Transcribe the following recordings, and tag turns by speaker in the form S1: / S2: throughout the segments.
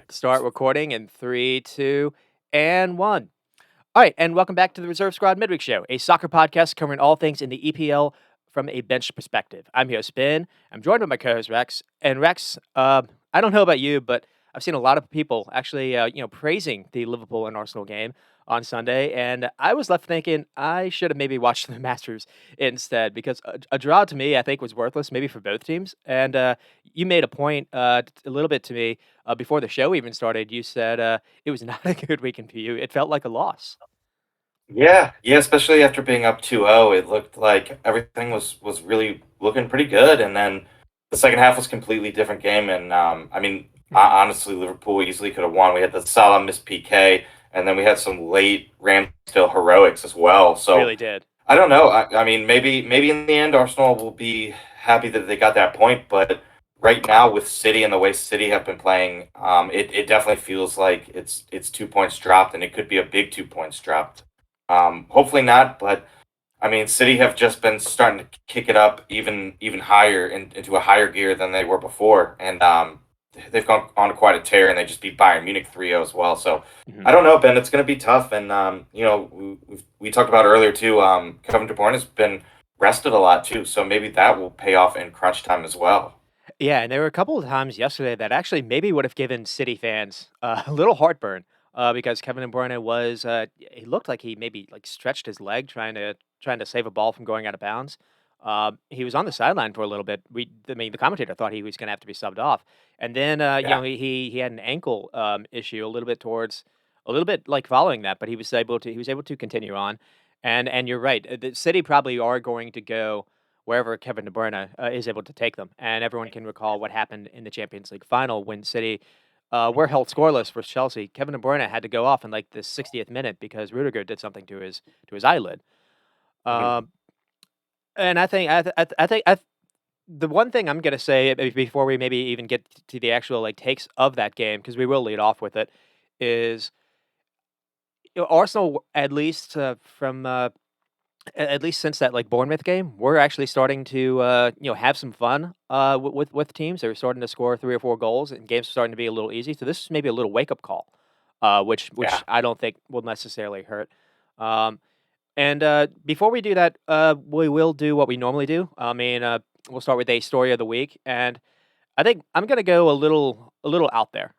S1: Start recording in three, two, and one. All right, and welcome back to the Reserve Squad Midweek Show, a soccer podcast covering all things in the EPL from a bench perspective. I'm your host, Ben. I'm joined by my co-host Rex. And Rex, I don't know about you, but I've seen a lot of people actually, praising the Liverpool and Arsenal game on Sunday, and I was left thinking I should have maybe watched the Masters instead because a draw to me I think was worthless, maybe for both teams. And you made a point a little bit to me before the show even started. You said it was not a good weekend for you. It felt like a loss.
S2: Yeah, especially after being up 2-0, it looked like everything was really looking pretty good, and then the second half was a completely different game. And
S1: Mhm.
S2: honestly, Liverpool easily could have won. We had the Salah missed PK, and then we had some late Ramsdale heroics as well. So
S1: Really did.
S2: I don't know. Maybe in the end, Arsenal will be happy that they got that point, but right now with City and the way City have been playing, it definitely feels like it's 2 points dropped, and it could be a big 2 points dropped. Hopefully not, but I mean, City have just been starting to kick it up even higher into a higher gear than they were before, and they've gone on quite a tear, and they just beat Bayern Munich 3-0 as well. So I
S1: Mhm.
S2: don't know, Ben. It's going to be tough, and we talked about earlier too. Kevin De Bruyne has been rested a lot too, so maybe that will pay off in crunch time as well.
S1: Yeah, and there were a couple of times yesterday that actually maybe would have given City fans a little heartburn because Kevin De Bruyne was he looked like he maybe like stretched his leg trying to save a ball from going out of bounds. He was on the sideline for a little bit. I mean, the commentator thought he was going to have to be subbed off, and then
S2: Yeah.
S1: he had an ankle issue a little bit like following that, but he was able to continue on, and you're right. The City probably are going to go wherever Kevin De Bruyne is able to take them. And everyone can recall what happened in the Champions League final when City were held scoreless for Chelsea. Kevin De Bruyne had to go off in like the 60th minute because Rudiger did something to his eyelid.
S2: Mhm.
S1: Um, and I think the one thing I'm gonna say before we maybe even get to the actual like takes of that game because we will lead off with it is Arsenal at least from at least since that, like, Bournemouth game, we're actually starting to, have some fun, with teams. They're starting to score 3 or 4 goals, and games are starting to be a little easy, so this is maybe a little wake-up call, which
S2: Yeah.
S1: I don't think will necessarily hurt. Um, and, before we do that, we will do what we normally do. I mean, we'll start with a story of the week, and I think I'm gonna go a little out there.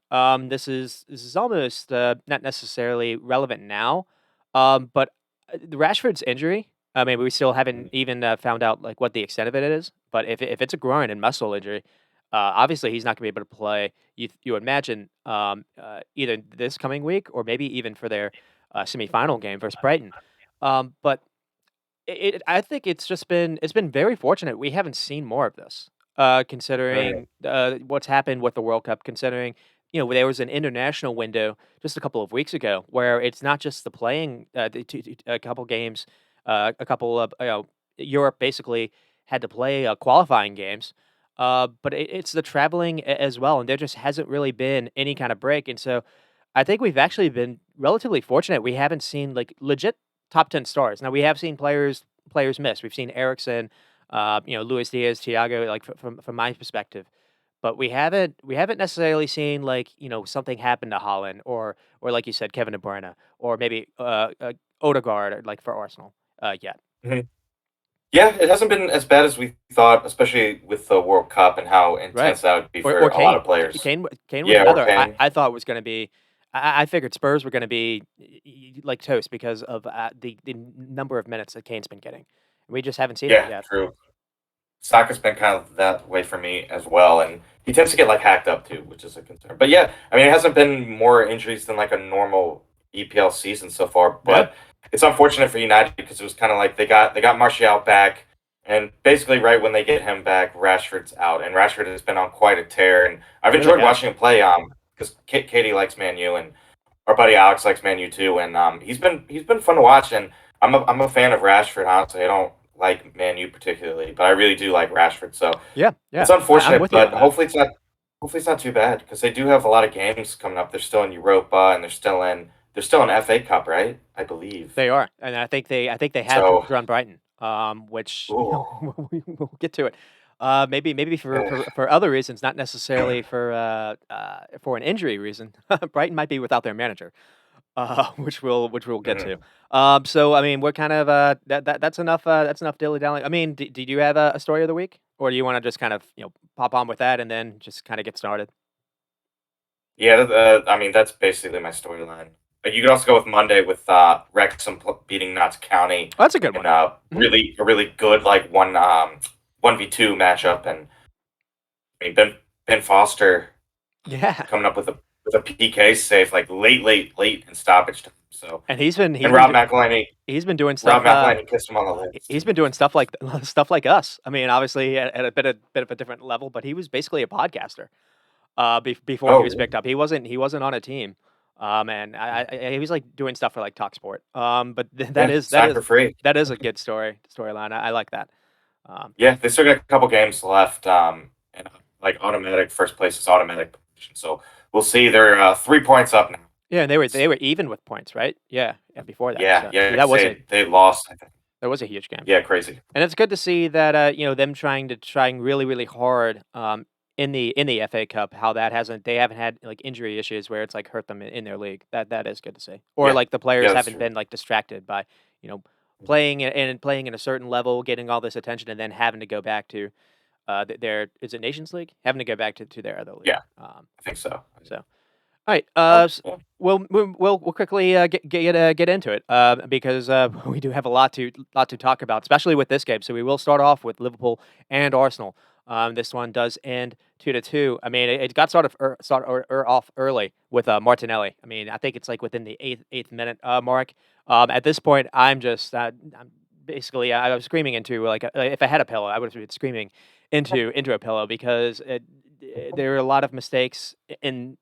S1: This is almost, not necessarily relevant now, but, the Rashford's injury, I mean, we still haven't
S2: Mhm.
S1: even, found out, like, what the extent of it is, but if it's a groin and muscle injury, obviously, he's not gonna be able to play, you imagine, either this coming week or maybe even for their, semifinal game versus Brighton. But I think it's been very fortunate we haven't seen more of this,
S2: Mhm.
S1: considering, what's happened with the World Cup, considering, there was an international window just a couple of weeks ago where it's not just the playing, a couple games, a couple of, Europe basically had to play, qualifying games, but it's the traveling as well, and there just hasn't really been any kind of break, and so I think we've actually been relatively fortunate. We haven't seen like legit top 10 stars. Now we have seen players miss. We've seen Ericsson, Luis Diaz, Thiago, like from my perspective. But we haven't necessarily seen like, something happen to Holland or like you said, Kevin De Bruyne, or maybe Odegaard like for Arsenal yet.
S2: Mhm. Yeah, it hasn't been as bad as we thought, especially with the World Cup and how
S1: Right.
S2: intense that would be
S1: Or
S2: for a lot of
S1: Kane.
S2: players.
S1: Kane was
S2: Yeah, or
S1: another
S2: Kane.
S1: I thought was gonna be I figured Spurs were gonna be like toast because of the number of minutes that Kane's been getting. We just haven't seen that
S2: Yeah,
S1: yet.
S2: true. Saka's been kind of that way for me as well, and he tends to get like hacked up too, which is a concern. But yeah, I mean, it hasn't been more injuries than like a normal EPL season so far.
S1: Yeah.
S2: But it's unfortunate for United because it was kind of like they got Martial back, and basically right when they get him back, Rashford's out, and Rashford has been on quite a tear, and I've
S1: Really
S2: enjoyed
S1: has.
S2: watching him play. Because Katie likes Man U, and our buddy Alex likes Man U too, and he's been fun to watch, and I'm a fan of Rashford. Honestly, I don't like Man U particularly, but I really do like Rashford. So
S1: Yeah,
S2: it's
S1: yeah. I'm
S2: unfortunate,
S1: with you
S2: but
S1: on that.
S2: hopefully it's not too bad because they do have a lot of games coming up. They're still in Europa and they're still in FA Cup, right? I believe.
S1: They are, and I think they have
S2: So,
S1: drawn Brighton, which
S2: ooh,
S1: we'll get to it. Maybe for other reasons, not necessarily for an injury reason. Brighton might be without their manager, which we'll get to.
S2: Mhm.
S1: So I mean, we're kind of that's enough dilly dallying. I mean, did you have a story of the week, or do you want to just kind of pop on with that and then just kind of get started?
S2: Yeah, I mean that's basically my storyline. You could also go with Monday with Wrexham beating Notts County
S1: Oh, that's a good
S2: in
S1: one. Hmm.
S2: a really good like 1v2 matchup, and I mean Ben Foster
S1: Yeah,
S2: coming up with a PK save like late in stoppage time. So
S1: and he's been
S2: and
S1: he's been do- he's been doing
S2: Rob
S1: stuff.
S2: McElhenney kissed him on the lips.
S1: He's been doing stuff like stuff like us. I mean, obviously at a bit of a different level, but he was basically a podcaster. Before he
S2: Oh,
S1: was
S2: really?
S1: picked up, he wasn't on a team. And he was like doing stuff for like Talksport. But
S2: Yeah, signed for free.
S1: that is a good storyline. I like that. Um,
S2: Yeah, they still got a couple games left, and like automatic first place is automatic position. So we'll see. They're 3 points up now.
S1: yeah, and
S2: It's,
S1: they were even with points, right? Yeah, yeah. Before that,
S2: yeah,
S1: so
S2: yeah,
S1: that
S2: 'cause
S1: was a
S2: they lost. I think.
S1: that was a huge game.
S2: Yeah, crazy.
S1: And it's good to see that them trying really hard in the FA Cup, how that hasn't they haven't had like injury issues where it's like hurt them in their league. That is good to see. Or
S2: Yeah,
S1: like the
S2: yeah,
S1: players
S2: that's
S1: haven't
S2: true.
S1: been like distracted by you know playing in a certain level, getting all this attention, and then having to go back to their is it Nations League, having to go back to their other league.
S2: Yeah, I think so.
S1: So all right.
S2: Oh, yeah.
S1: We'll quickly get into it because we do have a lot to talk about, especially with this game. So we will start off with Liverpool and Arsenal. This one does end 2-2. I mean, it got off early with Martinelli. I mean, I think it's like within the eighth minute mark. At this point, I'm basically I was screaming into if I had a pillow, I would have been screaming into a pillow because there were a lot of mistakes in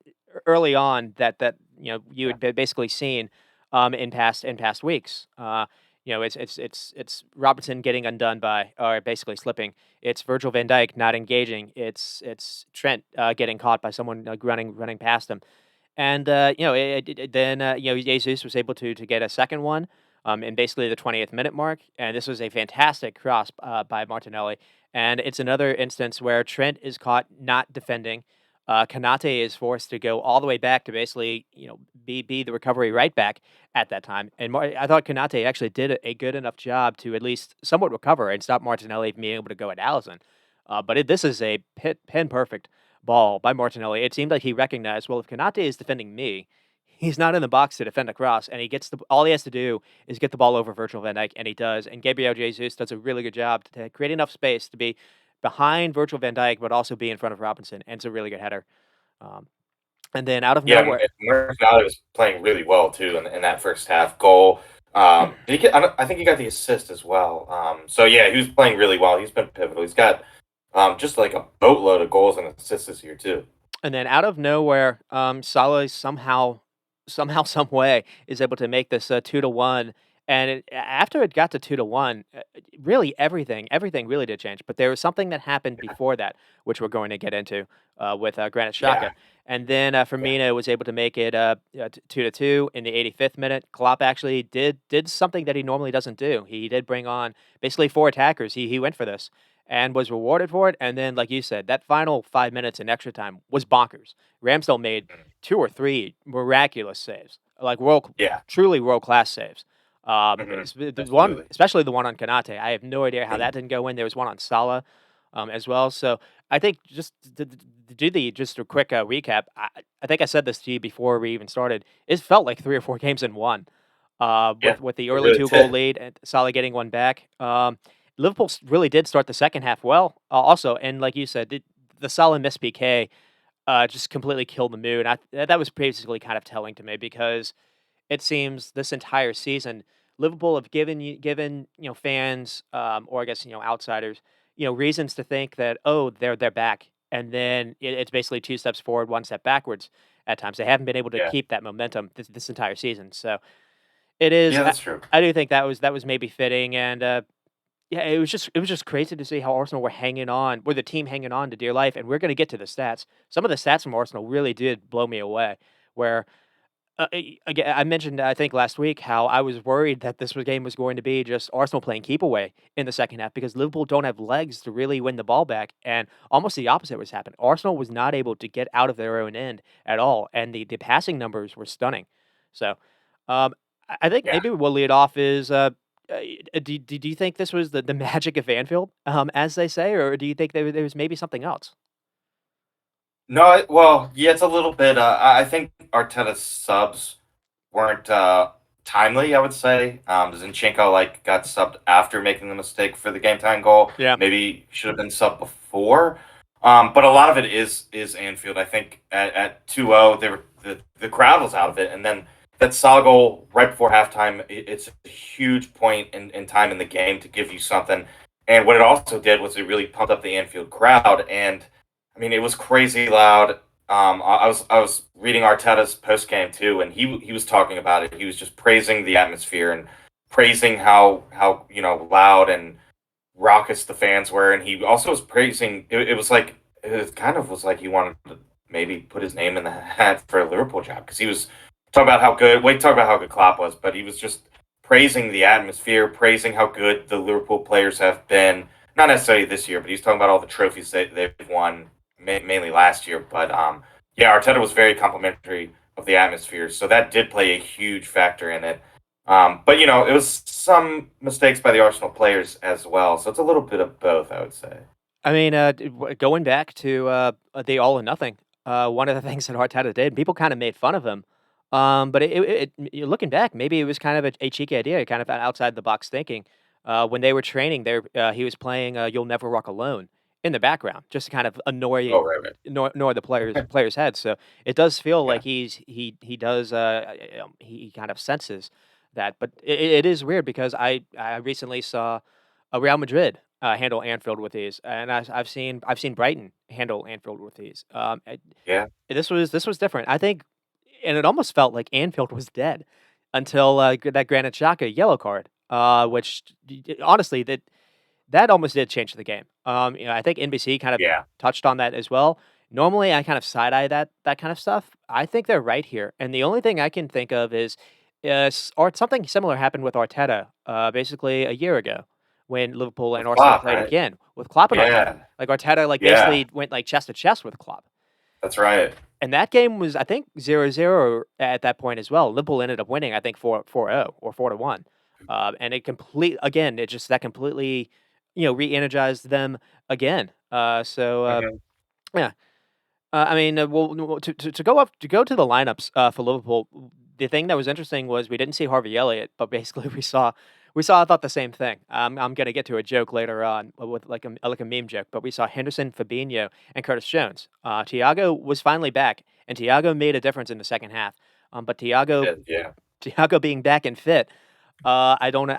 S1: early on that you
S2: Yeah.
S1: had basically seen in past weeks. It's Robertson getting undone by or basically slipping. It's Virgil van Dijk not engaging. It's Trent getting caught by someone running past him. And then Jesus was able to get a second one in basically the 20th minute mark, and this was a fantastic cross by Martinelli. And it's another instance where Trent is caught not defending. Kanate is forced to go all the way back to basically be the recovery right back at that time. And I thought Kanate actually did a good enough job to at least somewhat recover and stop Martinelli from being able to go at Allison. This is a pin perfect ball by Martinelli. It seemed like he recognized, well, if Kanate is defending me, he's not in the box to defend across, and he gets all he has to do is get the ball over Virgil van Dijk, and he does. And Gabriel Jesus does a really good job to create enough space to be behind Virgil van Dijk, but also be in front of Robinson, and it's a really good header. Um, and then out of
S2: Yeah,
S1: nowhere,
S2: Martinelli was playing really well too in that first half. Goal. Did he get? I think he got the assist as well. So yeah, he was playing really well. He's been pivotal. He's got just like a boatload of goals and assists this year too.
S1: And then out of nowhere, Salah somehow, some way is able to make this 2-1. And after it got to 2-1, really everything really did change. But there was something that happened before that, which we're going to get into with Granit
S2: Yeah,
S1: Xhaka. And then
S2: yeah,
S1: Firmino was able to make it 2-2 in the 85th minute. Klopp actually did something that he normally doesn't do. He did bring on basically four attackers. He went for this and was rewarded for it. And then, like you said, that final 5 minutes in extra time was bonkers. Ramsdale made
S2: mhm,
S1: two or three miraculous saves, like
S2: yeah,
S1: truly world class saves. The one,
S2: absolutely.
S1: especially the one on Kanate, I have no idea how that didn't go in. There was one on Salah as well. So I think just to do just a quick recap, I think I said this to you before we even started. It felt like 3 or 4 games in one.
S2: Yeah,
S1: With the
S2: it
S1: early
S2: really
S1: 2 goal
S2: did.
S1: lead and Salah getting one back. Liverpool really did start the second half well, also, and like you said, the Salah miss PK just completely killed the mood. That was basically kind of telling to me because it seems this entire season Liverpool have given fans or I guess outsiders reasons to think that they're back, and then it's basically 2 steps forward, 1 step backwards at times. They haven't been able to
S2: Yeah,
S1: keep that momentum this entire season. So it is.
S2: yeah, that's true.
S1: I do think that was maybe fitting, and yeah, it was just crazy to see how Arsenal were the team hanging on to dear life, and we're going to get to the stats. Some of the stats from Arsenal really did blow me away. Where Again, I mentioned, I think last week, how I was worried that game was going to be just Arsenal playing keep away in the second half because Liverpool don't have legs to really win the ball back, and almost the opposite was happening. Arsenal was not able to get out of their own end at all, and the passing numbers were stunning. So, I think
S2: Yeah.
S1: maybe we'll lead off is, do you think this was the magic of Anfield, as they say, or do you think there was maybe something else?
S2: No, well, yeah, it's a little bit. I think Arteta's subs weren't timely. I would say Zinchenko got subbed after making the mistake for the game time goal.
S1: Yeah.
S2: Maybe should have been subbed before. But a lot of it is Anfield. I think at 2-0, the crowd was out of it, and then that Salah goal right before halftime. It's a huge point in time in the game to give you something. And what it also did was it really pumped up the Anfield crowd, and I mean it was crazy loud. I was reading Arteta's post game too, and he was talking about it. He was just praising the atmosphere and praising how loud and raucous the fans were, and he also was praising. It was like it kind of was like he wanted to maybe put his name in the hat for a Liverpool job because he was talking about how good. Wait, talk about how good Klopp was, but he was just praising the atmosphere, praising how good the Liverpool players have been. Not necessarily this year, but he's talking about all the trophies they've won, mainly last year. But yeah, Arteta was very complimentary of the atmosphere, so that did play a huge factor in it. But it was some mistakes by the Arsenal players as well. So it's a little bit of both, I would say.
S1: I mean, going back to the All or Nothing, one of the things that Arteta did, people kind of made fun of him. But looking back, maybe it was kind of a cheeky idea, kind of outside the box thinking. When they were training, there he was playing "You'll Never Walk Alone" in the background, just to kind of
S2: Oh, right, right.
S1: annoy the players' heads. So it does feel
S2: Yeah,
S1: like he does he kind of senses that. But it is weird because I recently saw a Real Madrid handle Anfield with ease, and I've seen Brighton handle Anfield with ease.
S2: yeah.
S1: This was different. I think, and it almost felt like Anfield was dead until that Granit Xhaka yellow card, which honestly that almost did change the game. I think NBC kind of
S2: Yeah.
S1: touched on that as well. Normally, I kind of side eye that kind of stuff. I think they're right here, and the only thing I can think of is, or something similar happened with Arteta, basically a year ago when Liverpool and
S2: With
S1: Arsenal
S2: Klopp,
S1: played
S2: right?
S1: again with Klopp and Arteta.
S2: Yeah,
S1: Like Arteta,
S2: yeah.
S1: basically went chest to chest with Klopp.
S2: That's right.
S1: And that game was, I think, 0-0 at that point as well. Liverpool ended up winning, I think, 4-0 or 4-1. And it just that completely, re-energized them again.
S2: Hmm.
S1: Yeah. I mean, to go to the lineups for Liverpool. The thing that was interesting was we didn't see Harvey Elliott, but basically we saw I thought the same thing. I'm gonna get to a joke later on with like a meme joke, but we saw Henderson, Fabinho, and Curtis Jones. Thiago was finally back, and Thiago made a difference in the second half. But
S2: Yeah.
S1: Thiago being back and fit, I don't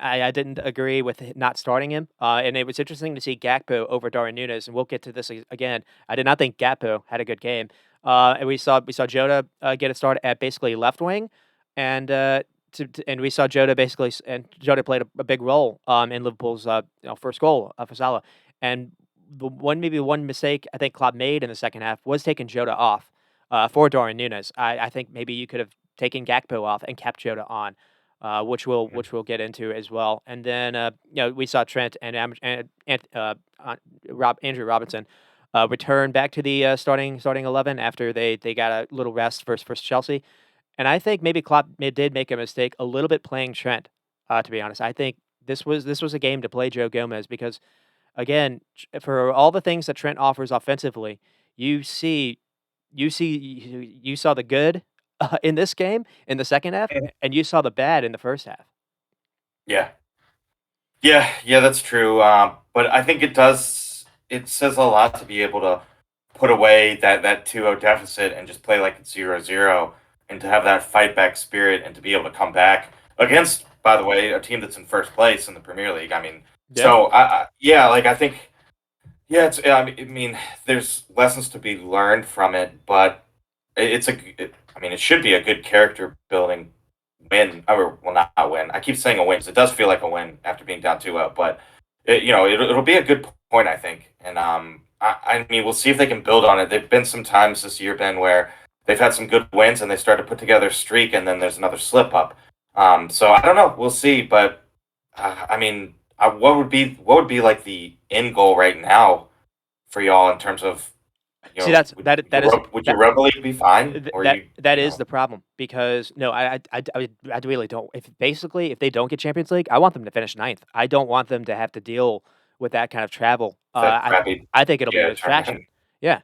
S1: I didn't agree with not starting him, and it was interesting to see Gakpo over Darwin Núñez, and we'll get to this again. I did not think Gakpo had a good game, and we saw Jota get a start at basically left wing, and and we saw Jota and Jota played a big role in Liverpool's first goal for Salah, and maybe one mistake I think Klopp made in the second half was taking Jota off for Darwin Núñez. I think maybe you could have taken Gakpo off and kept Jota on,
S2: Mhm.
S1: which we'll get into as well. And then we saw Trent and Andrew Robinson return back to the starting 11 after they got a little rest versus Chelsea. And I think maybe Klopp did make a mistake a little bit playing Trent. To be honest, I think this was a game to play Joe Gomez because again, for all the things that Trent offers offensively, you see you saw the good, in this game in the second half,
S2: Mhm.
S1: and you saw the bad in the first half.
S2: Yeah. Yeah, yeah, that's true. But I think it says a lot to be able to put away that 2-0 deficit and just play like it's 0-0 and to have that fight back spirit and to be able to come back against, by the way, a team that's in first place in the Premier League. I mean,
S1: Yeah.
S2: so yeah, like I think yeah, I mean, there's lessons to be learned from it, but I mean, it should be a good character building win. Or, well, not a win. I keep saying a win because it does feel like a win after being down 2-0, but it'll be a good point, I think. And I mean, we'll see if they can build on it. There've been some times this year, Ben, where they've had some good wins and they start to put together a streak, and then there's another slip up. So I don't know. We'll see. But I mean, what would be like the end goal right now for y'all in terms of
S1: See, that's that is
S2: would your
S1: that
S2: rugby league be fine, or
S1: that that
S2: you
S1: is
S2: know
S1: the problem because no, I really don't. If they don't get Champions League, I want them to finish ninth. I don't want them to have to deal with that kind of travel.
S2: that crappy
S1: I think it'll be a
S2: tournament?
S1: distraction. Yeah.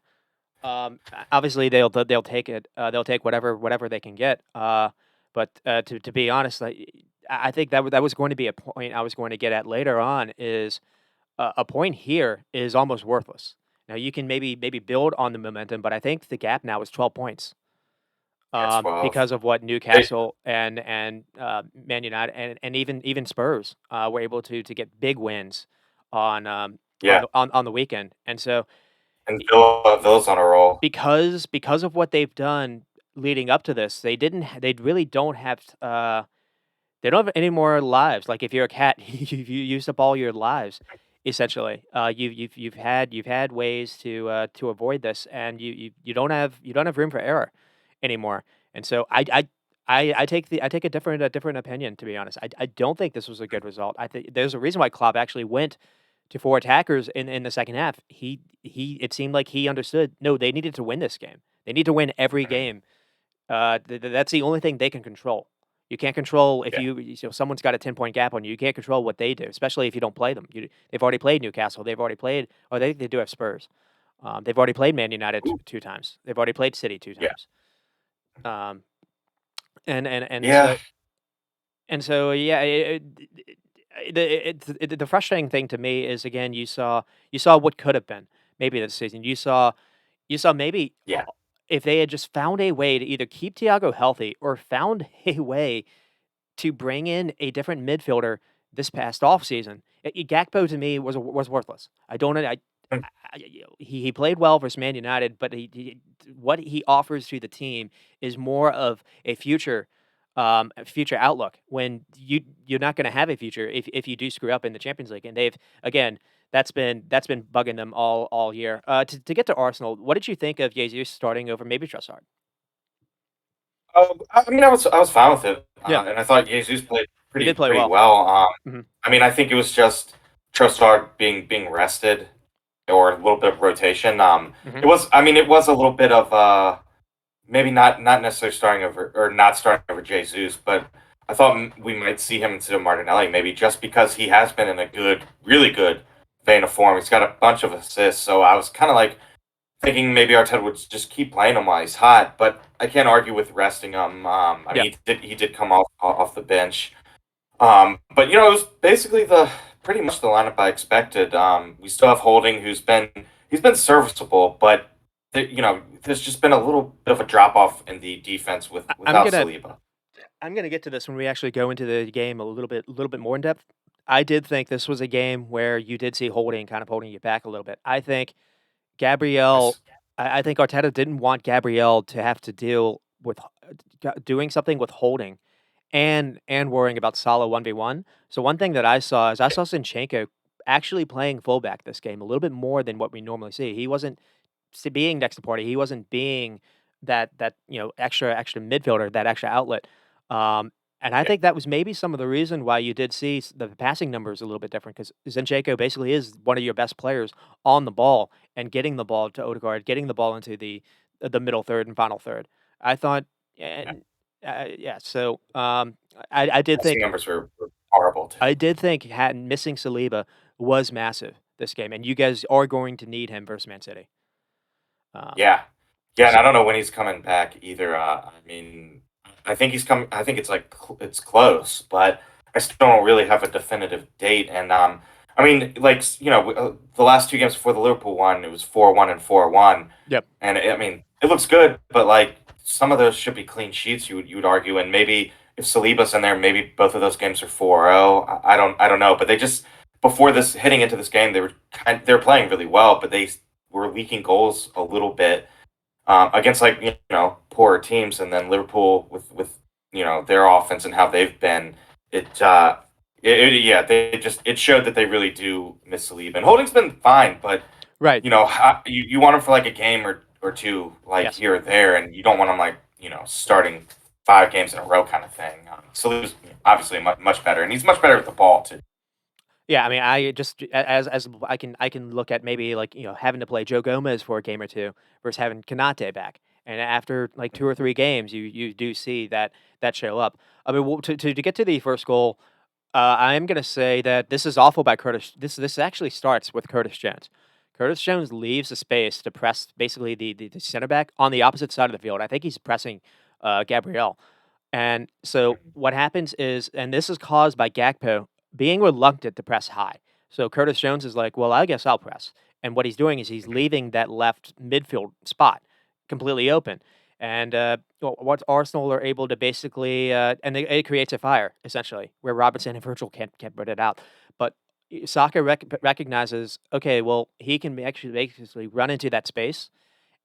S1: Obviously they'll take it. They'll take whatever they can get. To be honest, I think that was going to be a point I was going to get at later on. Is a point here is almost worthless. Now you can maybe build on the momentum, but I think the gap now is 12 points
S2: Yeah, 12.
S1: because of what
S2: They,
S1: Newcastle and Man United and even Spurs were able to get big wins
S2: yeah,
S1: on the weekend, and so
S2: and Villa's on a roll.
S1: because of what they've done leading up to this, they really don't have they don't have any more lives. Like if you're a cat, you used up all your lives, essentially. You've had ways to avoid this, and you don't have room for error anymore. And so I take a different opinion, to be honest. I don't think this was a good result. I think there's a reason why Klopp actually went to 4 attackers in the second half. He it seemed like he understood, no, they needed to win this game. They need to win every
S2: Mhm.
S1: game. That's the only thing they can control. You can't control if
S2: Yeah.
S1: someone's got a 10-point gap on you. You can't control what they do, especially if you don't play them. They've already played Newcastle. They've already played, or they do have Spurs. They've already played Man United
S2: Ooh,
S1: two times. They've already played City two
S2: yeah.
S1: times. Um, and
S2: Yeah.
S1: so yeah, the frustrating thing to me is, again, you saw what could have been maybe this season. You saw maybe
S2: Yeah.
S1: if they had just found a way to either keep Thiago healthy or found a way to bring in a different midfielder this past offseason. Gakpo to me was worthless. I don't
S2: Mm,
S1: he played well versus Man United, but what he offers to the team is more of a future outlook. When you're not going to have a future if you do screw up in the Champions League, and they've again that's been bugging them all year. To get to Arsenal, what did you think of Jesus starting over maybe Trossard?
S2: I mean, I was fine with it,
S1: Yeah,
S2: and I thought Jesus played
S1: he
S2: pretty
S1: did play
S2: pretty
S1: well.
S2: well.
S1: Hmm.
S2: I mean, I think it was just Trossard being rested, or a little bit of rotation.
S1: Hmm.
S2: It was. I mean, it was a little bit of maybe not necessarily starting over, or not starting over Jesus, but I thought we might see him instead of Martinelli, maybe just because he has been in a good, really good vein of form. He's got a bunch of assists, so I was kind of like thinking maybe Arteta would just keep playing him while he's hot, but I can't argue with resting him. I
S1: Yeah,
S2: mean, he did come off the bench, but it was basically the pretty much the lineup I expected. We still have Holding, he's been serviceable, but there's just been a little bit of a drop off in the defense
S1: I- I'm
S2: without
S1: gonna
S2: Saliba.
S1: I'm gonna get to this when we actually go into the game a little bit more in depth. I did think this was a game where you did see Holding kind of holding you back a little bit. Gabrielle,
S2: Yes.
S1: I think Arteta didn't want Gabrielle to have to deal with doing something with Holding and worrying about Salah 1v1. So one thing that I saw Zinchenko actually playing fullback this game a little bit more than what we normally see. He wasn't being next to Party. He wasn't being that extra midfielder, that extra outlet. Um, and I
S2: Yeah.
S1: think that was maybe some of the reason why you did see the passing numbers a little bit different, because Zinchenko basically is one of your best players on the ball and getting the ball to Odegaard, getting the ball into the middle third and final third. I thought,
S2: Yeah.
S1: and yeah. So I did
S2: Passing
S1: think
S2: numbers were horrible
S1: I
S2: too.
S1: did think missing Saliba was massive this game, and you guys are going to need him versus Man City. Um,
S2: Yeah. Yeah, and
S1: so,
S2: I don't know when he's coming back either. I mean, I think he's coming. I think it's like it's close, but I still don't really have a definitive date. And I mean, like the last two games before the Liverpool one, it was 4-1 and 4-1,
S1: yep.
S2: and I mean, it looks good, but like some of those should be clean sheets. You would argue, and maybe if Saliba's in there, maybe both of those games are 4-0. I don't know, but they just before this heading into this game, they were playing really well, but they were leaking goals a little bit against like poorer teams, and then Liverpool with their offense and how they've been. It, yeah, it showed that they really do miss Saliba. And Holding's been fine, but
S1: Right.
S2: you want him for like a game or two like
S1: Yes.
S2: here or there, and you don't want him like starting 5 games in a row kind of thing. So he's obviously much better, and he's much better with the ball too.
S1: Yeah, I mean, I just as I can look at maybe like having to play Joe Gomez for a game or two versus having Kanate back, and after like 2 or 3 games, you do see that show up. I mean, to get to the first goal, I'm gonna say that this is awful by Curtis. This actually starts with Curtis Jones. Curtis Jones leaves the space to press basically the center back on the opposite side of the field. I think he's pressing Gabriel. And so what happens is, and this is caused by Gakpo being reluctant to press high. So Curtis Jones is like, well, I guess I'll press. And what he's doing is he's leaving that left midfield spot completely open. And what Arsenal are able to basically, it creates a fire essentially, where Robinson and Virgil can't put it out. But Saka recognizes, okay, well, he can actually basically run into that space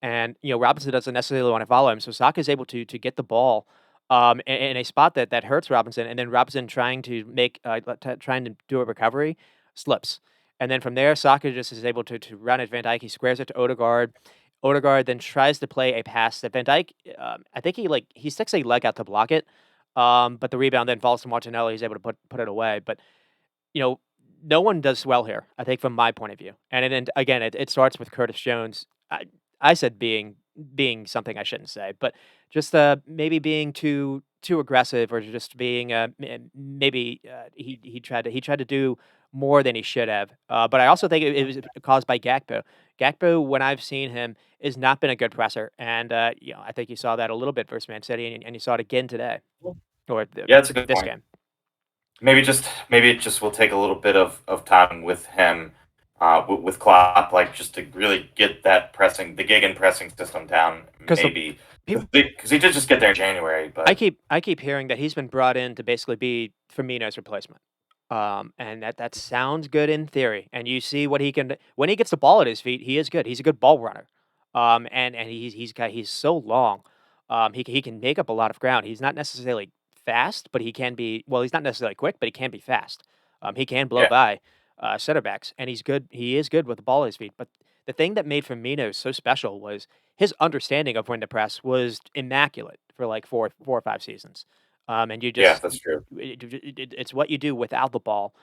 S1: and, Robinson doesn't necessarily wanna follow him, so Saka is able to get the ball, in a spot that hurts Robinson, and then Robinson trying to make, trying to do a recovery, slips. And then from there, Saka just is able to run at Van Dijk, he squares it to Odegaard. Odegaard then tries to play a pass that Van Dijk, I think he sticks a leg out to block it, but the rebound then falls to Martinelli, he's able to put it away, but you know, no one does well here, I think, from my point of view. And again, it starts with Curtis Jones. I said being something I shouldn't say, but just maybe being too aggressive or just being maybe he tried to do more than he should have. But I also think it was caused by Gakpo. Gakpo, when I've seen him, has not been a good presser, and I think you saw that a little bit versus Man City, and you saw it again today or
S2: Yeah, that's a good
S1: this
S2: point.
S1: game.
S2: Maybe it just will take a little bit of time with him, with Klopp, like just to really get that the gig and pressing system down.
S1: Because the
S2: Maybe
S1: people
S2: because he did just get there in January, but
S1: I keep hearing that he's been brought in to basically be Firmino's replacement. And that sounds good in theory. And you see what he can when he gets the ball at his feet, he is good. He's a good ball runner. And he's so long. He can make up a lot of ground. He's not necessarily fast, but he can be well, he's not necessarily quick, but he can be fast. He can blow
S2: yeah,
S1: by center backs, and he's good. He is good with the ball at his feet. But the thing that made Firmino so special was his understanding of when to press was immaculate for like 4 or 5 seasons. And you
S2: yeah,
S1: just
S2: that's true.
S1: it's what you do without the ball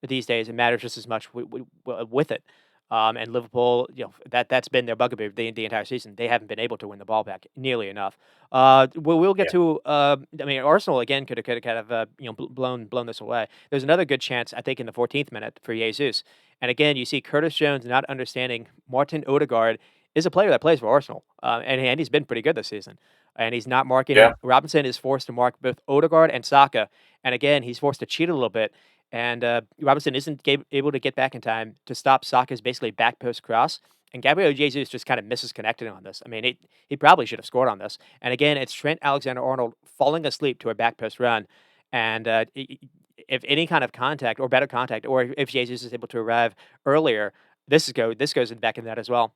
S1: these days. It matters just as much with it. And Liverpool, that's been their bugaboo the entire season. They haven't been able to win the ball back nearly enough. We'll get
S2: Yeah,
S1: to. I mean, Arsenal again could have kind of blown this away. There's another good chance I think in the 14th minute for Jesus. And again, you see Curtis Jones not understanding Martin Odegaard is a player that plays for Arsenal, and he's been pretty good this season. And he's not marking
S2: yeah,
S1: him. Robinson is forced to mark both Odegaard and Saka, and again, he's forced to cheat a little bit. And Robinson isn't able to get back in time to stop Saka's basically back post cross. And Gabriel Jesus just kind of misses connecting on this. I mean, he probably should have scored on this. And again, it's Trent Alexander-Arnold falling asleep to a back post run. And if any kind of contact or better contact, or if Jesus is able to arrive earlier, this goes back in that as well.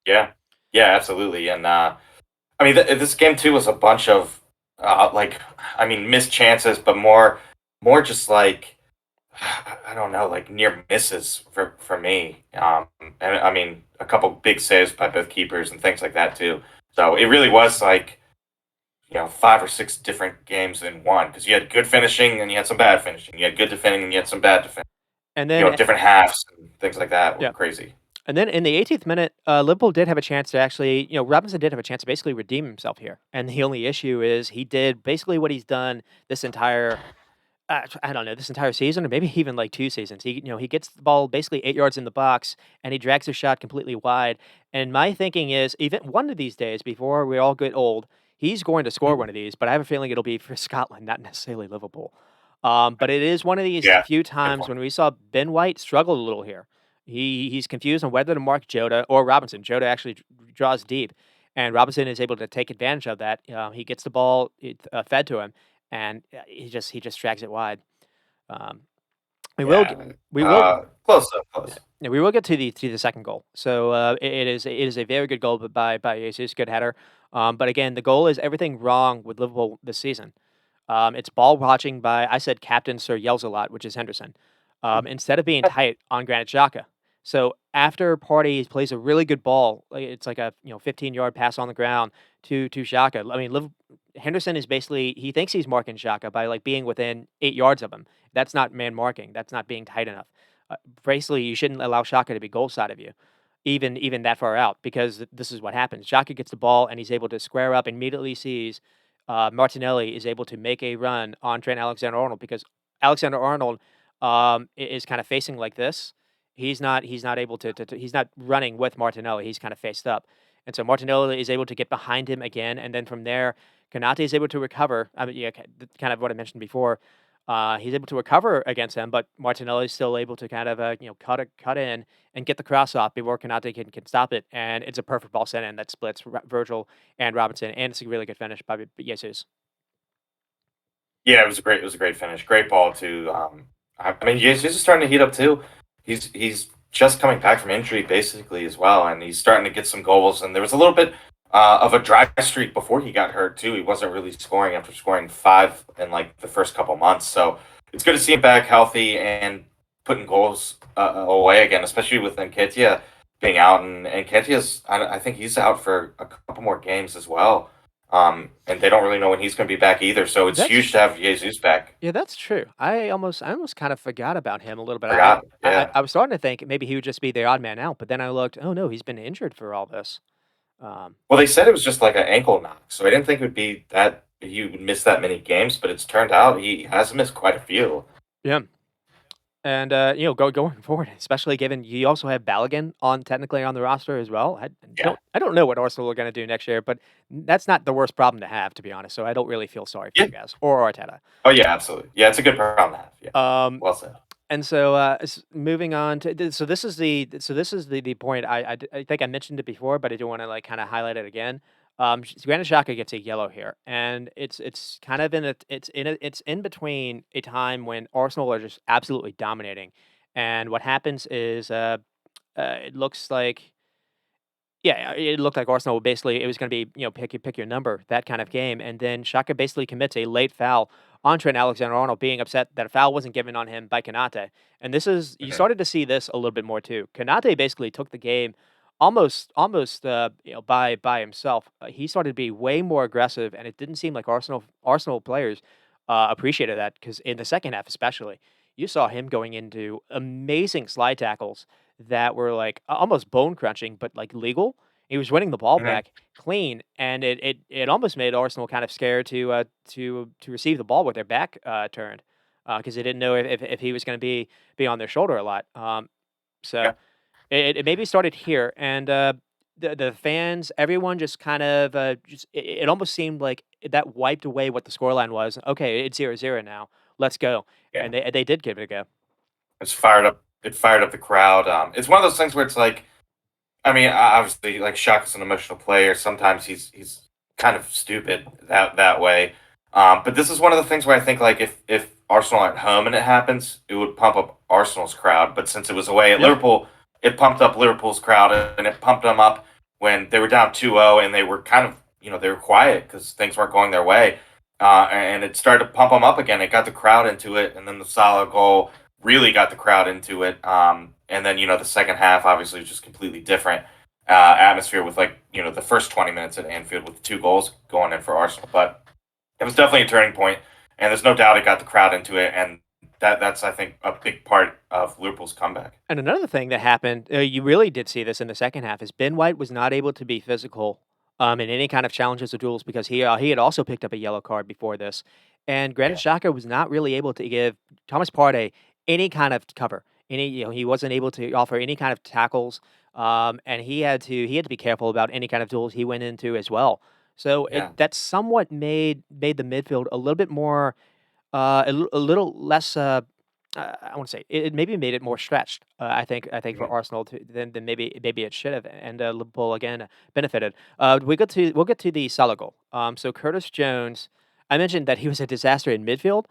S2: yeah, yeah, absolutely. And I mean, this game too was a bunch of like, I mean, missed chances, but more just like I don't know, like near misses for me. And I mean, a couple big saves by both keepers and things like that too. So it really was like 5 or 6 different games in one because you had good finishing and you had some bad finishing. You had good defending and you had some bad defending.
S1: And then,
S2: Different halves and things like that were
S1: yeah.
S2: crazy.
S1: And then in the 18th minute, Liverpool did have a chance to actually, Robinson did have a chance to basically redeem himself here. And the only issue is he did basically what he's done this entire, I don't know, this entire season, or maybe even like 2 seasons. He gets the ball basically 8 yards in the box, and he drags his shot completely wide. And my thinking is, even one of these days, before we all get old, he's going to score one of these. But I have a feeling it'll be for Scotland, not necessarily Liverpool. But it is one of these
S2: Yeah,
S1: few
S2: good
S1: times
S2: point.
S1: when we saw Ben White struggle a little here. He's confused on whether to mark Jota or Robinson. Jota actually draws deep, and Robinson is able to take advantage of that. He gets the ball fed to him, and he just drags it wide. Um, we will
S2: Yeah,
S1: get, we will
S2: close up, close.
S1: yeah, we will get to the second goal. So it is a very good goal by Jesus, good header. But again, the goal is everything wrong with Liverpool this season. It's ball watching by I said captain Sir Yells a lot, which is Henderson. Instead of being tight on Granit Xhaka. So after Party plays a really good ball, like, it's like a 15-yard pass on the ground to Xhaka. I mean, Henderson is basically he thinks he's marking Xhaka by like being within 8 yards of him. That's not man marking. That's not being tight enough. Basically, you shouldn't allow Xhaka to be goal side of you, even that far out, because this is what happens. Xhaka gets the ball and he's able to square up, and immediately sees Martinelli is able to make a run on Trent Alexander-Arnold, because Alexander-Arnold is kind of facing like this. He's not able to he's not running with Martinelli. He's kind of faced up. And so Martinelli is able to get behind him again, and then from there, Konate is able to recover. I mean, yeah, kind of what I mentioned before. He's able to recover against him, but Martinelli is still able to kind of cut in and get the cross off before Konate can stop it, and it's a perfect ball sent in that splits Virgil and Robinson, and it's a really good finish by Jesus.
S2: Yeah, it was a great finish. Great ball too. I mean, Jesus is starting to heat up too. He's just coming back from injury basically as well, and he's starting to get some goals. And there was a little bit of a dry streak before he got hurt too. He wasn't really scoring after scoring five in like the first couple months. So it's good to see him back healthy and putting goals away again, especially with Nketiah being out. And Nketiah's, I think he's out for a couple more games as well. And they don't really know when he's going to be back either. So it's
S1: That's
S2: huge to have Jesus back.
S1: Yeah, that's true. I almost kind of forgot about him a little bit. I
S2: Forgot.
S1: I I
S2: Yeah.
S1: I was starting to think maybe he would just be the odd man out, but then I looked, oh no, he's been injured for all this. Um,
S2: Well, they said it was just like an ankle knock, so I didn't think it would be that he would miss that many games, but it's turned out he has missed quite a few.
S1: yeah. And going forward, especially given you also have Balogun on technically on the roster as well. I
S2: Yeah.
S1: don't know what Arsenal are going to do next year, but that's not the worst problem to have, to be honest. So I don't really feel sorry for
S2: Yeah.
S1: you guys or Arteta.
S2: Oh yeah, absolutely. Yeah, it's a good problem to have. Yeah.
S1: Um,
S2: Well said.
S1: And so, moving on to this is the point I think I mentioned it before, but I do want to like kind of highlight it again. Granit Xhaka gets a yellow here, and it's kind of it's in between a time when Arsenal are just absolutely dominating, and what happens is it looks like yeah, it looked like Arsenal basically it was gonna be, pick your number, that kind of game, and then Xhaka basically commits a late foul on Trent Alexander-Arnold, being upset that a foul wasn't given on him by Konate, and this is you
S2: Mhm.
S1: started to see this a little bit more too. Konate basically took the game almost, by himself. He started to be way more aggressive, and it didn't seem like Arsenal players, appreciated that, because in the second half especially, you saw him going into amazing slide tackles that were, like, almost bone crunching, but, like, legal. He was winning the ball
S2: Mhm.
S1: back clean, and it almost made Arsenal kind of scared to receive the ball with their back, turned, because they didn't know if he was gonna be on their shoulder a lot. So
S2: Yeah.
S1: it maybe started here, and, the fans, everyone just kind of, just it almost seemed like that wiped away what the scoreline was. "Okay, it's 0-0 now. Let's go."
S2: Yeah.
S1: And they did give it a go.
S2: It's fired up. It fired up the crowd. It's one of those things where it's like, I mean, obviously, like Shaq is an emotional player. Sometimes he's kind of stupid that way. But this is one of the things where I think like if Arsenal are at home and it happens, it would pump up Arsenal's crowd. But since it was away at
S1: Yeah.
S2: Liverpool, it pumped up Liverpool's crowd and it pumped them up when they were down 2-0 and they were kind of they were quiet because things weren't going their way. And it started to pump them up again. It got the crowd into it, and then the Salah goal really got the crowd into it. And then the second half obviously was just completely different atmosphere with like the first 20 minutes at Anfield with two goals going in for Arsenal. But it was definitely a turning point, and there's no doubt it got the crowd into it, and that's I think a big part of Liverpool's comeback.
S1: And another thing that happened, you really did see this in the second half, is Ben White was not able to be physical in any kind of challenges or duels, because he had also picked up a yellow card before this, and Granit
S2: Yeah,
S1: Xhaka was not really able to give Thomas Partey any kind of cover. He wasn't able to offer any kind of tackles, and he had to be careful about any kind of duels he went into as well. So
S2: yeah,
S1: that somewhat made the midfield a little bit more a little less. I want to say it maybe made it more stretched. I think for
S2: mhm,
S1: Arsenal than maybe it should have, and Liverpool again benefited. We'll get to the Salah goal. So Curtis Jones, I mentioned that he was a disaster in midfield,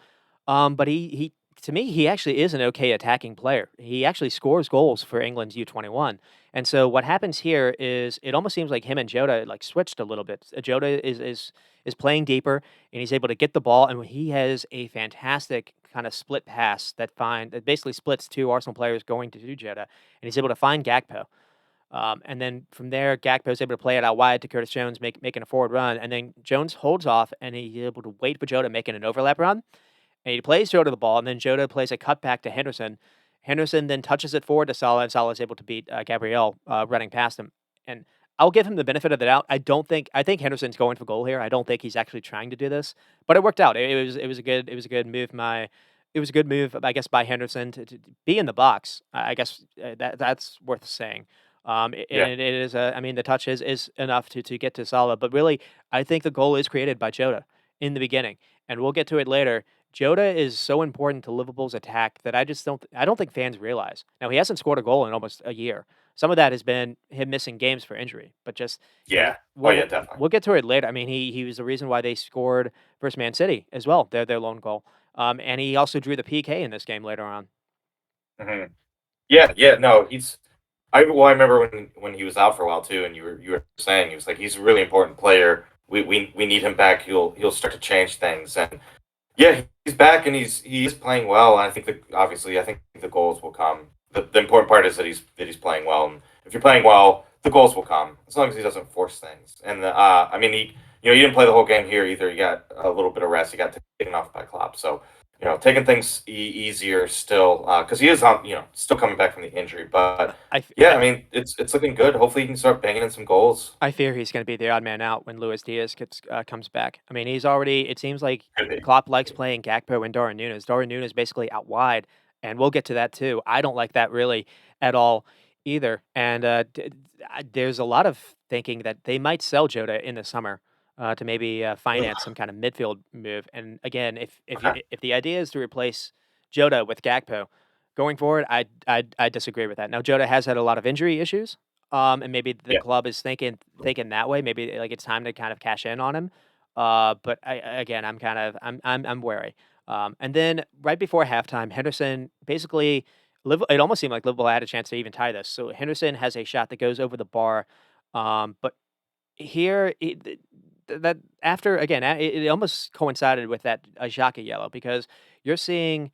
S1: but he to me, he actually is an okay attacking player. He actually scores goals for England's U21. And so what happens here is it almost seems like him and Jota like switched a little bit. Jota is playing deeper and he's able to get the ball and he has a fantastic kind of split pass that basically splits two Arsenal players going to do Jota and he's able to find Gakpo. And then from there, Gakpo is able to play it out wide to Curtis Jones, making a forward run. And then Jones holds off and he's able to wait for Jota making an overlap run. And he plays Jota the ball, and then Jota plays a cutback to Henderson. Henderson then touches it forward to Salah, and Salah is able to beat Gabriel running past him. And I'll give him the benefit of the doubt. I think Henderson's going for goal here. I don't think he's actually trying to do this, but it worked out. It was a good move. It was a good move, I guess, by Henderson to be in the box. I guess that's worth saying.
S2: Yeah.
S1: And it is. I mean, the touch is enough to get to Salah, but really, I think the goal is created by Jota in the beginning, and we'll get to it later. Jota is so important to Liverpool's attack that I don't think fans realize. Now he hasn't scored a goal in almost a year. Some of that has been him missing games for injury, but just
S2: Yeah. Oh yeah, definitely.
S1: we'll get to it later. I mean, he was the reason why they scored versus Man City as well. Their lone goal, and he also drew the PK in this game later on.
S2: Hmm. Yeah, yeah. No, I remember when he was out for a while too, and you were saying he was like he's a really important player. We need him back. He'll start to change things, and yeah, he's back and he's playing well. And I think obviously I think the goals will come. The important part is that he's playing well. And if you're playing well, the goals will come as long as he doesn't force things. And I mean he didn't play the whole game here either. He got a little bit of rest. He got taken off by Klopp. So taking things easier still because he is on still coming back from the injury. But
S1: I, f-
S2: yeah, I mean it's looking good. Hopefully he can start banging in some goals.
S1: I fear he's going to be the odd man out when Luis Diaz comes back. I mean, he's already. It seems like
S2: Could be.
S1: Klopp likes playing Gakpo and Darwin Núñez. Darwin Núñez basically out wide, and we'll get to that too. I don't like that really at all either. And there's a lot of thinking that they might sell Jota in the summer to maybe finance some kind of midfield move. And again,
S2: Okay.
S1: if the idea is to replace Jota with Gakpo going forward, I disagree with that. Now Jota has had a lot of injury issues. And maybe the
S2: Yeah.
S1: club is thinking that way. Maybe like it's time to kind of cash in on him. But again, I'm wary. And then right before halftime, Henderson basically it almost seemed like Liverpool had a chance to even tie this. So Henderson has a shot that goes over the bar. But here that after again, it almost coincided with that Xhaka yellow because you're seeing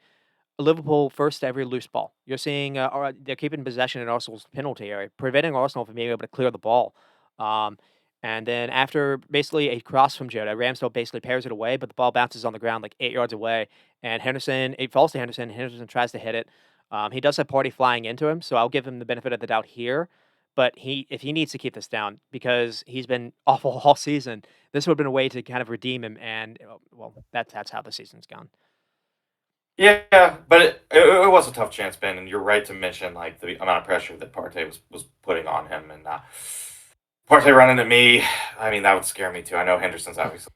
S1: Liverpool first every loose ball. You're seeing they're keeping possession in Arsenal's penalty area, preventing Arsenal from being able to clear the ball. Um, and then after basically a cross from Jota, Ramsdale basically pairs it away, but the ball bounces on the ground like 8 yards away. And Henderson, it falls to Henderson. Henderson tries to hit it. He does have Party flying into him, so I'll give him the benefit of the doubt here. But if he needs to keep this down because he's been awful all season, this would have been a way to kind of redeem him. And well, that's how the season's gone.
S2: Yeah, but it was a tough chance, Ben, and you're right to mention like the amount of pressure that Partey was putting on him, and Partey running at me. I mean, that would scare me too. I know Henderson's obviously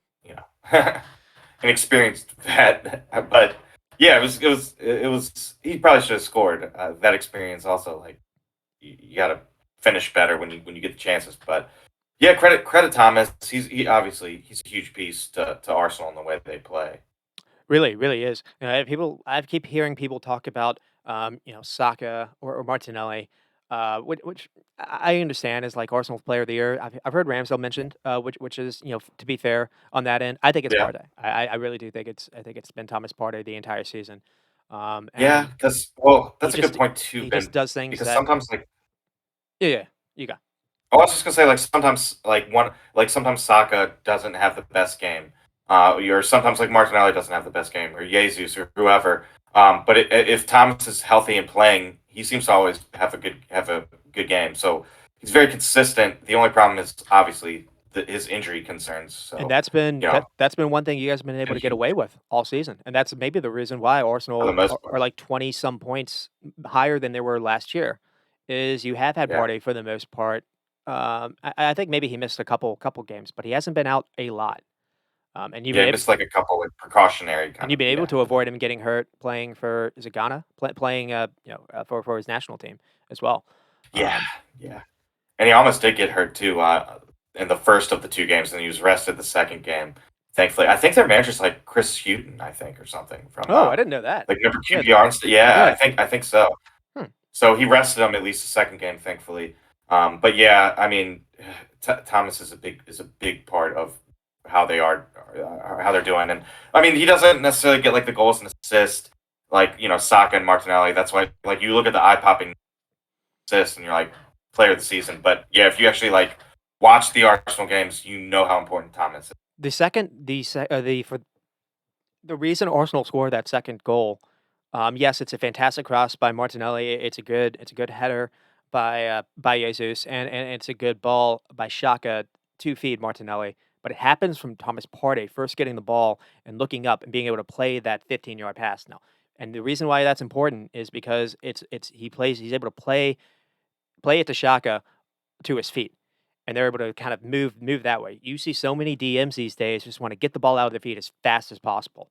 S2: an experienced vet, but yeah, it was. He probably should have scored. That experience also, like you got to finish better when you get the chances. But yeah, credit Thomas. He's a huge piece to Arsenal in the way they play.
S1: Really, really is. I keep hearing people talk about, Saka or Martinelli, which I understand is like Arsenal's player of the year. I've heard Ramsdale mentioned, which is to be fair on that end. I think it's
S2: Yeah.
S1: Partey. I really do think it's been Thomas Partey the entire season,
S2: Yeah,
S1: and
S2: because
S1: he
S2: that's a good
S1: just
S2: point too,
S1: he just
S2: Ben.
S1: does things
S2: Because
S1: that
S2: sometimes, like,
S1: yeah, yeah, you got
S2: I was just gonna say, like, sometimes, sometimes Saka doesn't have the best game, or sometimes like Martinelli doesn't have the best game, or Jesus or whoever. But if Thomas is healthy and playing, he seems to always have a good game. So he's very consistent. The only problem is obviously his injury concerns.
S1: and
S2: So you know,
S1: that's been one thing you guys have been able
S2: been
S1: to get away
S2: huge
S1: with all season, and that's maybe the reason why
S2: for the
S1: Arsenal
S2: most
S1: are
S2: part.
S1: like 20 some points higher than they were last year. Is you have had
S2: Yeah,
S1: Partey for the most part. I think maybe he missed a couple games, but he hasn't been out a lot. And
S2: yeah, missed like a couple like precautionary kind
S1: you've
S2: of
S1: been able
S2: yeah.
S1: to avoid him getting hurt playing for is it Ghana playing for his national team as well.
S2: Yeah,
S1: Um,
S2: yeah. And he almost did get hurt too in the first of the two games, and he was rested the second game. thankfully. I think their manager's like Chris Hughton, I think, or something from
S1: Oh, I didn't know that.
S2: like number
S1: Yeah,
S2: QPR and yeah,
S1: yeah.
S2: I think so.
S1: Hmm.
S2: So he rested him at least the second game, thankfully. But yeah, I mean, Thomas is a big part of how they are, how they're doing, and I mean, he doesn't necessarily get like the goals and assists like Saka and Martinelli. That's why like you look at the eye popping assists and you're like player of the season. But yeah, if you actually like watch the Arsenal games, you know how important Thomas is.
S1: The second the for the reason Arsenal scored that second goal, yes, it's a fantastic cross by Martinelli. It's a good header by Jesus, and it's a good ball by Xhaka to feed Martinelli. But it happens from Thomas Partey first getting the ball and looking up and being able to play that 15-yard pass now. And the reason why that's important is because he's able to play it to Xhaka to his feet, and they're able to kind of move that way. You see so many DMs these days just want to get the ball out of their feet as fast as possible.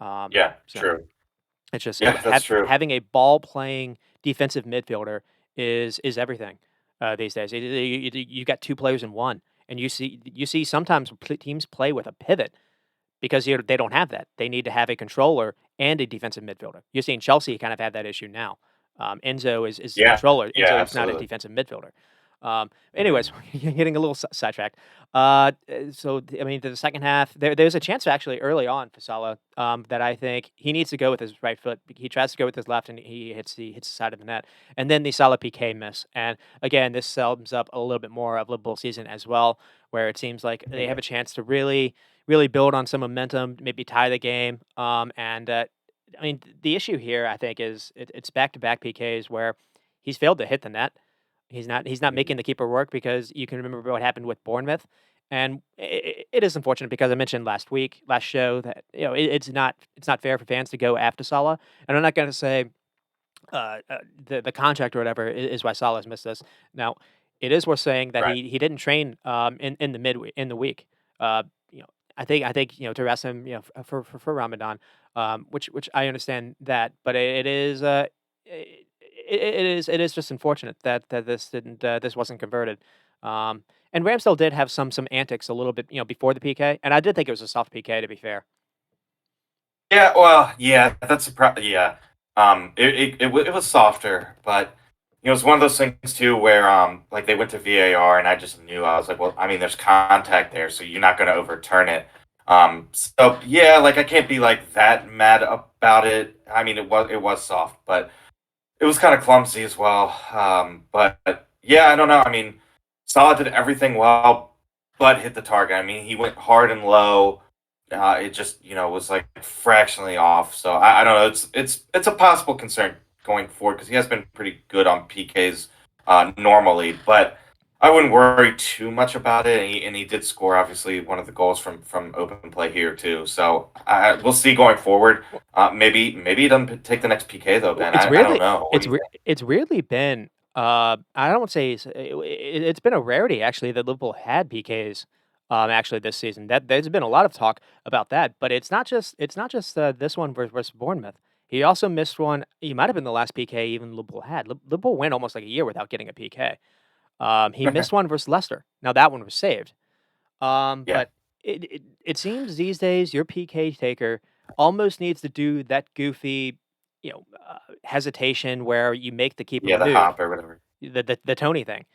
S2: Yeah,
S1: So
S2: true.
S1: it's just
S2: Yeah, that's true.
S1: having a ball playing defensive midfielder is everything these days. You got two players in one, and you see sometimes teams play with a pivot because they don't have that. They need to have a controller and a defensive midfielder. You're seeing Chelsea kind of have that issue now. Enzo is the
S2: Yeah,
S1: controller.
S2: yeah,
S1: Enzo is not a
S2: absolutely.
S1: defensive midfielder.
S2: Mhm.
S1: Anyways, you're getting a little sidetracked. I mean, the second half, there's a chance actually early on for Salah that I think he needs to go with his right foot. He tries to go with his left, and he hits the side of the net. And then the Salah PK miss. And again, this sums up a little bit more of Liverpool season as well, where it seems like they have
S2: Yeah,
S1: a chance to really build on some momentum, maybe tie the game. I mean, the issue here, I think, is it's back to back PKs where he's failed to hit the net. He's not
S2: mhm.
S1: making the keeper work because you can remember what happened with Bournemouth, and it is unfortunate because I mentioned last show that it's not fair for fans to go after Salah, and I'm not going to say the contract or whatever is why Salah's missed this. Now, it is worth saying that
S2: Right.
S1: he didn't train in the midweek in the week. Uh, you know, I think to rest him for Ramadan, which I understand that, but it is just unfortunate that this wasn't converted. And Ramsdale did have some antics a little bit before the PK, and I did think it was a soft PK to be fair.
S2: Yeah, well, yeah, that's yeah. It was softer, but it was one of those things too where like they went to VAR and I just knew I was like, well, I mean, there's contact there, so you're not going to overturn it. So yeah, like I can't be like that mad about it. I mean, it was soft, but it was kind of clumsy as well. But yeah, I don't know. I mean, Salah did everything well, but hit the target. I mean, he went hard and low. It just was like fractionally off. So I don't know. It's a possible concern going forward because he has been pretty good on PKs normally, but I wouldn't worry too much about it. And he did score obviously one of the goals from open play here too. So we'll see going forward. Maybe he doesn't take the next PK though,
S1: Well,
S2: Ben. I don't know. What do you think?
S1: it's weirdly been, I don't say it's been a rarity actually that Liverpool had PKs, actually this season. That there's been a lot of talk about that, but it's not just this one versus Bournemouth. He also missed one. He might have been the last PK even Liverpool had. Liverpool went almost like a year without getting a PK. He missed one versus Leicester. Now that one was saved.
S2: Yeah,
S1: But it seems these days your PK taker almost needs to do that goofy, hesitation where you make the keeper
S2: yeah, the
S1: move,
S2: hop or whatever.
S1: the Tony thing.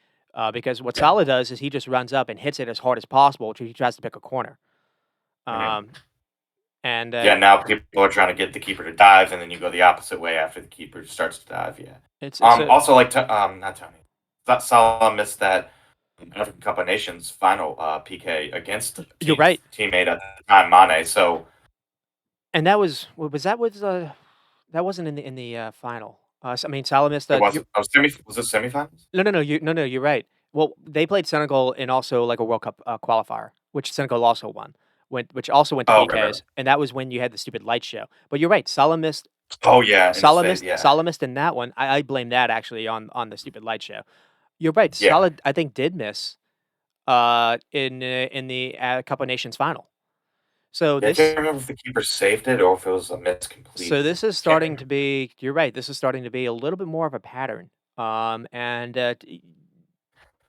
S1: Because what
S2: Yeah.
S1: Salah does is he just runs up and hits it as hard as possible, which he tries to pick a corner.
S2: Mhm.
S1: Um, and
S2: Yeah, now people are trying to get the keeper to dive, and then you go the opposite way after the keeper starts to dive. Yeah.
S1: it's a
S2: Also, like, not Tony. That Salah missed that African Cup of Nations final PK against
S1: you're right,
S2: teammate at the time, Mane. So,
S1: and that wasn't in the final. I mean, Salah missed
S2: it
S1: that.
S2: was was it semifinals?
S1: No, you're right. Well, they played Senegal in also like a World Cup qualifier, which Senegal also won, which also went to
S2: Oh, right, right,
S1: PKs,
S2: right.
S1: and that was when you had the stupid light show. But you're right,
S2: Oh, yeah, in his face. Yeah,
S1: Salah missed in that one. I blame that actually on the stupid light show. You're right.
S2: yeah.
S1: Salah, I think, did miss in the Cup of Nations final. So
S2: Yeah, I
S1: this
S2: can't remember if the keeper saved it or if it was a miss
S1: so
S2: completely.
S1: this is
S2: Can't
S1: starting to
S2: remember.
S1: be. You're right. This is starting to be a little bit more of a pattern. And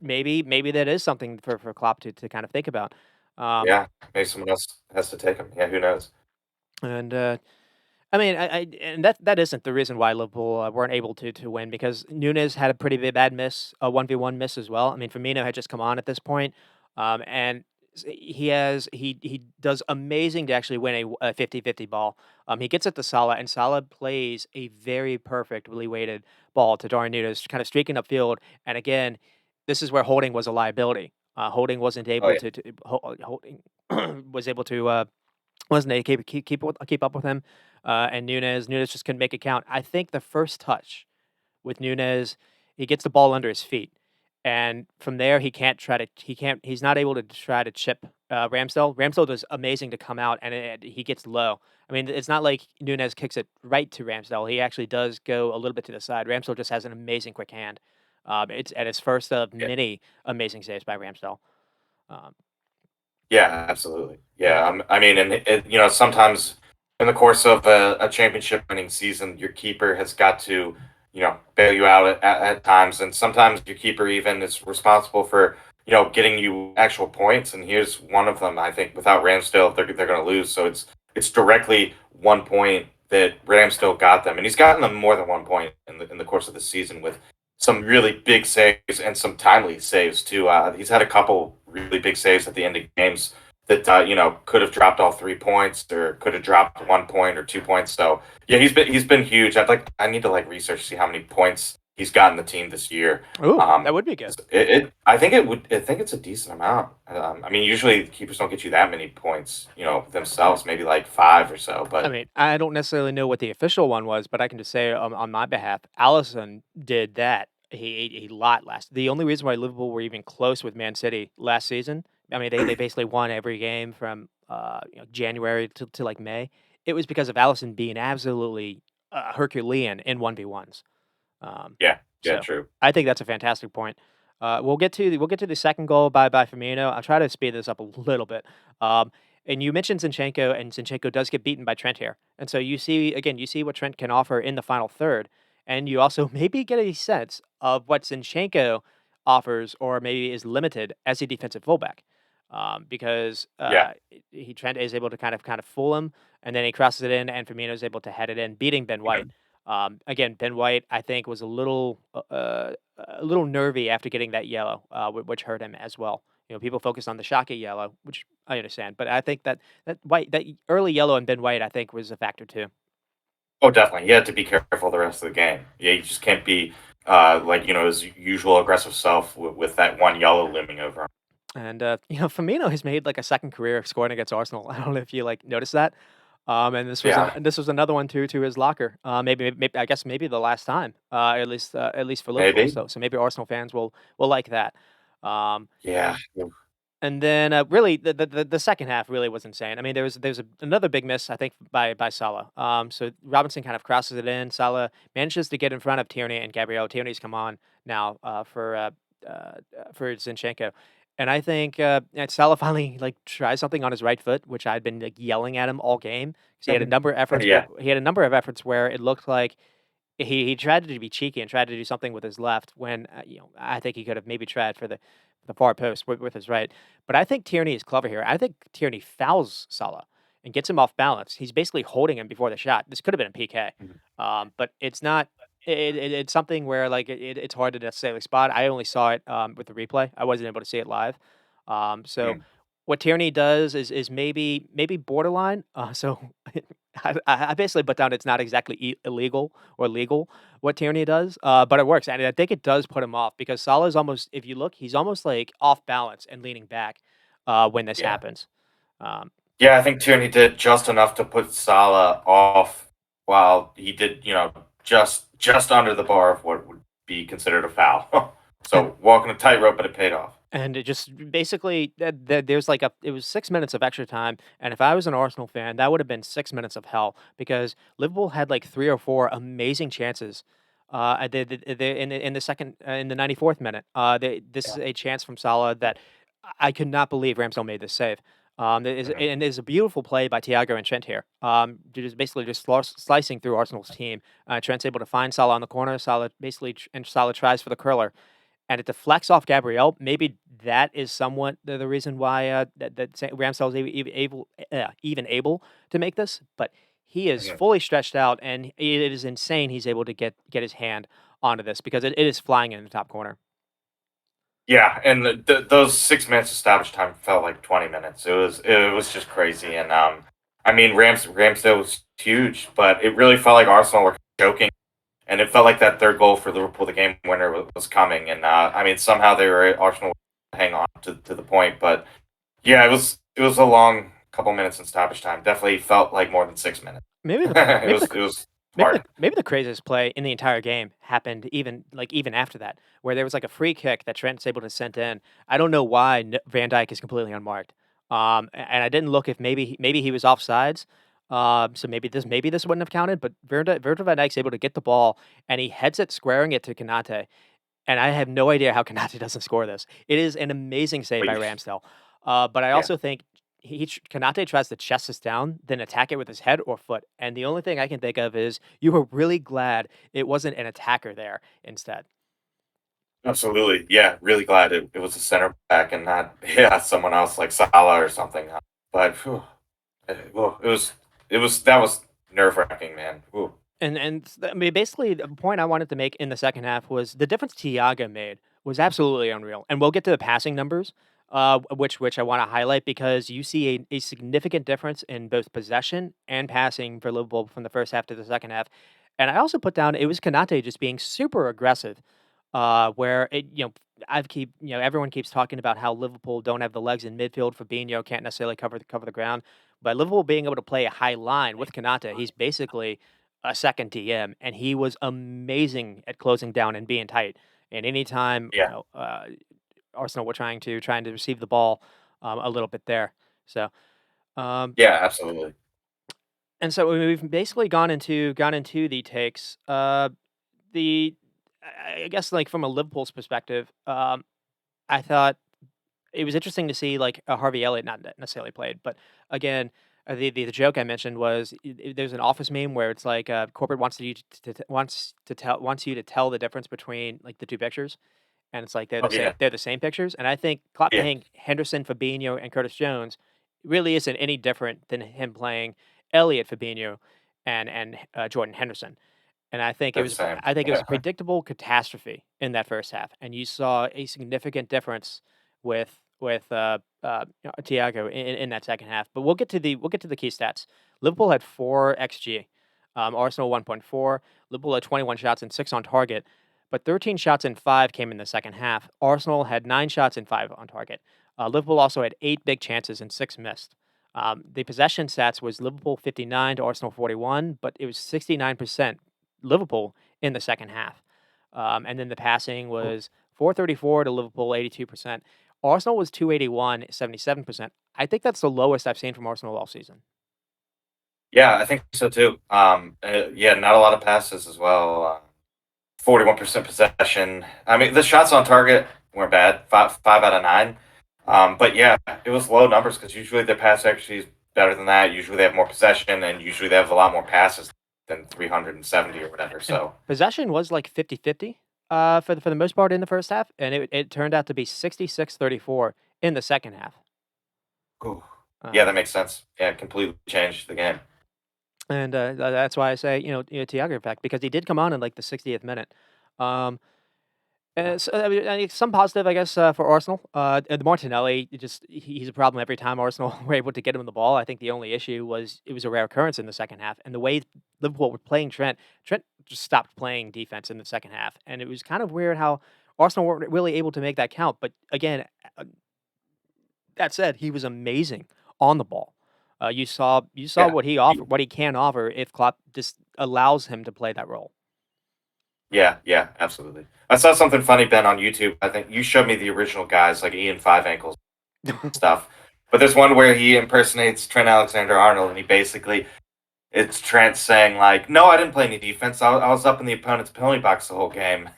S1: maybe that is something for Klopp to kind of think about.
S2: Yeah, maybe someone else has to take him. Yeah, who knows?
S1: And I mean, and that isn't the reason why Liverpool weren't able to win because Nunes had a pretty bad miss, a 1v1 miss as well. I mean, Firmino had just come on at this point, and he does amazing to actually win a 50-50 ball. He gets it to Salah, and Salah plays a very perfectly weighted ball to Darwin Nunes, kind of streaking upfield. And again, this is where Holding was a liability. Holding wasn't
S2: Oh
S1: able
S2: yeah,
S1: Holding was able to wasn't able to keep up with him, and Nunes just couldn't make it count. I think the first touch with Nunes, he gets the ball under his feet, and from there he's not able to try to chip Ramsdale. Ramsdale does amazing to come out, and he gets low. I mean, it's not like Nunes kicks it right to Ramsdale. He actually does go a little bit to the side. Ramsdale just has an amazing quick hand. It's at his first of
S2: yeah.
S1: many amazing saves by Ramsdale. Um,
S2: Yeah, absolutely. Yeah,
S1: and
S2: I mean, and sometimes in the course of a championship winning season, your keeper has got to, bail you out at times, and sometimes your keeper even is responsible for, getting you actual points. And here's one of them. I think without Ramsdale, they're going to lose. So it's directly 1 point that Ramsdale got them, and he's gotten them more than 1 point in the course of the season with some really big saves and some timely saves too. He's had a couple really big saves at the end of games that could have dropped all 3 points or could have dropped 1 point or 2 points. So yeah, he's been huge. I need to research see how many points he's gotten the team this year.
S1: ooh, that
S2: Um,
S1: would be good.
S2: I think it's a decent amount. I mean, usually keepers don't get you that many points, themselves, maybe like five or so.
S1: I
S2: But
S1: mean, I don't necessarily know what the official one was, but I can just say on my behalf, Allison did that a lot last. The only reason why Liverpool were even close with Man City last season, I mean, they basically won every game from January to like May. It was because of Allison being absolutely Herculean in 1v1s. Um,
S2: yeah, yeah,
S1: so
S2: true.
S1: I think that's a fantastic point. We'll get to the second goal by Firmino. I'll try to speed this up a little bit. And you mentioned Zinchenko, and Zinchenko does get beaten by Trent here. And so you see what Trent can offer in the final third, and you also maybe get a sense of what Zinchenko offers, or maybe is limited as a defensive fullback, because
S2: Yeah.
S1: Trent is able to kind of fool him, and then he crosses it in, and Firmino is able to head it in, beating Ben White. Again, Ben White, I think, was a little nervy after getting that yellow, which hurt him as well. People focus on the Shaka yellow, which I understand, but I think that early yellow in Ben White, I think, was a factor too.
S2: Oh, definitely. He had to be careful the rest of the game. Yeah, you just can't be his usual aggressive self with that one yellow looming over him.
S1: And Firmino has made like a second career of scoring against Arsenal. I don't know if you noticed that. And
S2: Yeah,
S1: this was another one to his locker. Maybe I guess maybe the last time. At least for Liverpool.
S2: maybe.
S1: So maybe Arsenal fans will like that. Um,
S2: Yeah.
S1: And then, really, the second half really was insane. I mean, there was another big miss, I think, by Salah. So Robinson kind of crosses it in. Salah manages to get in front of Tierney and Gabriel. Tierney's come on now for Zinchenko, and I think Salah finally tries something on his right foot, which I'd been yelling at him all game because he had a number of efforts.
S2: Yeah.
S1: He had a number of efforts where it looked like he tried to be cheeky and tried to do something with his left when, I think he could have maybe tried for the far post with his right. But I think Tierney is clever here. I think Tierney fouls Salah and gets him off balance. He's basically holding him before the shot. This could have been a PK,
S2: Mhm.
S1: but it's not. It's something where it's hard to necessarily spot. I only saw it with the replay. I wasn't able to see it live. So
S2: Mm.
S1: what Tierney does is maybe borderline. So I basically put down it's not exactly illegal or legal what Tierney does, but it works, and I think it does put him off because Salah's almost, if you look, he's almost like off balance and leaning back when this
S2: Yeah.
S1: happens. Um,
S2: Yeah, I think Tierney did just enough to put Salah off while he did, just under the bar of what would be considered a foul.
S1: and
S2: So walking a tightrope, but it paid off.
S1: And it just basically there's it was 6 minutes of extra time, and if I was an Arsenal fan, that would have been 6 minutes of hell because Liverpool had like 3 or 4 amazing chances. In the second in the 94th minute, this
S2: Yeah.
S1: is a chance from Salah that I could not believe Ramsdale made this save.
S2: Mhm.
S1: There's a beautiful play by Thiago and Trent here. Just basically just slicing through Arsenal's team. Trent's able to find Salah on the corner. Salah basically and Salah tries for the curler, and it deflects off Gabriel. Maybe that is somewhat the reason why Ramsdale is even able to make this. But he is
S2: Mhm.
S1: fully stretched out, and it is insane he's able to get his hand onto this because it is flying in the top corner.
S2: Yeah, and those 6 minutes established time felt like 20 minutes. It was just crazy, and I mean Ramsdale was huge, but it really felt like Arsenal were joking, and it felt like that third goal for Liverpool, the game winner, was coming, and I mean somehow they were Arsenal hang on to the point, but yeah, it was a long couple minutes in stoppage time. Definitely felt like more than 6 minutes.
S1: Maybe the
S2: it
S1: maybe
S2: was
S1: the
S2: it was hard.
S1: Maybe the craziest play in the entire game happened even after that, where there was, like, a free kick that Trent's able to send in. I don't know why Van Dijk is completely unmarked. And I didn't look if maybe he was offsides, so maybe this wouldn't have counted, but Virgil van Dijk's able to get the ball, and he heads it squaring it to Konate, and I have no idea how Konate doesn't score this. It is an amazing save
S2: But
S1: by Ramsdale, but I
S2: yeah,
S1: also think Konate tries to chest this down, then attack it with his head or foot, and the only thing I can think of is you were really glad it wasn't an attacker there instead.
S2: absolutely. Yeah, really glad it was a center back and not yeah someone else like Salah or something. But phew, well, it was that was nerve wracking, man. Ooh.
S1: I mean, basically, the point I wanted to make in the second half was the difference Thiago made was absolutely unreal, and we'll get to the passing numbers, which I want to highlight because you see a significant difference in both possession and passing for Liverpool from the first half to the second half, and I also put down it was Konate just being super aggressive, where everyone keeps talking about how Liverpool don't have the legs in midfield. Fabinho can't necessarily cover the ground, but Liverpool being able to play a high line with Konate, he's basically a second DM, and he was amazing at closing down and being tight. And anytime
S2: Yeah,
S1: Arsenal were trying to receive the ball a little bit there. So um,
S2: yeah, absolutely.
S1: and so we've basically gone into the takes. The I guess like from a Liverpool's perspective, I thought it was interesting to see like Harvey Elliott not necessarily played, but again, the joke I mentioned was there's an office meme where it's like corporate wants you to tell the difference between like the two pictures, and it's like
S2: Oh yeah,
S1: they're the same pictures, and I think Klopp
S2: yeah,
S1: playing Henderson, Fabinho, and Curtis Jones really isn't any different than him playing Elliott, Fabinho, and Jordan Henderson. And
S2: that's the same.
S1: I think it was
S2: Yeah,
S1: a predictable catastrophe in that first half, and you saw a significant difference with Thiago in that second half. But we'll get to the key stats. Liverpool had 4 xG, Arsenal 1.4. Liverpool had 21 shots and 6 on target, but 13 shots and 5 came in the second half. Arsenal had 9 shots and 5 on target. Liverpool also had 8 big chances and 6 missed. The possession stats was Liverpool 59 to Arsenal 41, but it was 69% Liverpool in the second half. And then the passing was 434 to Liverpool, 82%. Arsenal was 281, 77%. I think that's the lowest I've seen from Arsenal all season.
S2: yeah, I think so too. Yeah, not a lot of passes as well. 41% possession. I mean, the shots on target weren't bad. Five out of nine. But yeah, it was low numbers because usually their pass actually is better than that. Usually they have more possession and usually they have a lot more passes than 370 or whatever.
S1: And
S2: So,
S1: possession was like 50-50 for the most part in the first half, and it turned out to be 66-34 in the second half.
S2: ooh. Yeah,
S1: Um,
S2: that makes sense. Yeah, completely changed the game.
S1: and that's why I say, Thiago effect, because he did come on in like the 60th minute. Um, so, I mean, some positive, I guess, for Arsenal. The Martinelli, he's a problem every time Arsenal were able to get him the ball. I think the only issue was it was a rare occurrence in the second half, and the way Liverpool were playing Trent just stopped playing defense in the second half, and it was kind of weird how Arsenal weren't really able to make that count. But again, uh, that said, he was amazing on the ball. You saw
S2: Yeah.
S1: what he offer, what he can offer if Klopp just allows him to play that role.
S2: Yeah, yeah, absolutely. I saw something funny, Ben, on YouTube. I think you showed me the original guys, like Ian Five Ankles stuff. But there's one where he impersonates Trent Alexander-Arnold, and he basically it's Trent saying like, "No, I didn't play any defense. I was up in the opponent's penalty box the whole game."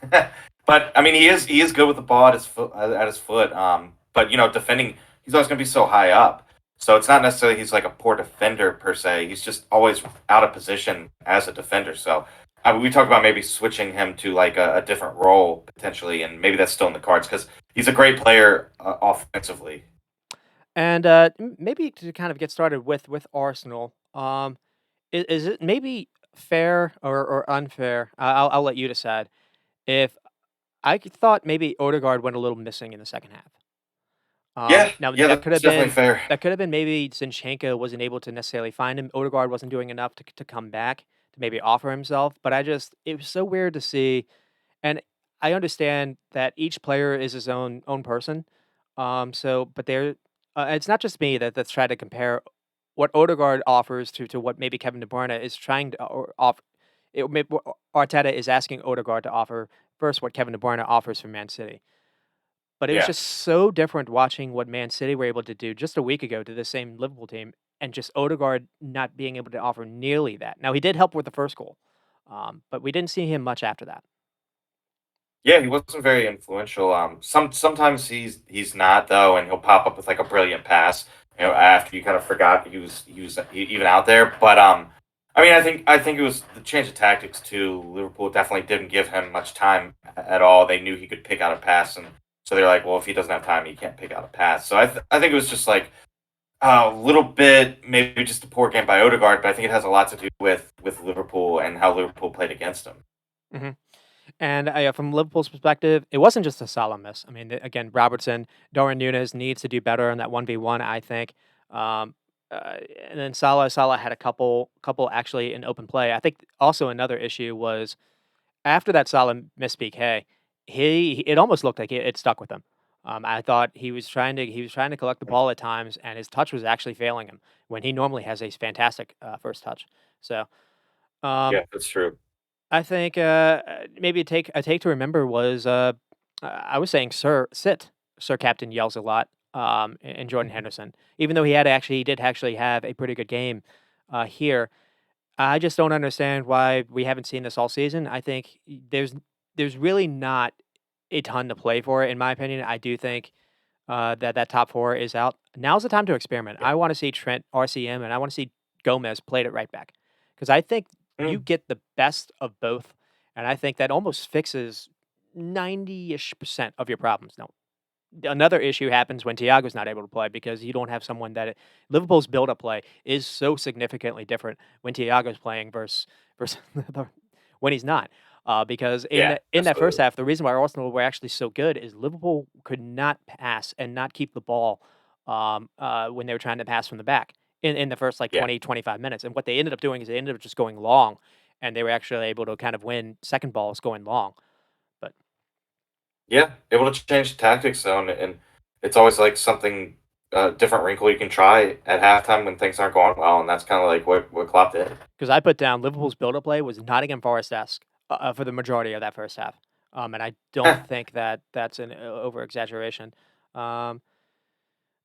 S2: But I mean, he is good with the ball at his foot. But defending, he's always going to be so high up. So it's not necessarily he's like a poor defender per se. He's just always out of position as a defender. So We talked about maybe switching him to like a different role potentially, and maybe that's still in the cards because he's a great player offensively.
S1: And maybe to kind of get started with Arsenal, is it maybe fair or unfair? I'll let you decide. If thought maybe Odegaard went a little missing in the second half.
S2: Yeah,
S1: Now
S2: yeah, that's definitely fair.
S1: that could have been maybe Zinchenko wasn't able to necessarily find him. Odegaard wasn't doing enough to come back to maybe offer himself. But it was so weird to see. And I understand that each player is his own person. But it's not just me that's trying to compare what Odegaard offers to what maybe Kevin De Bruyne is trying to or off. What Arteta is asking Odegaard to offer versus what Kevin De Bruyne offers from Man City. But it was
S2: Yeah.
S1: just so different watching what Man City were able to do just a week ago to the same Liverpool team, and just Odegaard not being able to offer nearly that. Now he did help with the first goal, but we didn't see him much after that.
S2: Yeah, he wasn't very influential. Sometimes he's not though, and he'll pop up with like a brilliant pass. After you kind of forgot he was even out there. But I mean, I think it was the change of tactics too. Liverpool definitely didn't give him much time at all. They knew he could pick out a pass, and so they're like, well, if he doesn't have time, he can't pick out a pass. So I think it was just like a little bit maybe just a poor game by Odegaard, but I think it has a lot to do with Liverpool and how Liverpool played against him.
S1: Mhm. And from Liverpool's perspective, it wasn't just a Salah miss. I mean, again, Robertson, Darwin Núñez needs to do better in that 1v1, I think. Um, and then Salah had a couple actually in open play. I think also another issue was after that Salah missed PK, it almost looked like it stuck with him. I thought he was trying to collect the ball at times, and his touch was actually failing him when he normally has a fantastic first touch. So. Um,
S2: Yeah, that's true.
S1: I think, maybe a take to remember was, I was saying Sir Captain yells a lot, in Jordan Henderson. Even though he did actually have a pretty good game, here. I just don't understand why we haven't seen this all season. I think there's really not a ton to play for, in my opinion. I do think, that top 4 is out. Now's the time to experiment.
S2: Yeah.
S1: I wanna see Trent, RCM, and I wanna see Gomez played at right back, because I think you
S2: Mm,
S1: get the best of both, and I think that almost fixes 90-ish% of your problems. Now, another issue happens when Thiago's not able to play because you don't have someone Liverpool's build-up play is so significantly different when Thiago's playing versus when he's not. Because
S2: yeah,
S1: in that first
S2: absolutely.
S1: half, the reason why Arsenal were actually so good is Liverpool could not pass and not keep the ball when they were trying to pass from the back in the first like
S2: Yeah.
S1: 20-25 minutes. And what they ended up doing is they ended up just going long, and they were actually able to kind of win second balls going long. But
S2: Yeah, able to change tactics though, and it's always like something different wrinkle you can try at halftime when things aren't going well, and that's kind of like what Klopp did.
S1: because I put down Liverpool's build-up play was Nottingham Forest-esque, for the majority of that first half, and I don't think that that's an over exaggeration. Um,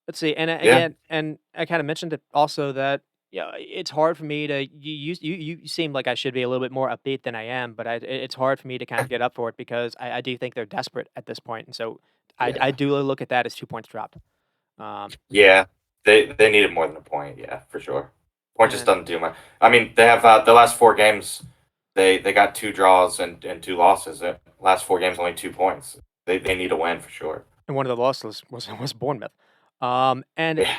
S1: let's see, and
S2: Yeah,
S1: again, and I kind of mentioned it also that yeah, it's hard for me to you seem like I should be a little bit more upbeat than I am, but it's hard for me to kind of get up for it because I do think they're desperate at this point, and so I
S2: yeah,
S1: do look at that as 2 points dropped. Um,
S2: yeah. They needed more than a point. Yeah, for sure. Point just
S1: and
S2: doesn't do much. I mean, they have the last four games. They got two draws and two losses. Last four games only 2 points. They need a win for sure.
S1: and one of the losses was Bournemouth. And
S2: Yeah,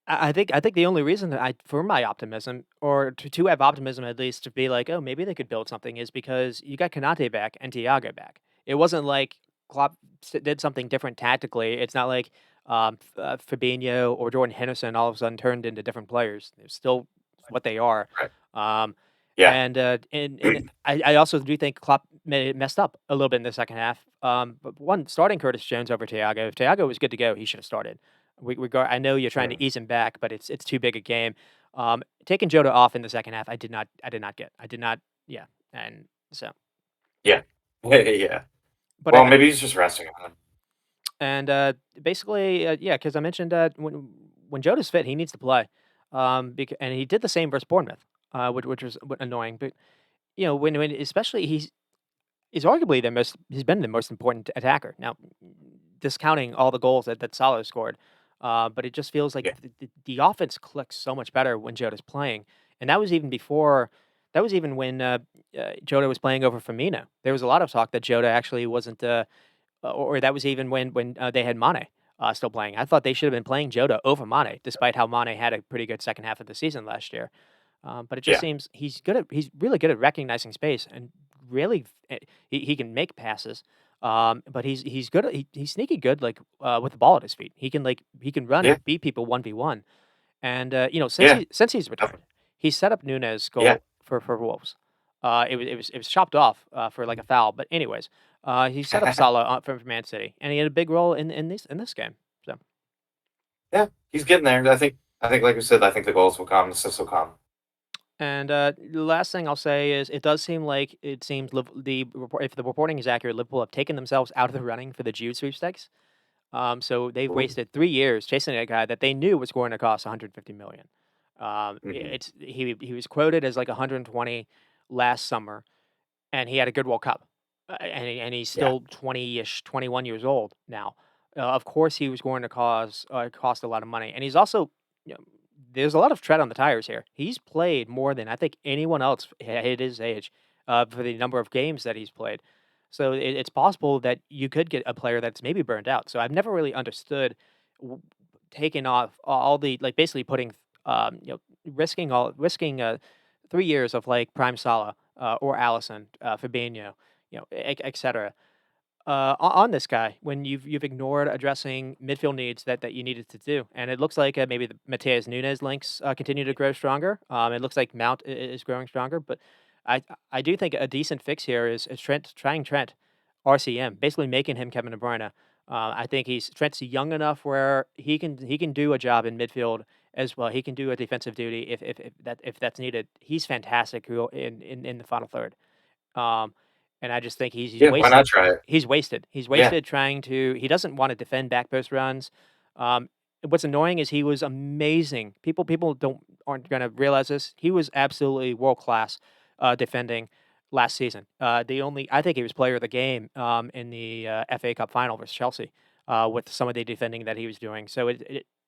S1: I think the only reason that for my optimism, or to have optimism at least to be like, oh, maybe they could build something, is because you got Kanate back and Thiago back. It wasn't like Klopp did something different tactically. It's not like Fabinho or Jordan Henderson all of a sudden turned into different players. They're still what they are.
S2: right.
S1: Um,
S2: Yeah,
S1: and I also do think Klopp messed up a little bit in the second half. But one, starting Curtis Jones over Thiago. If Thiago was good to go, he should have started. I know you're trying to
S2: Mm,
S1: ease him back, but it's too big a game. Taking Jota off in the second half, I did not get. I did not. Yeah, and so,
S2: yeah, yeah.
S1: but
S2: Well, maybe he's just resting on him.
S1: and basically, yeah, because I mentioned when Jota's fit, he needs to play. And he did the same versus Bournemouth, which was annoying. But when especially he's arguably he's been the most important attacker. Now, discounting all the goals that Salah scored, but it just feels like
S2: Yeah,
S1: the offense clicks so much better when Jota's playing, and that was even before. That was even when Jota was playing over Firmino. There was a lot of talk that Jota actually wasn't, or that was even when they had Mane still playing. I thought they should have been playing Jota over Mane, despite how Mane had a pretty good second half of the season last year. But it just
S2: Yeah,
S1: seems he's really good at recognizing space and really he can make passes. But he's good. He's sneaky good, like with the ball at his feet. He can run
S2: yeah,
S1: and beat people 1v1. And
S2: yeah,
S1: since he's retired,
S2: definitely.
S1: he set up Nunes'
S2: Yeah,
S1: goal for Wolves. It was chopped off for like a foul. But anyways, he set up Salah for Man City, and he had a big role in this game. So.
S2: yeah. He's getting there. I think, like you said, I think the goals will come. The assists will come.
S1: And the last thing I'll say is it does seem like if the reporting is accurate, Liverpool have taken themselves out of the running for the Jude sweepstakes. So they've
S2: Ooh.
S1: wasted 3 years chasing a guy that they knew was going to cost 150 million.
S2: Hmm.
S1: He was quoted as like 120 last summer, and he had a good World Cup, and he's
S2: Yeah,
S1: still 20ish, 21 years old now. Of course, he was going to cost a lot of money, and he's also, you know, there's a lot of tread on the tires here. He's played more than I think anyone else at his age, for the number of games that he's played. So it's possible that you could get a player that's maybe burned out. So I've never really understood w- taking off all the like basically putting risking 3 years of like prime Salah or Allison, Fabinho, etc. On this guy when you've ignored addressing midfield needs that you needed to do, and it looks like maybe the Mateus Nunes links continue to grow stronger. It looks like Mount is growing stronger, but I I do think a decent fix here is Trent RCM, basically making him Kevin De Bruyne. I think Trent's young enough where he can do a job in midfield as well. He can do a defensive duty if that's needed. He's fantastic in the final third. Um, and I just think he's
S2: yeah. Why
S1: wasted.
S2: not try it?
S1: He's wasted. He's
S2: Yeah,
S1: wasted trying to. He doesn't want to defend back post runs. Um, what's annoying is he was amazing. People aren't gonna realize this. He was absolutely world class defending last season. The only I think he was player of the game in the FA Cup final versus Chelsea with some of the defending that he was doing. So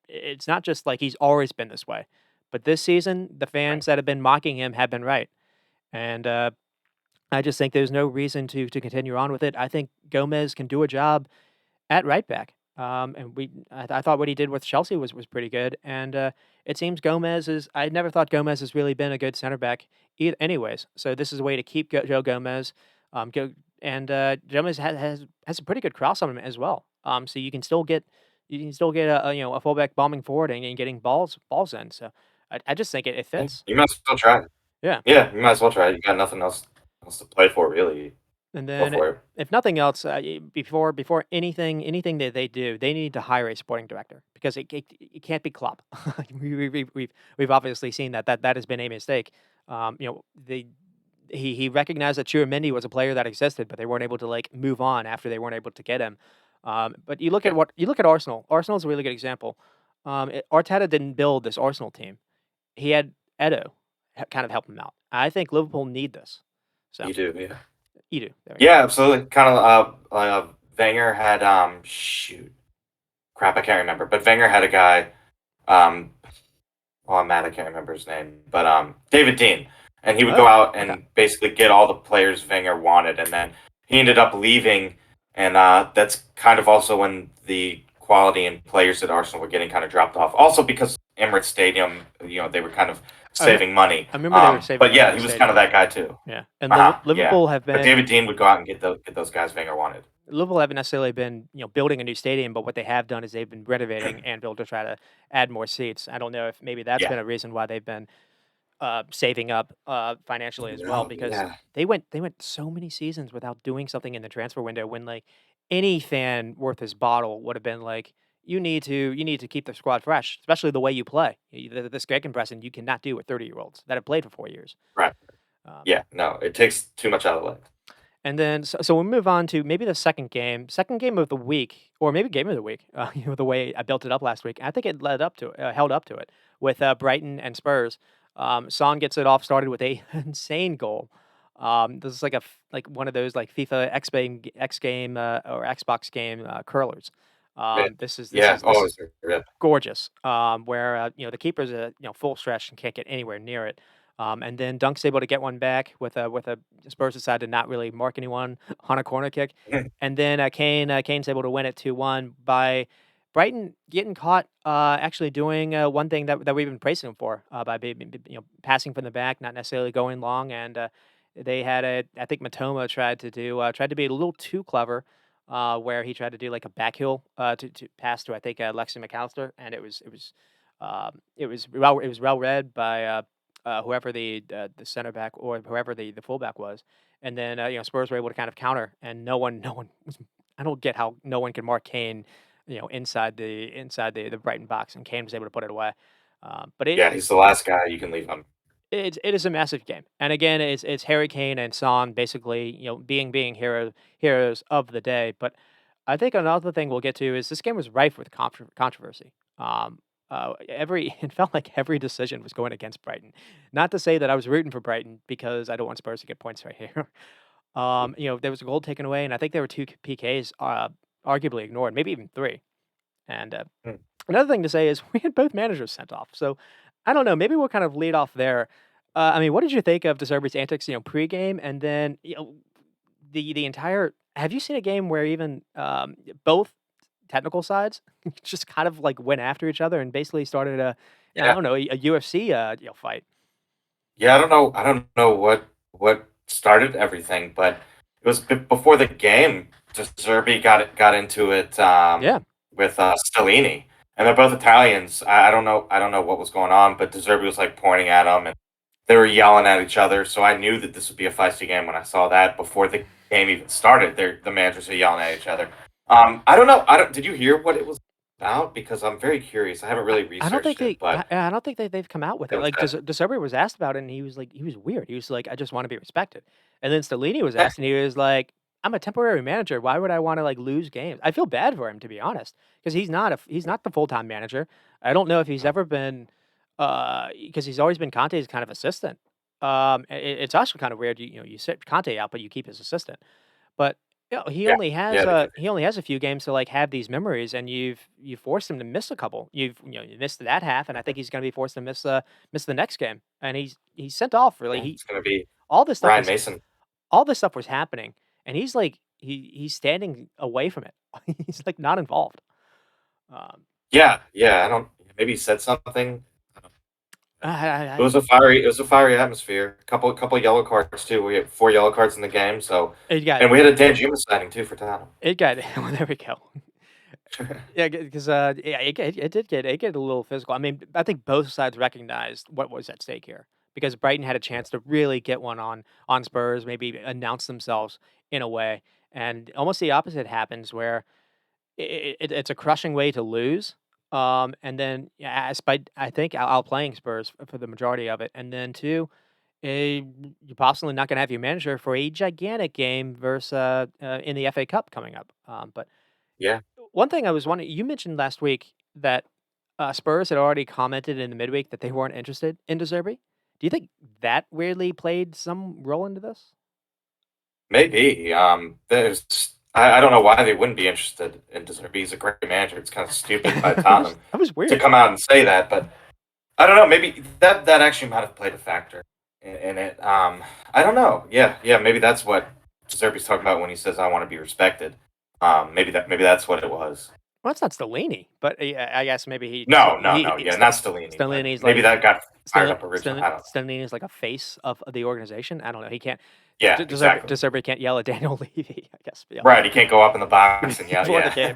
S1: it's not just like he's always been this way, but this season the
S2: right.
S1: fans that have been mocking him have been right. And I just think there's no reason to continue on with it. I think Gomez can do a job at right back. I thought what he did with Chelsea was pretty good, and it seems Gomez is. I never thought Gomez has really been a good center back, anyways. So this is a way to keep Joe Gomez, go and Gomez has a pretty good cross on him as well. So you can still get a fullback bombing forward and getting balls in. So I just think it
S2: Yeah,
S1: fits.
S2: you might as well try it.
S1: Yeah.
S2: Yeah, you might as well try it. You got nothing else to play for, really.
S1: And
S2: Go
S1: then,
S2: for it.
S1: if nothing else, before anything that they do, they need to hire a sporting director because it can't be Klopp. We've obviously seen that has been a mistake. They he recognized that Chouameni was a player that existed, but they weren't able to like move on after they weren't able to get him. But
S2: Yeah,
S1: you look at Arsenal. Arsenal's a really good example. Arteta didn't build this Arsenal team. He had Edo kind of help him out. I think Liverpool need this. So
S2: you do. Yeah.
S1: you do. There we go.
S2: Yeah, absolutely. Kind of. Wenger had shoot, crap, I can't remember. But Wenger had a guy. Um, oh, I'm mad. I can't remember his name. But David Dean, and he would go
S1: Oh,
S2: out
S1: okay.
S2: and basically get all the players Wenger wanted, and then he ended up leaving, and that's kind of also when the quality and players at Arsenal were getting kind of dropped off. Also because Emirates Stadium, they were kind of
S1: I rem
S2: saving money.
S1: I remember they were saving
S2: But
S1: money
S2: yeah,
S1: with the
S2: he was kind of
S1: stadium.
S2: that guy too.
S1: Yeah, and
S2: Uh huh. Yeah.
S1: Liverpool have
S2: But
S1: been
S2: David Dean would go out and get those guys Wenger wanted.
S1: Liverpool haven't necessarily been, building a new stadium, but what they have done is they've been renovating Anfield to try to add more seats. I don't know if maybe that's
S2: Yeah.
S1: been a reason why they've been, saving up, financially as well
S2: No.
S1: because
S2: Yeah.
S1: they went so many seasons without doing something in the transfer window when, like, any fan worth his bottle would have been like, "You need to keep the squad fresh, especially the way you play. This gegenpressing you cannot do with 30-year-olds that have played for 4 years."
S2: Right.
S1: Um
S2: Yeah. No, it takes too much out of the way.
S1: And then, so we'll move on to maybe the second game of the week, or maybe game of the week. The way I built it up last week, I think it held up to it with Brighton and Spurs. Son gets it off started with a insane goal. This is like one of those like FIFA X game or Xbox game curlers.
S2: Yeah.
S1: This
S2: Yeah.
S1: is this
S2: Oh,
S1: is
S2: yeah.
S1: gorgeous. Where the keeper's full stretch and can't get anywhere near it. And then Dunk's able to get one back with a Spurs decide to not really mark anyone on a corner kick, and then Kane's able to win it 2-1 by Brighton getting caught actually doing one thing that we've been praising them for by passing from the back, not necessarily going long, and they had a I think Matoma tried to be a little too clever. Where he tried to do like a back heel to pass to I think Lexi McAllister, and it was well read by whoever the center back or whoever the fullback was, and then Spurs were able to kind of counter, and no one was. I don't get how no one can mark Kane, inside the Brighton box, and Kane was able to put it away. But
S2: Yeah, he's the last guy you can leave on.
S1: it is a massive game, and again, it's Harry Kane and Son basically being heroes of the day. But I think another thing we'll get to is this game was rife with controversy. Every it felt like every decision was going against Brighton. Not to say that I was rooting for Brighton because I don't want Spurs to get points right here. There was a goal taken away, and I think there were two PKs arguably ignored, maybe even three. And
S2: Hmm.
S1: another thing to say is we had both managers sent off. So I don't know. Maybe we'll kind of lead off there. I mean, what did you think of De Zerbi's antics, pregame, and then the entire? Have you seen a game where even both technical sides just kind of like went after each other and basically started I
S2: Yeah.
S1: don't know, a UFC fight?
S2: Yeah, I don't know what started everything, but it was before the game. Zerbi got into it
S1: Yeah,
S2: with Stellini, and they're both Italians. I don't know what was going on, but De Zerbi was like pointing at him, and they were yelling at each other. So I knew that this would be a feisty game when I saw that before the game even started. The managers are yelling at each other. I don't know. I don't. Did you hear what it was about? Because I'm very curious. I haven't really
S1: I don't think
S2: researched it, but
S1: I don't think they've come out with
S2: it
S1: it.
S2: was
S1: Like,
S2: good.
S1: Deserbi was asked about it, and he was like, he was weird. He was like, "I just want to be respected." And then Stellini was asked, and he was like, "I'm a temporary manager. Why would I want to like lose games?" I feel bad for him to be honest, because he's not the full time manager. I don't know if he's ever been, because he's always been Conte's kind of assistant. It's also kind of weird. You sit Conte out, but you keep his assistant. But,
S2: Yeah, yeah, because
S1: he only has a few games to, like, have these memories, and you've forced him to miss a couple. You missed that half, and I think he's gonna be forced to miss the next game, and he's sent off, really.
S2: yeah, it's gonna be
S1: All this stuff
S2: Ryan
S1: was
S2: Mason.
S1: all this stuff was happening, and he's, like, he's standing away from it. He's, like, not involved. Um,
S2: Yeah, yeah, I don't maybe he said something.
S1: I
S2: It was a fiery atmosphere. Couple yellow cards too. We had 4 yellow cards in the game, so
S1: it got
S2: and we had a Danjuma signing too for Tottenham.
S1: it got well, there we go. Yeah, because yeah, it get a little physical. I mean, I think both sides recognized what was at stake here because Brighton had a chance to really get one on Spurs, maybe announce themselves in a way, and almost the opposite happens where it's a crushing way to lose. And then yeah, despite I think outplaying Spurs for the majority of it, and then two, you're possibly not going to have your manager for a gigantic game versus in the FA Cup coming up. But
S2: Yeah,
S1: one thing I was wondering, you mentioned last week that Spurs had already commented in the midweek that they weren't interested in De Zerbi. Do you think that weirdly played some role into this?
S2: maybe. There's I don't know why they wouldn't be interested in De Zerbi. He's a great manager. It's kind of stupid by Tottenham
S1: That was
S2: to
S1: weird.
S2: come out and say that, but I don't know. Maybe that actually might have played a factor in it. I don't know. Yeah, yeah. Maybe that's what Zerbi's talking about when he says, "I want to be respected." Maybe that's what it was.
S1: Well, it's not Stellini, but I guess maybe
S2: No, no, no. Yeah, not Stellini, but
S1: Stellini's
S2: maybe
S1: like
S2: that got fired up originally. I don't know.
S1: Stellini is like a face of the organization. I don't know. He can't.
S2: Yeah, exactly.
S1: Deserve can't yell at Daniel Levy. I guess. Yeah,
S2: Right. He can't go up in the box and yell.
S1: before the game.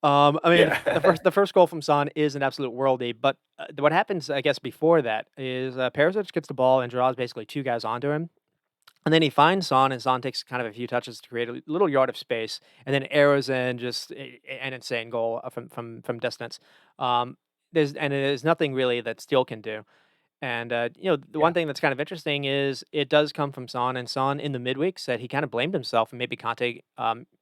S2: Yeah,
S1: I mean,
S2: yeah,
S1: the first goal from Son is an absolute worldie, but what happens, I guess, before that is Perisic gets the ball and draws basically two guys onto him, and then he finds Son, and Son takes kind of a few touches to create a little yard of space, and then arrows in just an insane goal from distance. Um, there's nothing really that Steele can do. And, the
S2: yeah,
S1: one thing that's kind of interesting is it does come from Son, and Son in the midweek said he kind of blamed himself and maybe Conte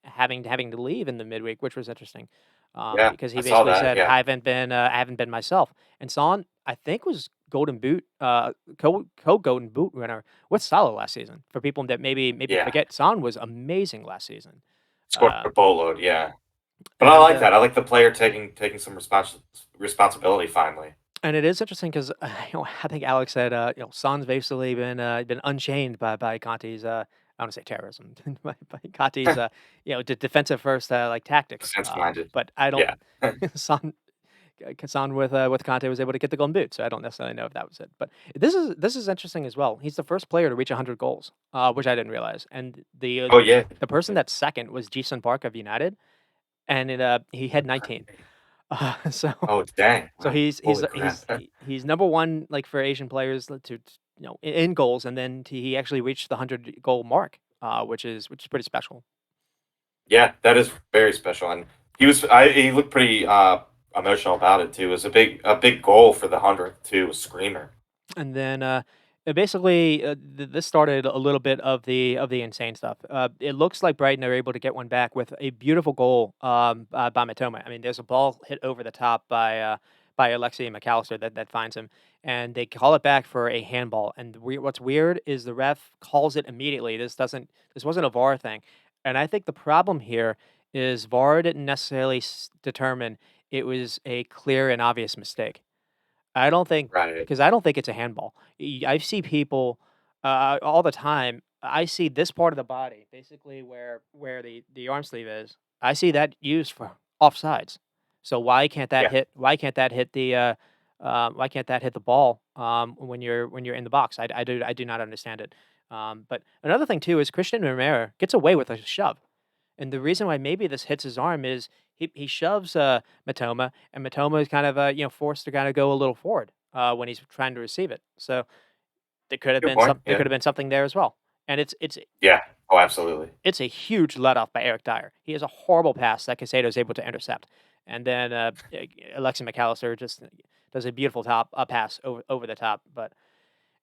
S1: having to leave in the midweek, which was interesting
S2: yeah.
S1: because he
S2: I saw
S1: basically
S2: that.
S1: said,
S2: Yeah,
S1: I haven't been myself. And Son, I think, was Golden Boot, co Golden Boot winner with Salah last season. For people that maybe
S2: yeah.
S1: forget, Son was amazing last season.
S2: Scored
S1: Uh,
S2: a boatload. Yeah, but I
S1: and
S2: like that. I like the player taking some responsibility finally.
S1: And it is interesting 'cause, I think Alex said, Son's basically been unchained by Conte's, I wanna say terrorism, by Conte's, defensive first, like, tactics,
S2: Defense minded.
S1: but I don't
S2: Yeah.
S1: Son Son with Conte was able to get the golden boot, so I don't necessarily know if that was it, but this is interesting as well. He's the first player to reach 100 goals, which I didn't realize, and
S2: Oh yeah.
S1: the person that's second was Ji-sung Park of United, and he had 19. So
S2: Oh dang!
S1: so
S2: Wow. Holy crap!
S1: he's number 1, like, for Asian players in goals, and then he actually reached the 100 goal mark, which is pretty special.
S2: Yeah, that is very special, and he looked pretty emotional about it too. It was a big goal for the 100th too. A screamer.
S1: And then, basically, this started a little bit of the insane stuff. It looks like Brighton are able to get one back with a beautiful goal by Matoma. I mean, there's a ball hit over the top by Alexi McAllister that finds him, and they call it back for a handball. And what's weird is the ref calls it immediately. This wasn't a VAR thing, and I think the problem here is VAR didn't necessarily determine it was a clear and obvious mistake. I don't think
S2: Right.
S1: because I don't think it's a handball. I see people, all the time. I see this part of the body, basically where the arm sleeve is. I see that used for offsides. So
S2: Yeah.
S1: why can't that hit the ball, when you're in the box? I do not understand it. But another thing too is Christian Romero gets away with a shove. And the reason why maybe this hits his arm is he shoves, Matoma, and Matoma is kind of, forced to kinda go a little forward, when he's trying to receive it. So,
S2: Good point.
S1: there
S2: Yeah.
S1: could have been something there as well. And
S2: Yeah. Oh, absolutely.
S1: it's a huge let off by Eric Dyer. He has a horrible pass that Casado is able to intercept. And then, Alexi McAllister just does a beautiful pass over the top, but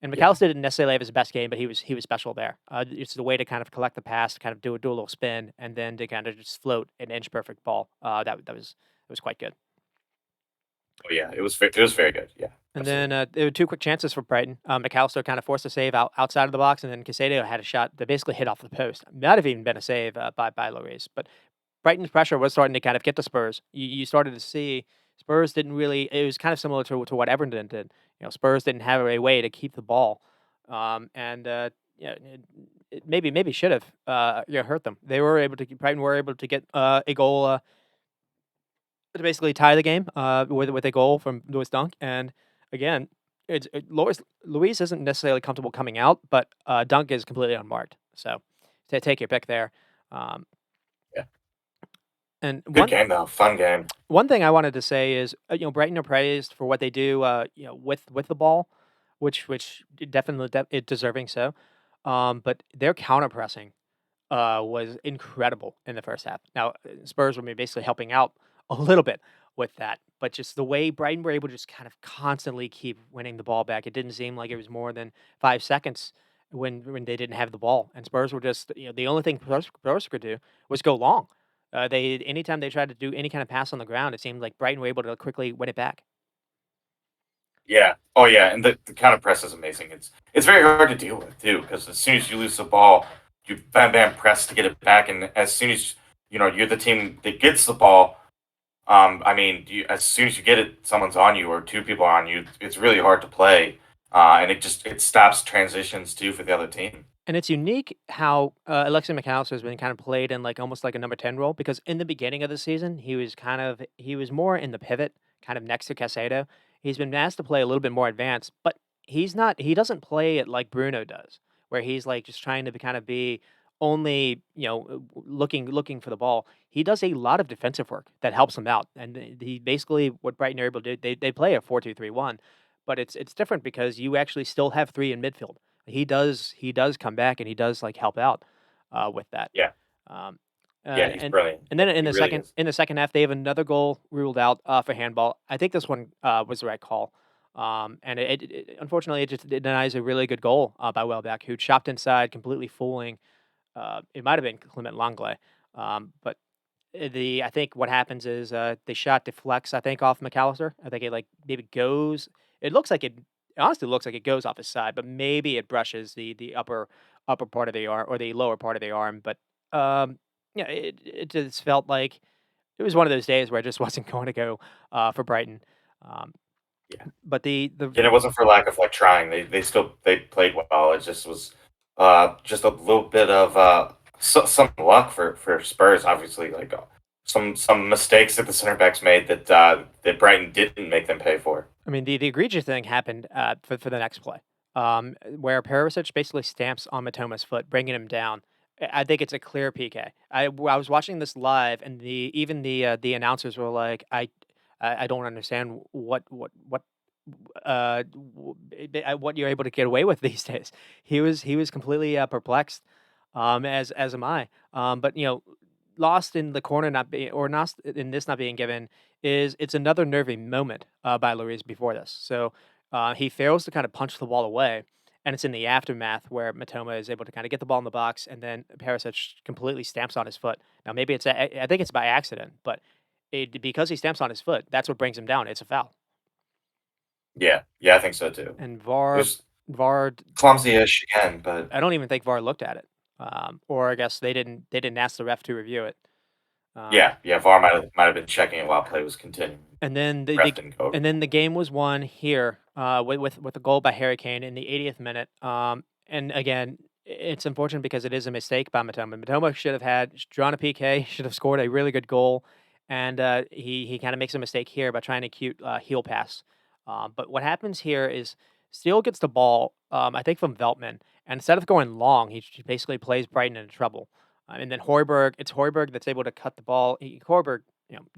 S1: and
S2: Yeah.
S1: McAllister didn't necessarily have his best game, but he was special there. It's the way to kind of collect the pass, kind of do a little spin, and then to kind of just float an inch perfect ball. That was quite good.
S2: Oh yeah. It was very good. Yeah.
S1: And then
S2: Absolutely.
S1: there were two quick chances for Brighton. McAllister kind of forced a save outside of the box, and then Casado had a shot that basically hit off the post. Might have even been a save by Lloris, but Brighton's pressure was starting to kind of get to Spurs. You started to see Spurs didn't really. It was kind of similar to what Everton did. Spurs didn't have a way to keep the ball, and maybe should have hurt them. Brighton were able to get a goal to basically tie the game with a goal from Lewis Dunk. And again, Luis isn't necessarily comfortable coming out, but Dunk is completely unmarked. So take your pick there. Um,
S2: Yeah.
S1: and
S2: Good game though. Fun game.
S1: one thing I wanted to say is, Brighton are praised for what they do, with the ball, which definitely it deserving so. But their counter pressing was incredible in the first half. Now, Spurs were basically helping out a little bit with that, but just the way Brighton were able to just kind of constantly keep winning the ball back, it didn't seem like it was more than 5 seconds when they didn't have the ball, and Spurs were just the only thing Spurs could do was go long. They anytime they tried to do any kind of pass on the ground, it seemed like Brighton were able to quickly win it back.
S2: Yeah. Oh yeah. And the counter press is amazing. It's very hard to deal with too because as soon as you lose the ball, you bam bam press to get it back, and as soon as you're the team that gets the ball. I mean, as soon as you get it, someone's on you or two people are on you. It's really hard to play, and it stops transitions too for the other team.
S1: And it's unique how Alexei McAllister has been kind of played in like almost like a number 10 role because in the beginning of the season he was more in the pivot, kind of next to Casado. He's been asked to play a little bit more advanced, but he doesn't play it like Bruno does, where he's like just trying to kind of be only looking for the ball. He does a lot of defensive work that helps him out, and he basically what Brighton are able to do. They play a 4-2-3-1, but it's different because you actually still have three in midfield. He does come back and he does, like, help out, with that.
S2: Yeah,
S1: Um,
S2: yeah, he's brilliant.
S1: and then
S2: He really is.
S1: in the second half, they have another goal ruled out, for handball. I think this one, was the right call. And unfortunately, it denies a really good goal, by Welbeck, who chopped inside, completely fooling, it might have been Clement Langley. But I think what happens is, the shot deflects, I think, off McAllister. I think it, like, maybe goes it looks like it honestly looks like it goes off his side, but maybe it brushes the upper part of the arm or the lower part of the arm. But yeah, it just felt like it was one of those days where it just wasn't going to go for Brighton. Um,
S2: Yeah.
S1: But the
S2: And it wasn't for lack of like trying. They played well. It just was just a little bit of some luck for Spurs. Obviously, like some mistakes that the center backs made that Brighton didn't make them pay for.
S1: I mean, the egregious thing happened for the next play, where Perisic basically stamps on Matoma's foot, bringing him down. I think it's a clear PK. I was watching this live, and the announcers were like, I don't understand what you're able to get away with these days. He was completely perplexed, as am I. But lost in the corner not being or not in this not being given is it's another nervy moment by Lloris before this. So he fails to kind of punch the ball away, and it's in the aftermath where Matoma is able to kind of get the ball in the box, and then Perisic completely stamps on his foot. Now maybe I think it's by accident, but because he stamps on his foot, that's what brings him down. It's a foul,
S2: Yeah, yeah, I think so too.
S1: and
S2: It was
S1: VAR
S2: clumsy-ish again, but
S1: I don't even think VAR looked at it, or I guess they didn't ask the ref to review it. Um,
S2: yeah, yeah. VAR might have been checking it while play was continuing.
S1: And then
S2: Ref didn't go over.
S1: the game was won here with a goal by Harry Kane in the 80th minute. And again, it's unfortunate because it is a mistake by Matoma. Matoma should have drawn a PK, should have scored a really good goal, and he kind of makes a mistake here by trying to cute heel pass. But what happens here is Steele gets the ball, I think from Veltman, and instead of going long, he basically plays Brighton into trouble. And then it's Hoiberg that's able to cut the ball. Hoiberg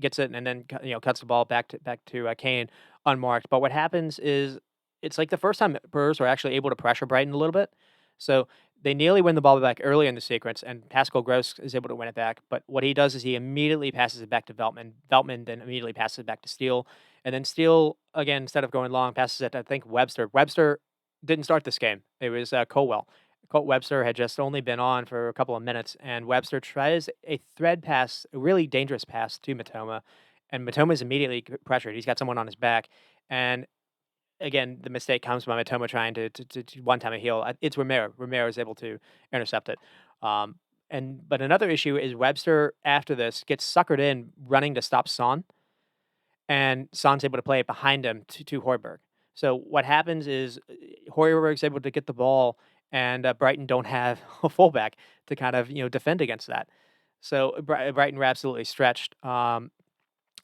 S1: gets it and then cuts the ball back to Kane unmarked. But what happens is it's like the first time Spurs were actually able to pressure Brighton a little bit. So they nearly win the ball back early in the sequence, and Pascal Gross is able to win it back. But what he does is he immediately passes it back to Veltman. Veltman then immediately passes it back to Steele, and then Steele again instead of going long passes it to, I think Webster. Webster didn't start this game. It was Colwell. Colt Webster had just only been on for a couple of minutes, and Webster tries a thread pass, a really dangerous pass to Matoma, and Matoma is immediately pressured. He's got someone on his back, and again, the mistake comes by Matoma trying to one time a heel. It's Romero. Romero is able to intercept it. Um, but another issue is Webster after this gets suckered in running to stop Son, and Son's able to play it behind him to Højbjerg. So what happens is Højbjerg's able to get the ball, and Brighton don't have a fullback to kind of defend against that. So Brighton were absolutely stretched,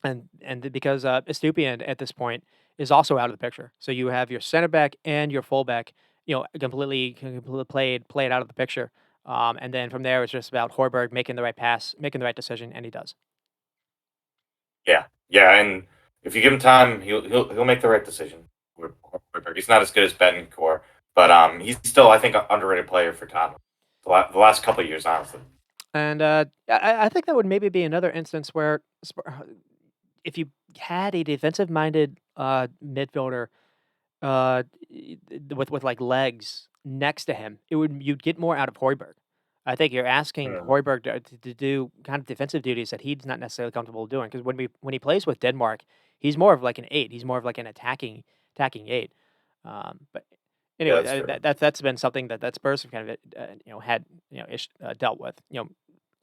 S1: because Estupiñán at this point is also out of the picture. So you have your center back and your fullback, completely played out of the picture. And then from there, it's just about Højbjerg making the right pass, making the right decision, and he does.
S2: Yeah, yeah, and if you give him time, he'll make the right decision. He's not as good as Betancourt, but he's still I think an underrated player for Tottenham. The last couple of years, honestly.
S1: And I think that would maybe be another instance where if you had a defensive-minded midfielder with like legs next to him, you'd get more out of Højbjerg. I think you're asking
S2: Mm,
S1: Højbjerg to do kind of defensive duties that he's not necessarily comfortable doing. Because when he plays with Denmark, he's more of like an eight. He's more of like an attacking eight. But
S2: yeah,
S1: anyway,
S2: that's true.
S1: that's been something that Spurs have kind of had dealt with.
S2: Mm.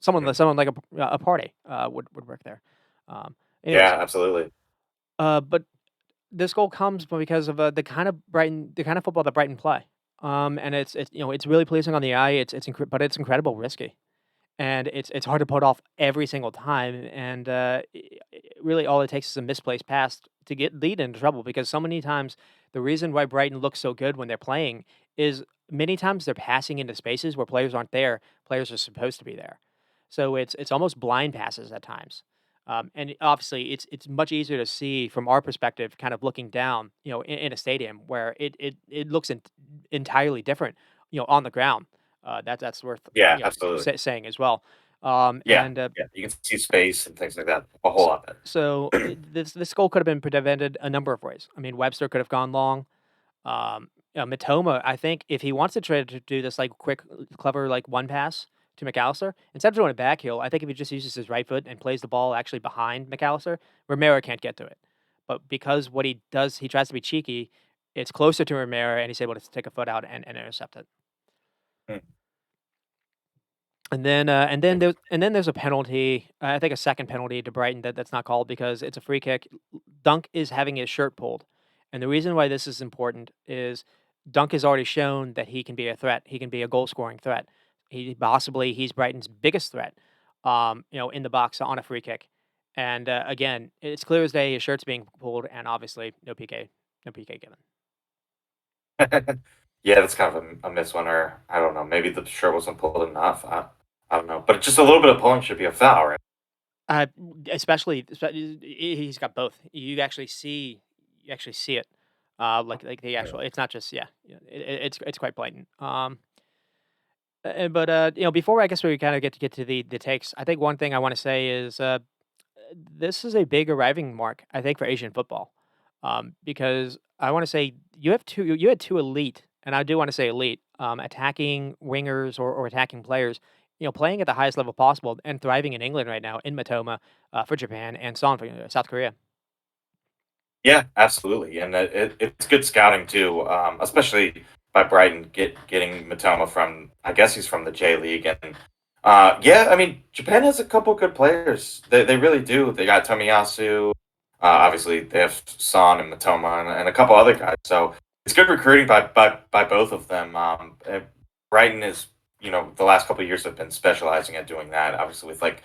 S1: Someone like a party would work there. Um, anyways,
S2: Yeah, absolutely.
S1: but this goal comes because of the kind of football that Brighton play. And it's really pleasing on the eye. But it's incredible risky, and it's hard to put off every single time. And really, all it takes is a misplaced pass to get lead into trouble. Because so many times, the reason why Brighton looks so good when they're playing is many times they're passing into spaces where players aren't there. Players are supposed to be there, so it's almost blind passes at times. And obviously, it's much easier to see from our perspective, kind of looking down, in a stadium where it looks entirely different, on the ground. That's worth
S2: Yeah, absolutely.
S1: saying as well.
S2: Yeah, yeah. You can see space and things like that a whole lot better.
S1: This goal could have been prevented a number of ways. I mean, Webster could have gone long. Matoma, I think if he wants to try to do this like quick, clever like one pass to McAllister, instead of doing a back heel, I think if he just uses his right foot and plays the ball actually behind McAllister, Romero can't get to it. But because what he does, he tries to be cheeky. It's closer to Romero, and he's able to take a foot out and intercept it.
S2: Mm,
S1: And then there's a penalty. I think a second penalty to Brighton that's not called because it's a free kick. Dunk is having his shirt pulled, And the reason why this is important is Dunk has already shown that he can be a threat. He can be a goal scoring threat. He's Brighton's biggest threat, in the box on a free kick. And again, it's clear as day his shirt's being pulled, and obviously no PK given.
S2: Yeah, that's kind of a miss one, or I don't know. Maybe the shirt wasn't pulled enough. I don't know, but just a little bit of pulling should be a foul, right?
S1: Uh, he's got both. You actually see it. Like the actual. It's not just it's quite blatant. But before I guess we kind of get to the takes, I think one thing I want to say is this is a big arriving mark, I think, for Asian football, because I want to say you had two elite, and I do want to say elite, attacking wingers or attacking players, playing at the highest level possible and thriving in England right now in Matoma for Japan and Son for South Korea.
S2: Yeah, absolutely, and it's good scouting too, especially by Brighton getting Matoma from. I guess he's from the J League, and yeah, I mean Japan has a couple good players. They really do. They got Tomiyasu. Obviously, they have Son and Matoma and a couple other guys. So it's good recruiting by both of them. Brighton is the last couple of years have been specializing at doing that. Obviously, with like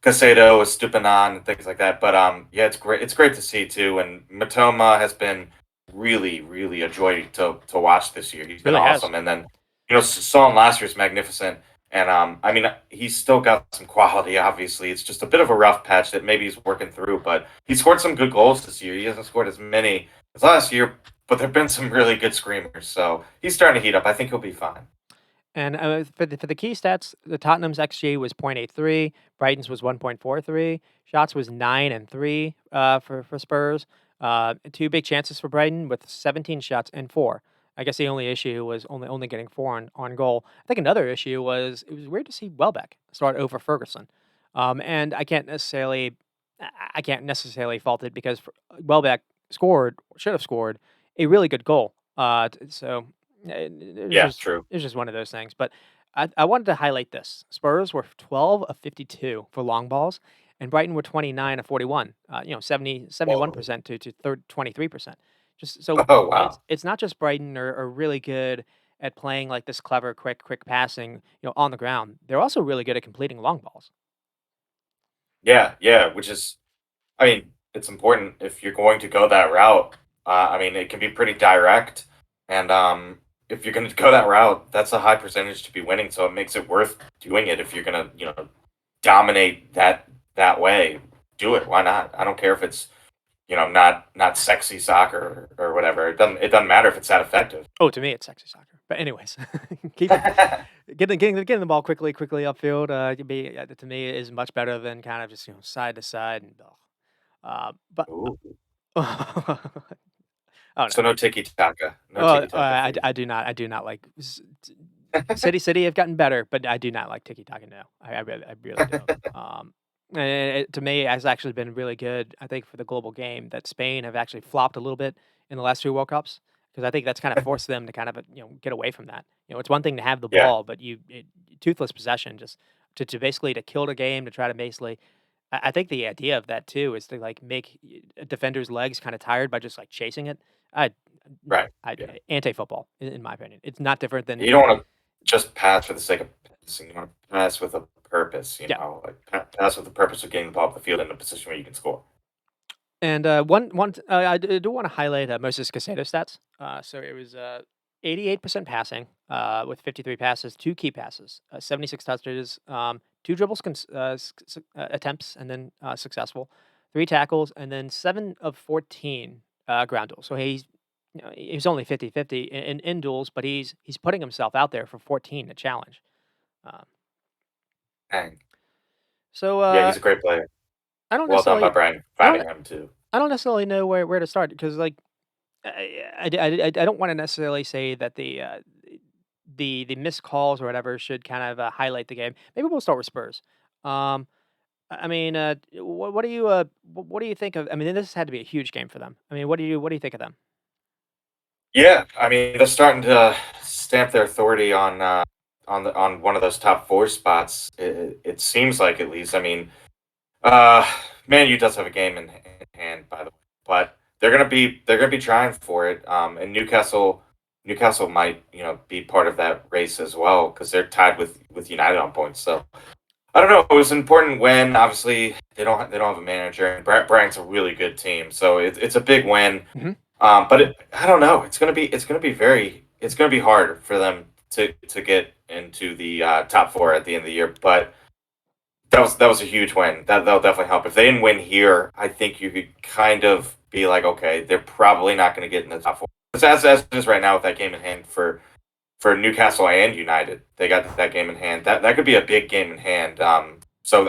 S2: Casado is stooping on and things like that. But yeah, it's great. It's great to see too. And Matoma has been really a joy to watch this year. He's been
S1: Really has.
S2: awesome. And then saw him last year's magnificent. And I mean, he's still got some quality. Obviously, it's just a bit of a rough patch that maybe he's working through. But he scored some good goals this year. He hasn't scored as many as last year, but there've been some really good screamers. So he's starting to heat up. I think he'll be fine.
S1: And for the key stats, the Tottenham's xG was 0.83, Brighton's was 1.43, shots was 9 and 3 for Spurs. Two big chances for Brighton with 17 shots and four. I guess the only issue was only getting four on goal. I think another issue was it was weird to see Welbeck start over Ferguson, and I can't necessarily fault it because Welbeck should have scored a really good goal. So
S2: Yeah, true.
S1: it's just one of those things, but I wanted to highlight this. Spurs were 12 of 52 for long balls, and Brighton were 29 of 41, 71
S2: Whoa.
S1: percent to 23%. Just so
S2: Oh wow.
S1: it's not just Brighton are really good at playing like this clever, quick passing, on the ground. They're also really good at completing long balls.
S2: Yeah, yeah. Which is I mean, it's important if you're going to go that route. I mean, it can be pretty direct, and if you're going to go that route, that's a high percentage to be winning. So it makes it worth doing it. If you're going to, dominate that way, do it. Why not? I don't care if it's not sexy soccer or whatever. It doesn't matter if it's that effective.
S1: Oh, to me, it's sexy soccer. But anyways, keep getting the ball quickly upfield. To me is much better than kind of just side to side and. But
S2: Ooh.
S1: oh
S2: So
S1: no.
S2: no tiki taka, no tiki taka for you.
S1: I do not like City have gotten better, but I do not like tiki taka. No, I really don't. And to me, has actually been really good. I think for the global game that Spain have actually flopped a little bit in the last two World Cups because I think that's kind of forced them to kind of get away from that. It's one thing to have the
S2: Yeah,
S1: ball, but toothless possession just to basically to kill the game to try to basically I think the idea of that too is to like make a defender's legs kind of tired by just like chasing it. I no,
S2: right.
S1: I
S2: Yeah.
S1: anti-football in my opinion. It's not different than
S2: You don't want to just pass for the sake of passing. You want to pass with a purpose.
S1: yeah.
S2: Like pass with the purpose of getting the ball up the field in a position where you can score.
S1: And I do want to highlight Moses Casado stats. So it was 88% passing with 53 passes, two key passes, 76 touches, two dribbles attempts, and then successful, three tackles, and then 7 of 14 ground duels. So he's only 50-50 in duels, but he's putting himself out there for 14 to challenge. Uh,
S2: Dang.
S1: so
S2: Yeah, he's a great player.
S1: I don't
S2: Well done by
S1: necessarily
S2: Brian
S1: I don't
S2: finding him too.
S1: I don't necessarily know where to start because like I don't want to necessarily say that the missed calls or whatever should kind of highlight the game. Maybe we'll start with Spurs. Um, I mean, what do you think of? I mean, this had to be a huge game for them. I mean, what do you think of them?
S2: Yeah, I mean they're starting to stamp their authority on one of those top four spots. It seems like at least. I mean, uh, Man U does have a game in hand, by the way, but they're gonna be trying for it. And Newcastle might be part of that race as well because they're tied with United on points. So I don't know. It was an important win. Obviously, they don't have a manager, and Brighton's a really good team, so it's a big win.
S1: Mhm.
S2: But I don't know. It's gonna be hard for them to get into the top four at the end of the year. But that was a huge win. That'll definitely help. If they didn't win here, I think you could kind of be like, okay, they're probably not going to get in the top four. As it is right now with that game in hand for Newcastle and United. They got that game in hand. That could be a big game in hand. So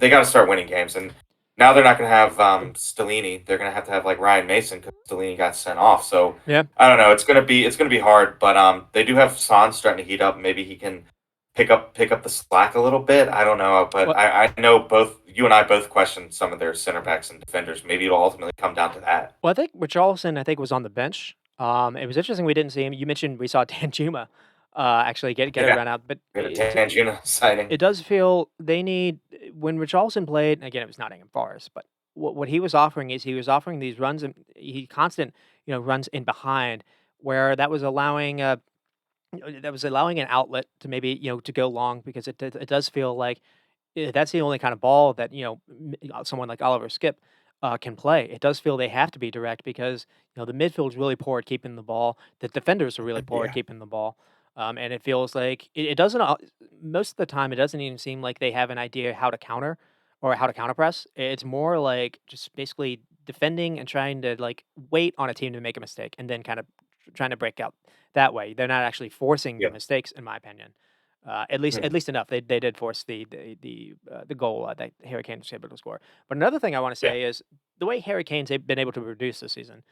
S2: they got to start winning games, and now they're not going to have Stellini. They're going to have like Ryan Mason because Stellini got sent off. So
S1: Yeah.
S2: I don't know. It's gonna be hard, but they do have Son starting to heat up. Maybe he can pick up the slack a little bit. I don't know, but
S1: Well,
S2: I know both you and I both questioned some of their center backs and defenders. Maybe it'll ultimately come down to that.
S1: I think Richarlison, I think, was on the bench. It was interesting we didn't see him. You mentioned we saw Dan Juma actually get a
S2: Yeah,
S1: run out, but
S2: we had a Tangina sighting.
S1: it does feel they need when Richarlison played. Again, it was Nottingham Forest, but what he was offering is he was offering these runs and he constant runs in behind where that was allowing that was allowing an outlet to maybe to go long because it does feel like that's the only kind of ball that someone like Oliver Skip can play. It does feel they have to be direct because the midfield is really poor at keeping the ball. The defenders are really poor at
S2: Yeah,
S1: keeping the ball, and it feels like it doesn't. Most of the time, it doesn't even seem like they have an idea how to counter or how to counter press. It's more like just basically defending and trying to like wait on a team to make a mistake and then kind of trying to break out that way. They're not actually forcing the
S2: yeah.
S1: mistakes, in my opinion. At least enough. They did force the goal that Harry Kane was able to score. But another thing I want to
S2: Yeah.
S1: say is the way Harry Kane's been able to produce this season.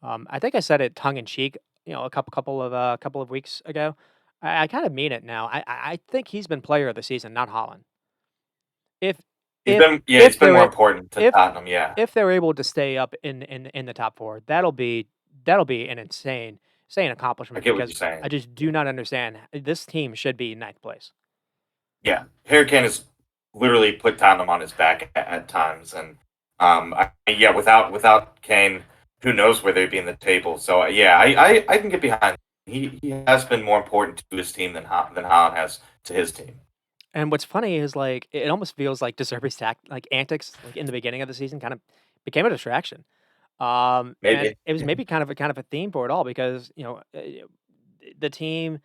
S1: I think I said it tongue in cheek, a couple of weeks ago. I kind of mean it now. I think he's been player of the season, not Holland. If
S2: He's
S1: if
S2: been yeah, he's
S1: if
S2: been
S1: they're
S2: more
S1: a-
S2: important to
S1: if
S2: Tottenham, yeah.
S1: if they're able to stay up in the top four, that'll be an insane
S2: I
S1: accomplishment
S2: get what
S1: because
S2: you're
S1: I
S2: saying.
S1: just do not understand. This team should be ninth place.
S2: Yeah. Harry Kane has literally put Tottenham on his back at times. And yeah, without Kane, who knows where they'd be in the table. So yeah, I can get behind. He has been more important to his team than Haaland has to his team.
S1: And what's funny is, like, it almost feels like De Zerbi's antics, like, in the beginning of the season kind of became a distraction. And
S2: Maybe.
S1: it was maybe kind of a theme for it all because, the team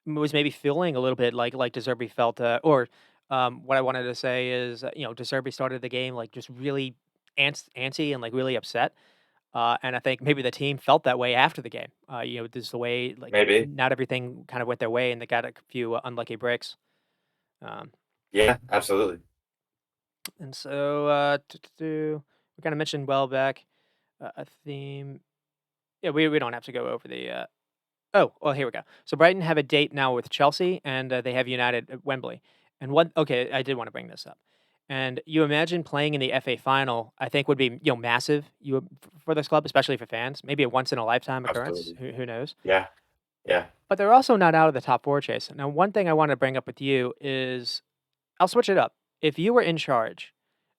S1: was maybe feeling a little bit like De Zerbi felt, what I wanted to say is, De Zerbi started the game, like, just really antsy and, like, really upset. And I think maybe the team felt that way after the game. Just the way, like,
S2: Maybe.
S1: not everything kind of went their way and they got a few unlucky breaks. Um
S2: Yeah, absolutely.
S1: And so, we kind of mentioned Welbeck, a theme. Yeah, we don't have to go over the. Oh, well, here we go. So Brighton have a date now with Chelsea, and they have United at Wembley. And what? Okay, I did want to bring this up. And you imagine playing in the FA final? I think would be massive. For this club, especially for fans. Maybe a once in a lifetime occurrence.
S2: Absolutely.
S1: Who knows?
S2: Yeah. Yeah.
S1: But they're also not out of the top four chase. Now, one thing I want to bring up with you is I'll switch it up. If you were in charge,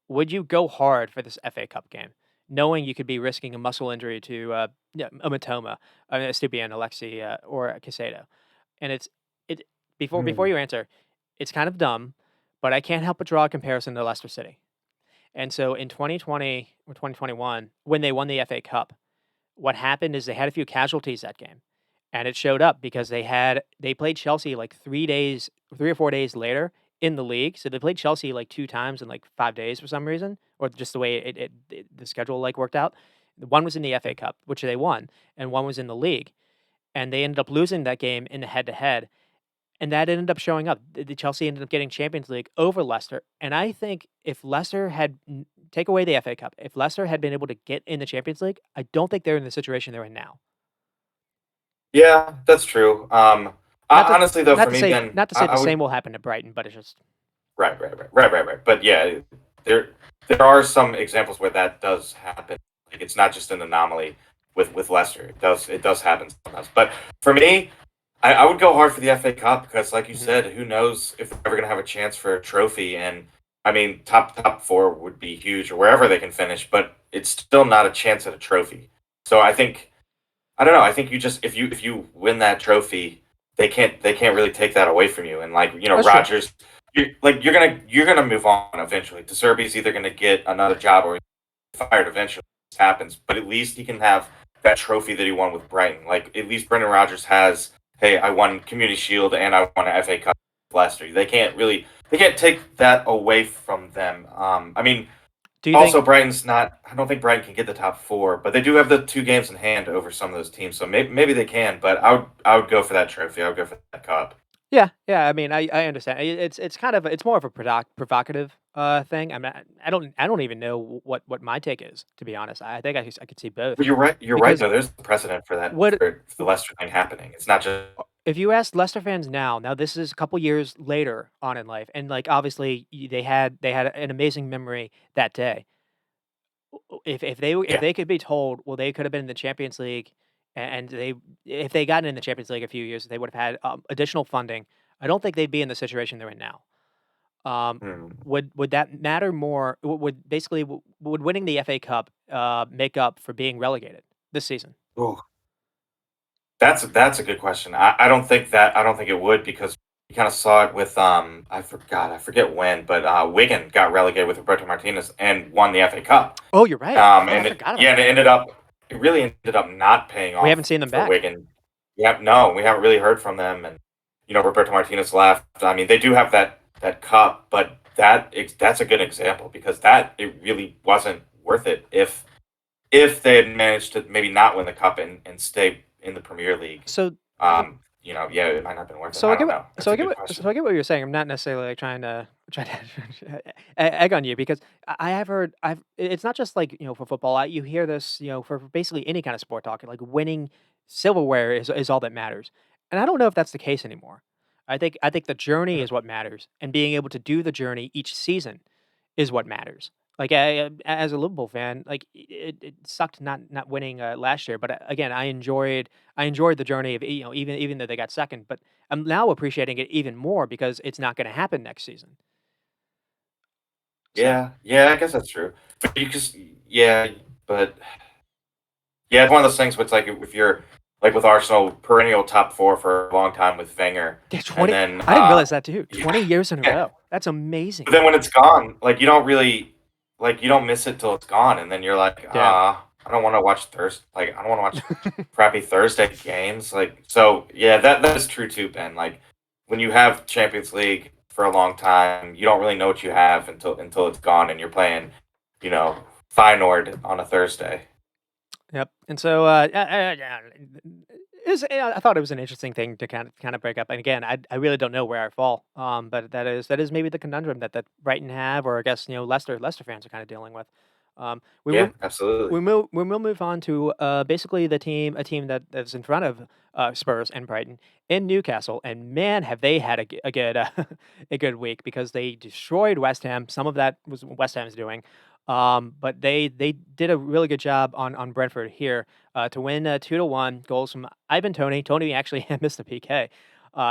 S1: would you go hard for this FA Cup game, knowing you could be risking a muscle injury to a Matoma, Stupian, Alexi, or Casado? And it before
S2: Hmm.
S1: you answer, it's kind of dumb, but I can't help but draw a comparison to Leicester City. And so in 2020 or 2021, when they won the FA Cup, what happened is they had a few casualties that game, and it showed up because they played Chelsea like 3 or 4 days later in the league. So they played Chelsea like 2 times in like 5 days for some reason, or just the way the schedule like worked out. One was in the FA Cup, which they won, and one was in the league, and they ended up losing that game in the head to head, and that ended up showing up. The Chelsea ended up getting Champions League over Leicester, and I think if Leicester had take away the FA Cup, if Leicester had been able to get in the Champions League, I don't think they're in the situation they're in now.
S2: Yeah, that's true.
S1: Not to
S2: Honestly, though,
S1: not
S2: for
S1: to
S2: me,
S1: say
S2: Ben,
S1: not to say
S2: I
S1: the
S2: would
S1: same will happen to Brighton, but it's just
S2: right. But yeah, there there are some examples where that does happen. Like it's not just an anomaly with Leicester. It does happen sometimes. But for me, I would go hard for the FA Cup because, like you
S1: mhm.
S2: said, who knows if we're ever gonna have a chance for a trophy? And I mean, top four would be huge, or wherever they can finish. But it's still not a chance at a trophy. So I don't know. I think you just if you win that trophy, they can't really take that away from you. And like
S1: That's true.
S2: Rogers, you're gonna move on eventually. De Serbi's either gonna get another job or fired eventually. This happens, but at least he can have that trophy that he won with Brighton. Like at least Brendan Rodgers has. Hey, I won Community Shield and I won an FA Cup with Leicester. They can't take that away from them. I mean,
S1: Do you think?
S2: also, Brighton's not. I don't think Brighton can get the top four, but they do have the two games in hand over some of those teams, so maybe they can. But I would go for that trophy. I would go for that cup.
S1: Yeah, yeah. I mean, I understand. It's kind of it's more of a provocative thing. I don't even know what my take is, to be honest. I think I could see both
S2: But you're right. You're right
S1: because
S2: though. There's precedent for that
S1: what
S2: for the Leicester thing happening. It's not just
S1: if you ask Leicester fans now this is a couple years later on in life, and like obviously they had an amazing memory that day. If
S2: yeah.
S1: they could be told, well, they could have been in the Champions League, and they if they gotten in the Champions League a few years, they would have had additional funding. I don't think they'd be in the situation they're in now. Um,
S2: Hmm.
S1: would that matter more? Would basically would winning the FA Cup make up for being relegated this season?
S2: Ooh, that's a good question. I don't think it would because you kind of saw it with I forget when, but Wigan got relegated with Roberto Martinez and won the FA Cup.
S1: Oh, you're right. Oh, I
S2: And it,
S1: forgot
S2: yeah,
S1: about
S2: and
S1: that.
S2: it really ended up not paying
S1: We haven't
S2: off
S1: seen them
S2: for
S1: back.
S2: Wigan. Yeah, no, we haven't really heard from them, and Roberto Martinez left. I mean, they do have that cup, but that's a good example because that it really wasn't worth it if they had managed to maybe not win the cup and stay in the Premier League.
S1: So
S2: Yeah, it might not have been worth it. I don't know. That's a good
S1: So
S2: question.
S1: I get what you're saying. I'm not necessarily like trying to egg on you because I have heard it's not just like for football. You hear this for basically any kind of sport talking like winning silverware is all that matters, and I don't know if that's the case anymore. I think the journey is what matters, and being able to do the journey each season is what matters. Like, as a Liverpool fan, like, it sucked not winning, last year, but, again, I enjoyed the journey of, even though they got second, but I'm now appreciating it even more because it's not gonna happen next season. So
S2: Yeah, yeah, I guess that's true. But yeah, but yeah, it's one of those things where it's like if you're like with Arsenal, perennial top four for a long time with Wenger,
S1: yeah,
S2: and
S1: 20
S2: then
S1: I didn't realize that too,
S2: yeah,
S1: 20 years in a
S2: yeah.
S1: row. That's amazing.
S2: But then when it's gone, like you don't really like you don't miss it till it's gone, and then you're like,
S1: Yeah.
S2: I don't want to watch Thursday. Like I don't want to watch crappy Thursday games. Like so, yeah, that is true too, Ben. Like when you have Champions League for a long time, you don't really know what you have until it's gone, and you're playing, you know, Feyenoord on a Thursday.
S1: Yep, and so, yeah, I thought it was an interesting thing to kind of break up, and again, I really don't know where I fall, but that is maybe the conundrum that Brighton have, or I guess, Leicester fans are kinda dealing with. We
S2: Yeah,
S1: will
S2: absolutely.
S1: we will move on to, basically a team that's in front of, Spurs and Brighton in Newcastle, and man, have they had a good, a good week because they destroyed West Ham. Some of that was West Ham's doing, but they did a really good job on Brentford here, to win, 2-1, goals from Ivan Toney. Toney actually missed a PK,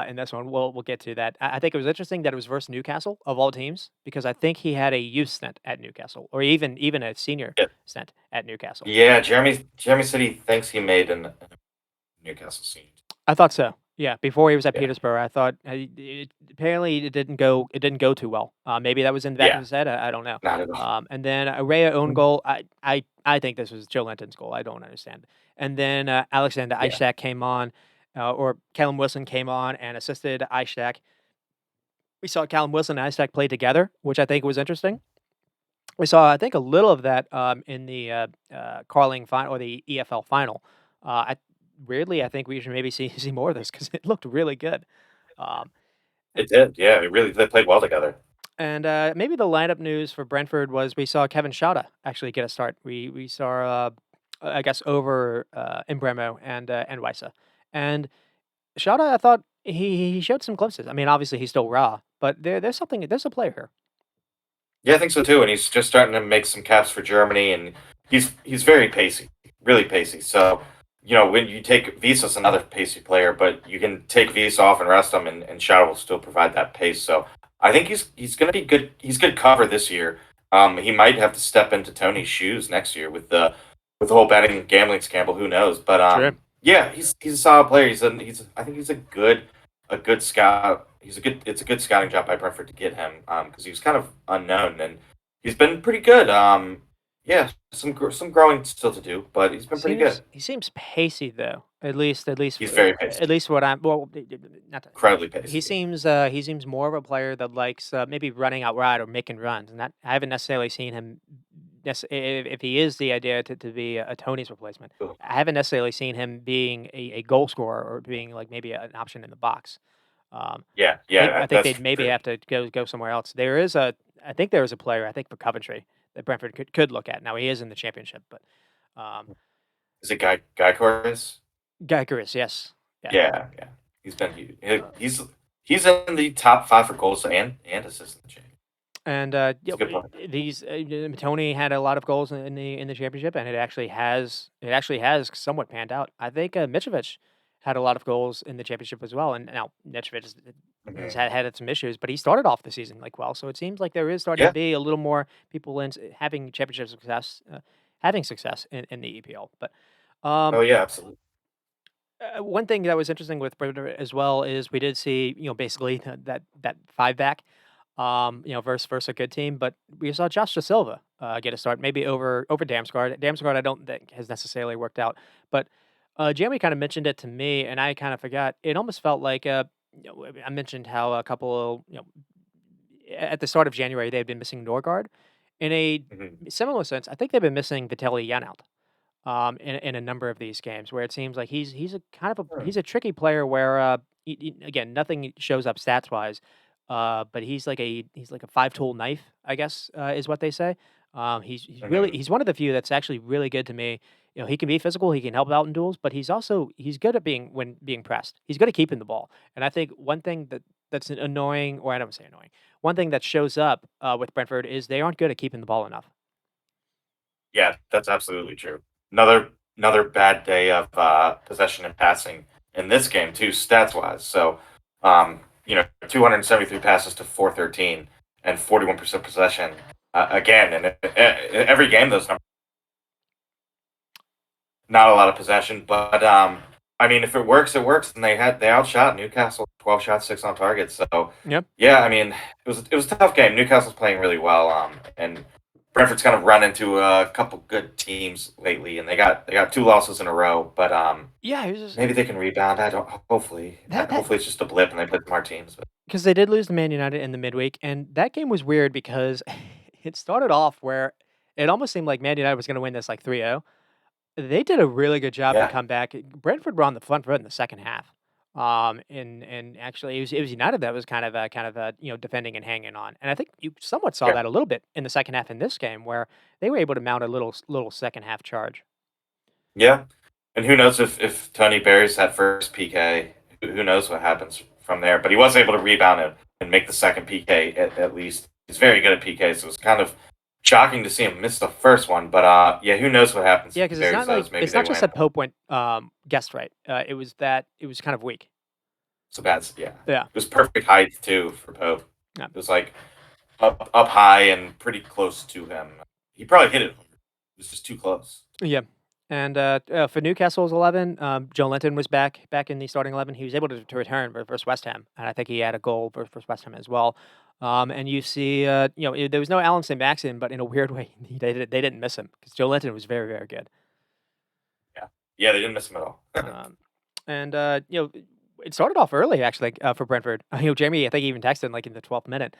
S1: in this one. We'll get to that. I think it was interesting that it was versus Newcastle of all teams because I think he had a youth stint at Newcastle or even a senior
S2: Yeah,
S1: stint at Newcastle.
S2: yeah. Jeremy said he thinks he made an Newcastle scene.
S1: I thought so. Yeah, before he was at
S2: Yeah,
S1: Petersburg, I thought apparently it didn't go too well. Maybe that was in the back of
S2: yeah,
S1: his head. I don't know.
S2: not at all.
S1: And then a Raya own goal. I think this was Joe Linton's goal. I don't understand. And then Alexander
S2: Yeah,
S1: Ishak came on, or Callum Wilson came on and assisted Ishak. We saw Callum Wilson and Ishak play together, which I think was interesting. We saw, I think, a little of that in the Carling final or the EFL final. Weirdly, I think we should maybe see more of this because it looked really good. Um,
S2: it did. Yeah, it really they played well together.
S1: and maybe the lineup news for Brentford was we saw Kevin Schauda actually get a start. We saw, I guess, over Embremo and Wisa. And Schauda, I thought he showed some glimpses. I mean, obviously he's still raw, but there's a player here.
S2: Yeah, I think so too. And he's just starting to make some caps for Germany, and he's very pacey, really pacey. So when you take Visa's another pacey player, but you can take Visa off and rest him, and Shadow will still provide that pace. So I think he's going to be good. He's good cover this year. He might have to step into Tony's shoes next year with the with the whole betting and gambling scandal, who knows? But
S1: True.
S2: yeah, he's a solid player. He's I think he's a good scout. He's a good It's a good scouting job by Brentford to get him because he was kind of unknown and he's been pretty good. Yeah, some growing still to do, but he's been pretty good.
S1: He seems pacey though. At least
S2: He's very pacey,
S1: at least what I'm well, not that
S2: incredibly
S1: he
S2: pacey.
S1: seems he seems more of a player that likes maybe running out wide or making runs, and that I haven't necessarily seen him. If he is the idea to be a Tony's replacement,
S2: Cool.
S1: I haven't necessarily seen him being a goal scorer or being like maybe an option in the box. Um,
S2: Yeah, yeah,
S1: I think
S2: that's
S1: they'd maybe
S2: true.
S1: have to go somewhere else. I think there is a player I think for Coventry that Brentford could look at. Now he is in the championship, but um,
S2: Is it Guy Corus?
S1: Gyökeres, yes, yeah.
S2: Yeah, yeah. He's been huge.
S1: Uh,
S2: He's in the top five for goals and assists in the chain.
S1: And,
S2: He's a
S1: yep,
S2: good player.
S1: Tony had a lot of goals in the championship, and it actually has somewhat panned out. I think, Mitrovic had a lot of goals in the championship as well, and now Mitrovic has
S2: Mhm.
S1: had some issues, but he started off the season, like, well, so it seems like there is starting to
S2: Yeah.
S1: be a little more people having championship success, having success in the EPL, but, um
S2: Oh yeah, absolutely.
S1: one thing that was interesting with Predator as well is we did see, basically that 5 back, versus a good team, but we saw Josh Da Silva, get a start, maybe over Damsgaard. Damsgaard, I don't think has necessarily worked out, but, Jeremy kinda mentioned it to me, and I kinda forgot. It almost felt like, I mentioned how a couple, at the start of January, they had been missing Norgard. In a
S2: Mhm.
S1: similar sense, I think they've been missing Vitaly Janelt in a number of these games where it seems like he's a kind of
S2: Hmm.
S1: he's a tricky player where again nothing shows up stats wise, but he's like a 5 tool knife I guess is what they say.
S2: Mhm.
S1: He's one of the few that's actually really good to me. He can be physical, he can help out in duels, but he's good at being when being pressed. He's good at keeping the ball, and I think one thing that's annoying, or I don't say annoying, one thing that shows up with Brentford is they aren't good at keeping the ball enough.
S2: Yeah, that's absolutely true. Another bad day of possession and passing in this game too, stats wise. So, 273 passes to 413 and 41% possession. Again, and every game those numbers not a lot of possession, but I mean, if it works, it works. And they outshot Newcastle 12 shots, 6 on target. So
S1: Yep.
S2: yeah, I mean, it was a tough game. Newcastle's playing really well, and Brentford's kind of run into a couple good teams lately, and they got 2 losses in a row. But
S1: Yeah, he was just,
S2: maybe they can rebound. I don't.
S1: that
S2: Hopefully it's just a blip, and they play smart teams. But
S1: 'Cause they did lose to Man United in the midweek, and that game was weird because it started off where it almost seemed like Man United was gonna win this, like, 3-0. They did a really good job to
S2: yeah,
S1: come back. Brentford were on the front foot in the second half. And actually it was United that was defending and hanging on. And I think you somewhat saw
S2: yeah,
S1: that a little bit in the second half in this game where they were able to mount a little second half charge.
S2: yeah. And who knows if Tony buries that first PK? Who knows what happens from there? But he was able to rebound it and make the second PK at least. He's very good at PK, so it was kind of shocking to see him miss the first one. But yeah, who knows what happens
S1: Yeah,
S2: if he
S1: because it's
S2: buries
S1: not like
S2: those? Maybe
S1: it's
S2: they
S1: not just
S2: win.
S1: that Pope went, guessed right. It was kind of weak.
S2: So that's yeah.
S1: Yeah.
S2: It was perfect height too for Pope.
S1: Yeah.
S2: It was like up high and pretty close to him. He probably hit it. It was just too close.
S1: Yeah. And, for Newcastle's 11, Joe Linton was back in the starting 11. He was able to return versus West Ham, and I think he had a goal versus West Ham as well. And you see, there was no Alan St. but in a weird way, they didn't miss him because Joe Linton was very, very good.
S2: Yeah, yeah. They didn't miss him at all.
S1: Um, and, it started off early actually, for Brentford. Jamie, I think he even texted, like, in the 12th minute,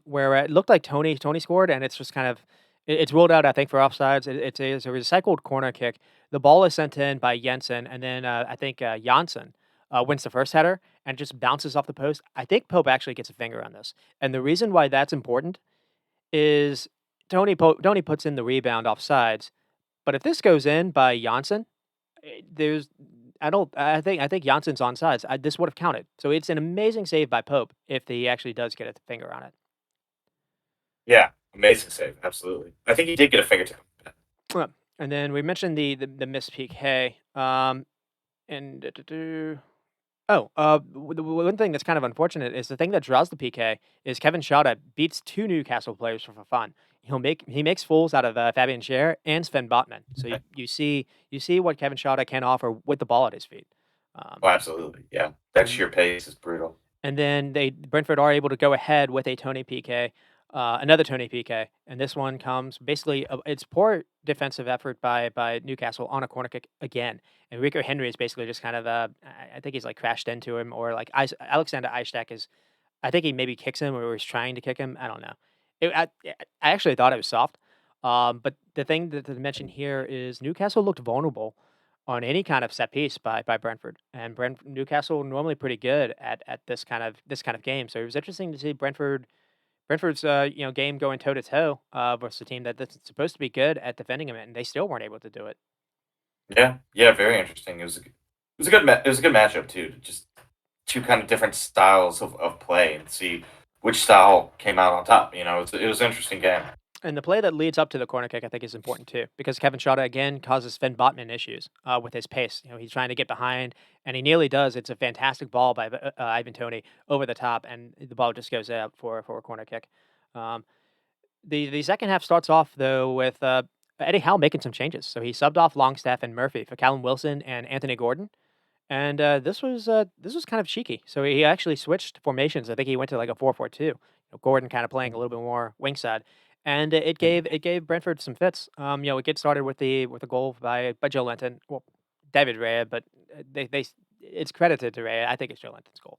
S1: where it looked like Tony scored, and it's just kind of it's ruled out, I think, for offsides. It's a recycled corner kick. The ball is sent in by Jensen, and then, I think, Janssen, wins the first header and just bounces off the post. I think Pope actually gets a finger on this, and the reason why that's important is Tony puts in the rebound offsides, but if this goes in by Janssen, there's I think Janssen's onside. This would have counted. So it's an amazing save by Pope if he actually does get a finger on it.
S2: Yeah, amazing save. Absolutely. I think he did get a fingertip.
S1: And then we mentioned the missed PK. And Oh, the one thing that's kind of unfortunate is the thing that draws the PK is Kevin Schade beats 2 Newcastle players for fun. He makes fools out of, Fabian Schär and Sven Botman. So you see what Kevin Schade can offer with the ball at his feet. Um,
S2: Oh, absolutely. Yeah. That
S1: and
S2: sheer pace is brutal.
S1: and then Brentford are able to go ahead with a Tony PK, another Tony PK, and this one comes basically it's poor defensive effort by Newcastle on a corner kick again. And Rico Henry is basically just kind of I think he's like crashed into him or like Alexander Ishak is I think he maybe kicks him or was trying to kick him. I don't know. I actually thought it was soft. But the thing that to mention here is Newcastle looked vulnerable on any kind of set piece by Brentford, and Newcastle normally pretty good at this kind of game. So it was interesting to see Brentford's game going toe to toe versus a team that's supposed to be good at defending him, and they still weren't able to do it.
S2: Yeah. Yeah. Very interesting. It was a good matchup too. Just two kind of different styles of play and see which style came out on top. It was an interesting game.
S1: And the play that leads up to the corner kick, I think, is important too, because Kevin Schade again causes Sven Botman issues with his pace. He's trying to get behind, and he nearly does. It's a fantastic ball by Ivan Toney over the top, and the ball just goes out for a corner kick. Um, the second half starts off though with Eddie Howe making some changes. So he subbed off Longstaff and Murphy for Callum Wilson and Anthony Gordon, and this was kind of cheeky. So he actually switched formations. I think he went to like a 4-4-2. Gordon kind of playing a little bit more wing side, and it gave Brentford some fits. It gets started with the goal by Joe Linton, well, David Raya, but it's credited to Raya. I think it's Joe Linton's goal.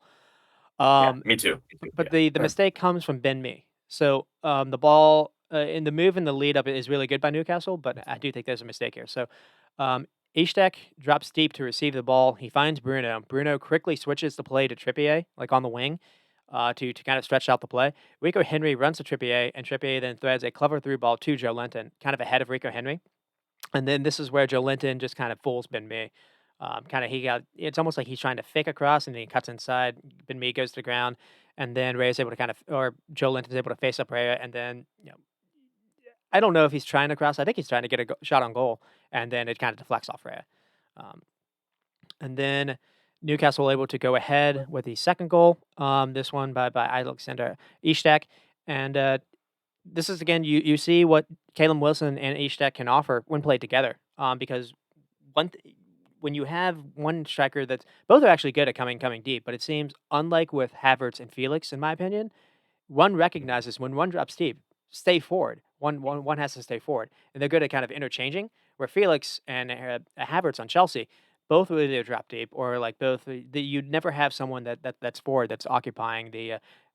S2: Yeah.
S1: Um,
S2: Me too. Me too.
S1: but
S2: Yeah.
S1: the
S2: Sure.
S1: mistake comes from Ben Mee. So the ball in the move and the lead up is really good by Newcastle, but I do think there's a mistake here. So um, Ishtek drops deep to receive the ball. He finds Bruno. Bruno quickly switches the play to Trippier, like on the wing, to kind of stretch out the play. Rico Henry runs to Trippier, and Trippier then threads a clever through ball to Joe Linton, kind of ahead of Rico Henry. And then this is where Joe Linton just kind of fools Ben Mee. Kind of he got it's almost like he's trying to fake a cross and then he cuts inside. Ben Mee goes to the ground, and then Ray is able to kind of or Joe Linton's able to face up Ray, and then I don't know if he's trying to cross. I think he's trying to get a shot on goal, and then it kind of deflects off Ray. Um, and then Newcastle able to go ahead with the second goal. This one by Alexander Ishak, and this is again you see what Caleb Wilson and Ishak can offer when played together. Because one th- when you have one striker that's both are actually good at coming deep, but it seems unlike with Havertz and Felix, in my opinion, one recognizes when one drops deep, stay forward. One has to stay forward, and they're good at kind of interchanging. Where Felix and Havertz on Chelsea, both will either drop deep or like both. You'd never have someone that's forward that's occupying the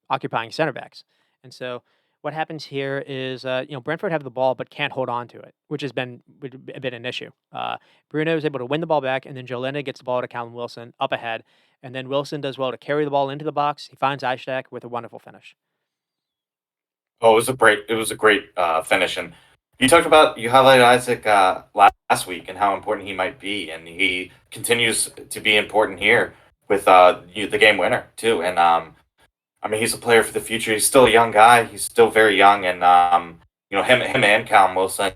S1: occupying center backs. And so what happens here is Brentford have the ball but can't hold on to it, which has been a bit an issue. Bruno is able to win the ball back, and then Jolene gets the ball to Callum Wilson up ahead, and then Wilson does well to carry the ball into the box. He finds Ishak with a wonderful finish.
S2: Oh, it was a great finish, and you highlighted Isaac last week and how important he might be, and he continues to be important here with the game winner too. And I mean, he's a player for the future. He's still a young guy. He's still very young, and him and Callum Wilson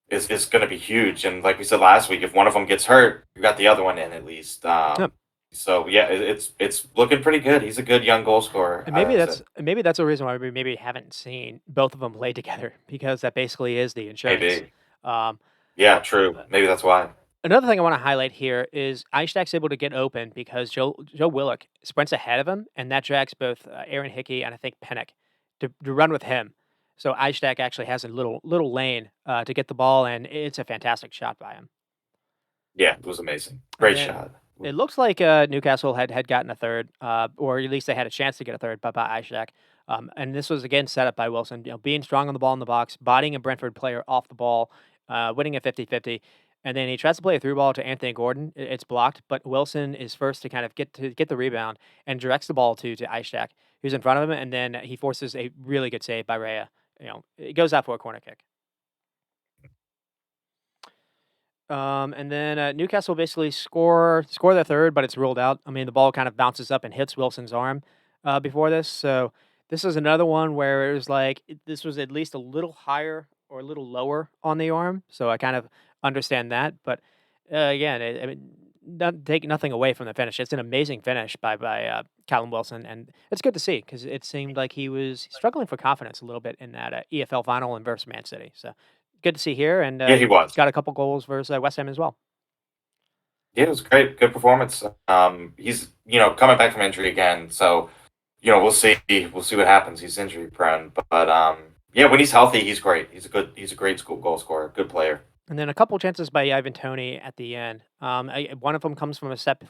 S2: is going to be huge. And like we said last week, if one of them gets hurt, you got the other one in at least.
S1: Yep.
S2: So yeah, it's looking pretty good. He's a good young goal scorer,
S1: And
S2: I said.
S1: maybe that's a reason why we maybe haven't seen both of them play together because that basically is the insurance.
S2: Maybe.
S1: Um,
S2: Yeah, true. Maybe that's why.
S1: Another thing I want to highlight here is Ishak's able to get open because Joe Willock sprints ahead of him, and that drags both Aaron Hickey and I think Pennick to run with him. So Ishak actually has a little lane to get the ball, and it's a fantastic shot by him.
S2: Yeah, it was amazing.
S1: And
S2: Great
S1: then
S2: shot.
S1: it looks like Newcastle had gotten a third, or at least they had a chance to get a third, but by Ishak. And this was again set up by Wilson, being strong on the ball in the box, bodying a Brentford player off the ball, winning a 50-50. And then he tries to play a through ball to Anthony Gordon. It's blocked, but Wilson is first to kind of get the rebound and directs the ball to Ishak, who's in front of him, and then he forces a really good save by Raya. It goes out for a corner kick. And then Newcastle basically score their third, but it's ruled out. I mean, the ball kind of bounces up and hits Wilson's arm before this. So this is another one where it was like this was at least a little higher or a little lower on the arm. So I kind of understand that. But again, I mean, not take nothing away from the finish. It's an amazing finish by Callum Wilson, and it's good to see because it seemed like he was struggling for confidence a little bit in that EFL final and versus Man City. So good to see here, and
S2: Yeah, he was.
S1: got a couple goals versus West Ham as well.
S2: Yeah, it was great. Good performance. He's coming back from injury again, so we'll see. We'll see what happens. He's injury prone, but yeah, when he's healthy, he's great. He's a great goal scorer. Good player.
S1: And then a couple chances by Ivan Toney at the end. One of them comes from a set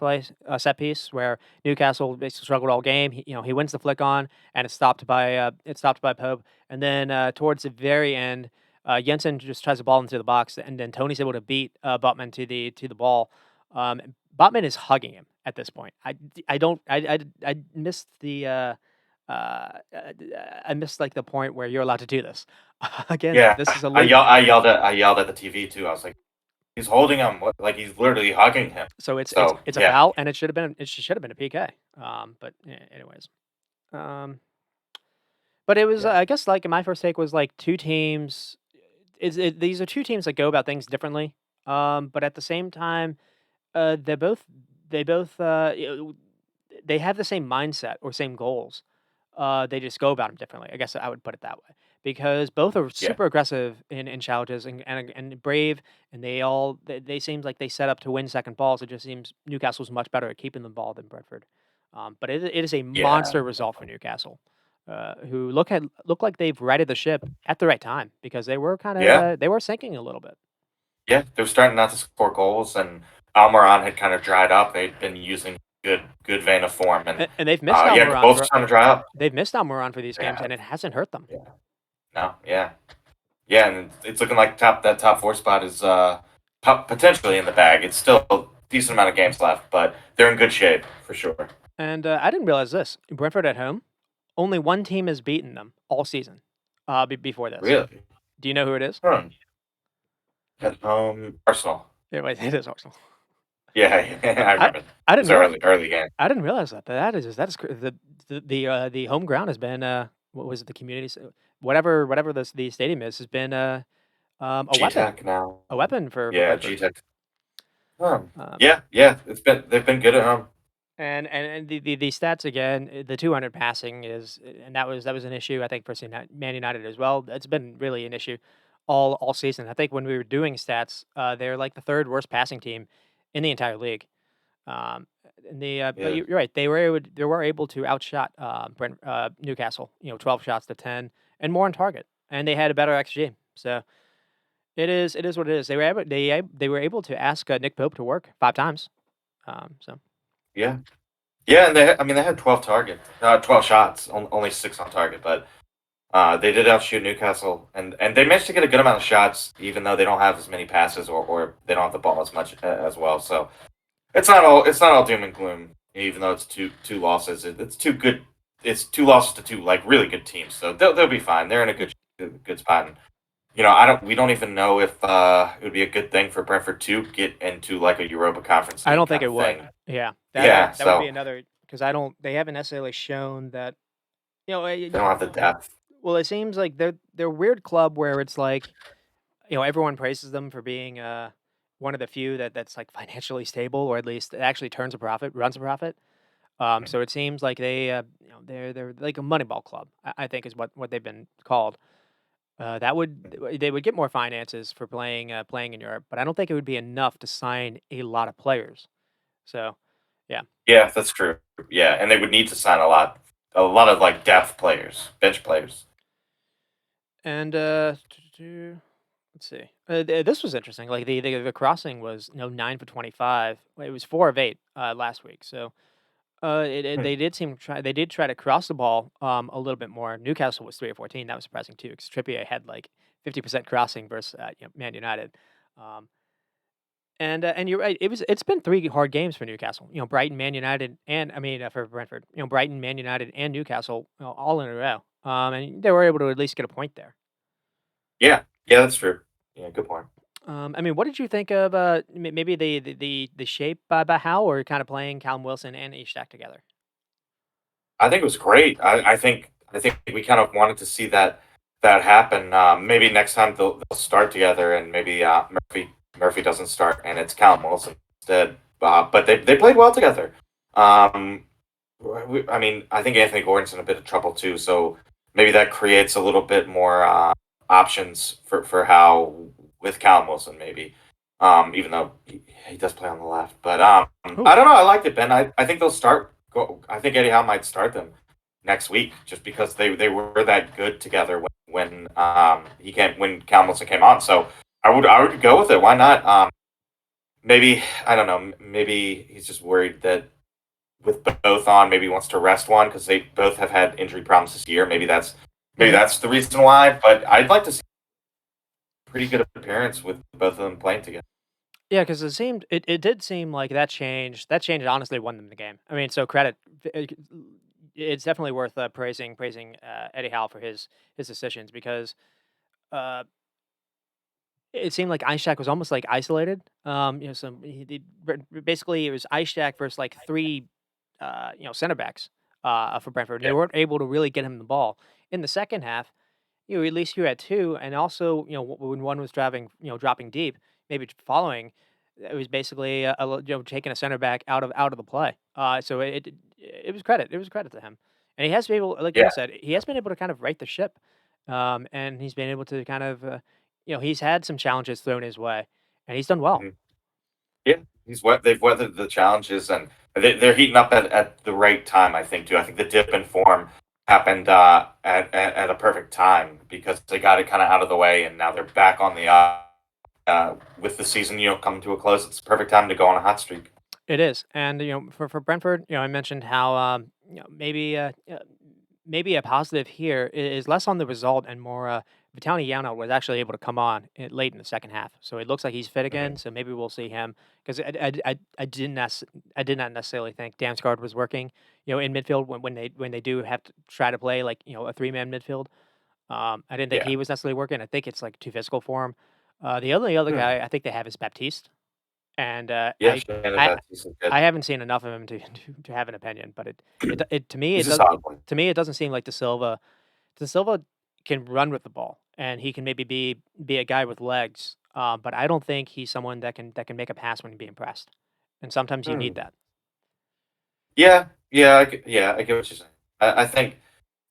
S1: piece where Newcastle basically struggled all game. He wins the flick on, and it's stopped by Pope. And then towards the very end, Jensen just tries the ball into the box, and then Tony's able to beat Botman to the ball. Botman is hugging him at this point. I don't I missed the I missed like the point where you're allowed to do this. Again,
S2: Yeah,
S1: this is a
S2: I
S1: late.
S2: yell, I yelled at I yelled at the TV too. I was like, he's holding him, like he's literally hugging him.
S1: So
S2: So
S1: it's a
S2: yeah,
S1: foul, and it should have been a PK. But anyways, um, but it was
S2: yeah,
S1: I guess like my first take was like two teams. These are two teams that go about things differently. But at the same time, they're both they both they have the same mindset or same goals. They just go about them differently. I guess I would put it that way because both are
S2: yeah,
S1: super aggressive in challenges and brave, and they seems like they set up to win second balls. It just seems Newcastle's much better at keeping the ball than Brentford. But it is a
S2: yeah,
S1: monster result for Newcastle, who look like they've righted the ship at the right time because
S2: yeah,
S1: they were sinking a little bit.
S2: yeah. They're starting not to score goals, and Almiron had kind of dried up. They'd been using good vein of form, and
S1: And they've missed
S2: yeah,
S1: Almiron
S2: both are
S1: for
S2: starting to dry up.
S1: these games,
S2: Yeah,
S1: and it hasn't hurt them.
S2: yeah, no, yeah. Yeah, and it's looking like top four spot is potentially in the bag. It's still a decent amount of games left, but they're in good shape for sure.
S1: And I didn't realize this. Brentford at home, only one team has beaten them all season. Before this,
S2: Really?
S1: do you know who it is?
S2: Hmm. At Arsenal.
S1: It is Arsenal.
S2: Yeah, I
S1: I
S2: remember.
S1: I
S2: It's
S1: didn't realize
S2: early game.
S1: I didn't realize that. That is the home ground has been what was it, the community whatever the stadium is has been a
S2: G
S1: weapon
S2: Tech now.
S1: for
S2: Yeah, G
S1: Brentford.
S2: Tech.
S1: Um,
S2: Yeah, yeah. They've been good at home.
S1: and the stats again, the 200 passing is, and that was an issue I think for Man United as well. It's been really an issue all season. I think when we were doing stats, they're like the third worst passing team in the entire league. Um, but
S2: Yeah,
S1: you're right. They were able to outshot Newcastle. 12 shots to 10 and more on target, and they had a better XG. So it is what it is. They were able to ask Nick Pope to work 5 times. So.
S2: yeah, yeah. And I mean, they had 12 shots, only six on target, but they did outshoot Newcastle, and they managed to get a good amount of shots, even though they don't have as many passes or they don't have the ball as much as well. So it's not all doom and gloom. Even though it's two losses, it's two good. It's two losses to two like really good teams, so they'll be fine. They're in a good spot. And, I don't. We don't even know if it would be a good thing for Brentford to get into like a Europa Conference
S1: I
S2: League
S1: don't think
S2: kind
S1: it
S2: of
S1: would.
S2: thing.
S1: Yeah,
S2: Yeah,
S1: that would be
S2: so
S1: another because I don't. They haven't necessarily shown that. You know,
S2: they don't have the depth.
S1: well, it seems like they're a weird club where it's like everyone praises them for being one of the few that's like financially stable or at least it actually runs a profit. So it seems like they're like a Moneyball club. I think is what they've been called. They would get more finances for playing in Europe, but I don't think it would be enough to sign a lot of players. So, yeah.
S2: Yeah, that's true. Yeah, and they would need to sign a lot of like depth players, bench players.
S1: And let's see. This was interesting. Like the crossing was 9 for 25. It was 4 of 8 last week. So
S2: Hmm.
S1: they did try to cross the ball a little bit more. Newcastle was 3 of 14. That was surprising too because Trippier had like 50% crossing versus Man United. Um, and you're right. It's been 3 hard games for Newcastle. Brighton, Man United, and I mean for Brentford. Brighton, Man United, and Newcastle all in a row. And they were able to at least get a point there.
S2: Yeah, yeah, that's true. Yeah, good point.
S1: I mean, what did you think of maybe the shape by how or kind of playing Callum Wilson and Ishak together?
S2: I think it was great. I think we kind of wanted to see that happen. Maybe next time they'll start together, and maybe Murphy doesn't start, and it's Callum Wilson instead. but they played well together. Um, I mean, I think Anthony Gordon's in a bit of trouble too, so maybe that creates a little bit more options for how with Callum Wilson maybe. Even though he does play on the left, but
S1: Ooh.
S2: I don't know. I liked it, Ben. I think they'll start. I think Eddie Howe might start them next week just because they were that good together when Callum Wilson came on. So I would go with it. Why not? Maybe I don't know. Maybe he's just worried that with both on, maybe he wants to rest one because they both have had injury problems this year. Maybe
S1: Mhm.
S2: that's the reason why. But I'd like to see a pretty good appearance with both of them playing together.
S1: Yeah, because it did seem like that change honestly won them the game. I mean, so credit it's definitely worth, praising, Eddie Howe for his decisions because, uh, it seemed like Ishak was almost, like, isolated. So basically, it was Ishak versus, like, 3, center backs, for Brentford, and they
S2: Yeah.
S1: weren't able to really get him the ball. In the second half, at least you had 2, and also, when one was dropping deep, maybe following, it was basically, taking a center back out of the play. So it was credit to him, and he has been able, like
S2: Yeah.
S1: you said, he has been able to kind of right the ship, and he's been able to kind of, he's had some challenges thrown his way, and he's done well.
S2: Mhm. Yeah. They've weathered the challenges and they're heating up at the right time. I think too. I think the dip in form happened at a perfect time because they got it kind of out of the way and now they're back on the with the season coming to a close. It's the perfect time to go on a hot streak.
S1: It is, and for Brentford, I mentioned how maybe a positive here is less on the result and more. Vitaliano was actually able to come on late in the second half, so it looks like he's fit
S2: Hmm.
S1: again. So maybe we'll see him because I did not necessarily think Damsgaard was working, in midfield when they do have to try to play like a 3-man midfield. I didn't think
S2: Yeah.
S1: he was necessarily working. I think it's like too physical for him. The only other
S2: Hmm.
S1: guy I think they have is Baptiste, and
S2: Yeah. Shannon
S1: I
S2: Baptiste is good.
S1: I haven't seen enough of him to have an opinion, but it to me
S2: He's
S1: it
S2: a
S1: does
S2: solid one.
S1: to me it doesn't seem like De Silva can run with the ball and he can maybe be a guy with legs, but I don't think he's someone that can make a pass when being pressed, and sometimes you need
S2: Hmm.
S1: that.
S2: Yeah. Yeah. I get what you're saying. I think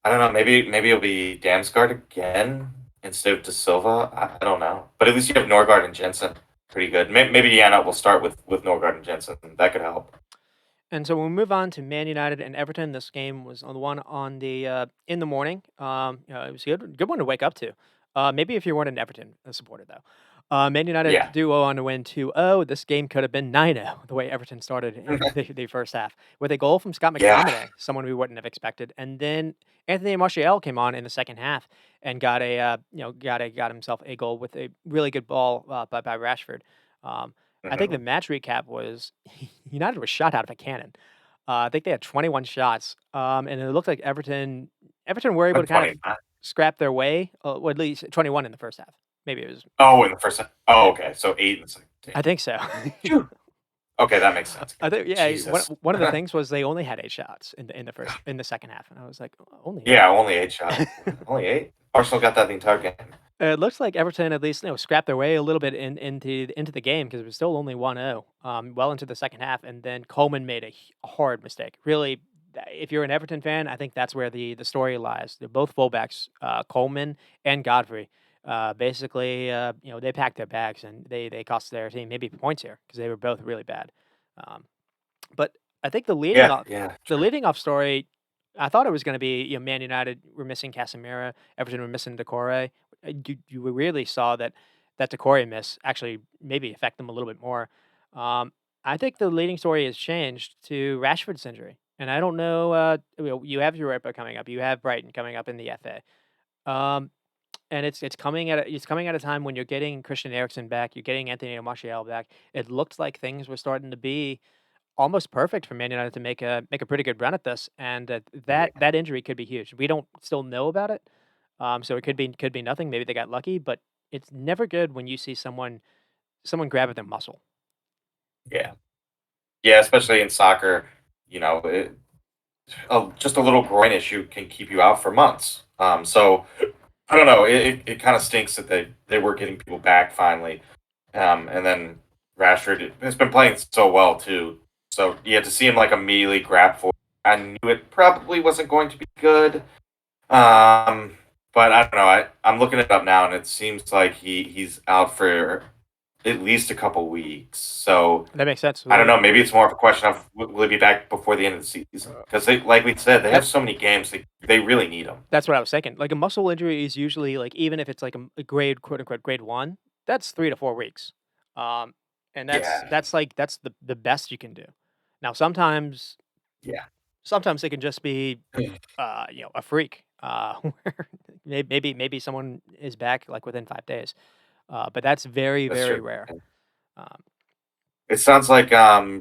S2: I don't know. Maybe it'll be Damsgaard again instead of De Silva. I don't know. But at least you have Norgard and Jensen. Pretty good. Maybe Deanna will start with Norgard and Jensen. That could help.
S1: And so we move on to Man United and Everton. This game was on the one on the in the morning. It was a good one to wake up to. Maybe if you weren't an Everton supporter though. Man United
S2: Yeah.
S1: do go on to win 2-0. This game could have been 9-0 the way Everton started in the first half with a goal from Scott
S2: Yeah.
S1: McTominay, someone we wouldn't have expected. And then Anthony Martial came on in the second half and got himself a goal with a really good ball by Rashford. Um, I think the
S2: Mhm.
S1: match recap was United was shot out of a cannon. I think they had 21 shots, and it looked like Everton were able
S2: Like
S1: to kind of
S2: 29.
S1: scrap their way, or at least 21 in the first half. Maybe it was
S2: Oh, in the first. Oh, okay. So 8 in the second.
S1: I
S2: Damn.
S1: think so.
S2: Phew. Okay, that makes sense.
S1: I think yeah, one
S2: Jesus.
S1: one of the things was they only had 8 shots in the second half, and I was like, "Only 8?"
S2: Yeah, only 8 shots. Only 8. Arsenal got that the entire game.
S1: It looks like Everton at least, scrapped their way a little bit into the game because it was still only 1-0, well into the second half, and then Coleman made a hard mistake. Really, if you're an Everton fan, I think that's where the story lies. They're both fullbacks, Coleman and Godfrey. Basically, they packed their bags and they cost their team maybe points here because they were both really bad. Um, but I think the leading
S2: Yeah,
S1: off
S2: yeah,
S1: the
S2: true.
S1: leading off story, I thought it was gonna be, Man United were missing Casemiro, Everton were missing Decore. You really saw that Decore miss actually maybe affect them a little bit more. Um, I think the leading story has changed to Rashford's injury, and I don't know, you have Europa coming up, you have Brighton coming up in the FA. And it's coming at a time when you're getting Christian Eriksen back, you're getting Anthony Martial back. It looked like things were starting to be almost perfect for Man United to make a pretty good run at this, and
S2: Yeah.
S1: that injury could be huge. We don't still know about it, so it could be nothing. Maybe they got lucky, but it's never good when you see someone grab at their muscle.
S2: Yeah. Yeah, especially in soccer, you know, just a little groin issue can keep you out for months. So I don't know. It kind of stinks that they were getting people back finally, and then Rashford has been playing so well too. So yeah, to see him like immediately grab for, I knew it probably wasn't going to be good. But I don't know. I'm looking it up now, and it seems like he's out for at least a couple weeks. So
S1: That makes sense.
S2: I don't know. Maybe it's more of a question of will he be back before the end of the season?
S1: Uh,
S2: Because like we said, they have
S1: that
S2: so many games. They really need him.
S1: that's what I was thinking. Like a muscle injury is usually like even if it's like a grade quote unquote grade one, that's 3 to 4 weeks. Um, and
S2: Yeah,
S1: that's the best you can do. Now
S2: yeah,
S1: sometimes it can just be a freak. Where maybe someone is back like within 5 days. But that's very
S2: that's
S1: very
S2: true.
S1: rare. Um,
S2: It sounds like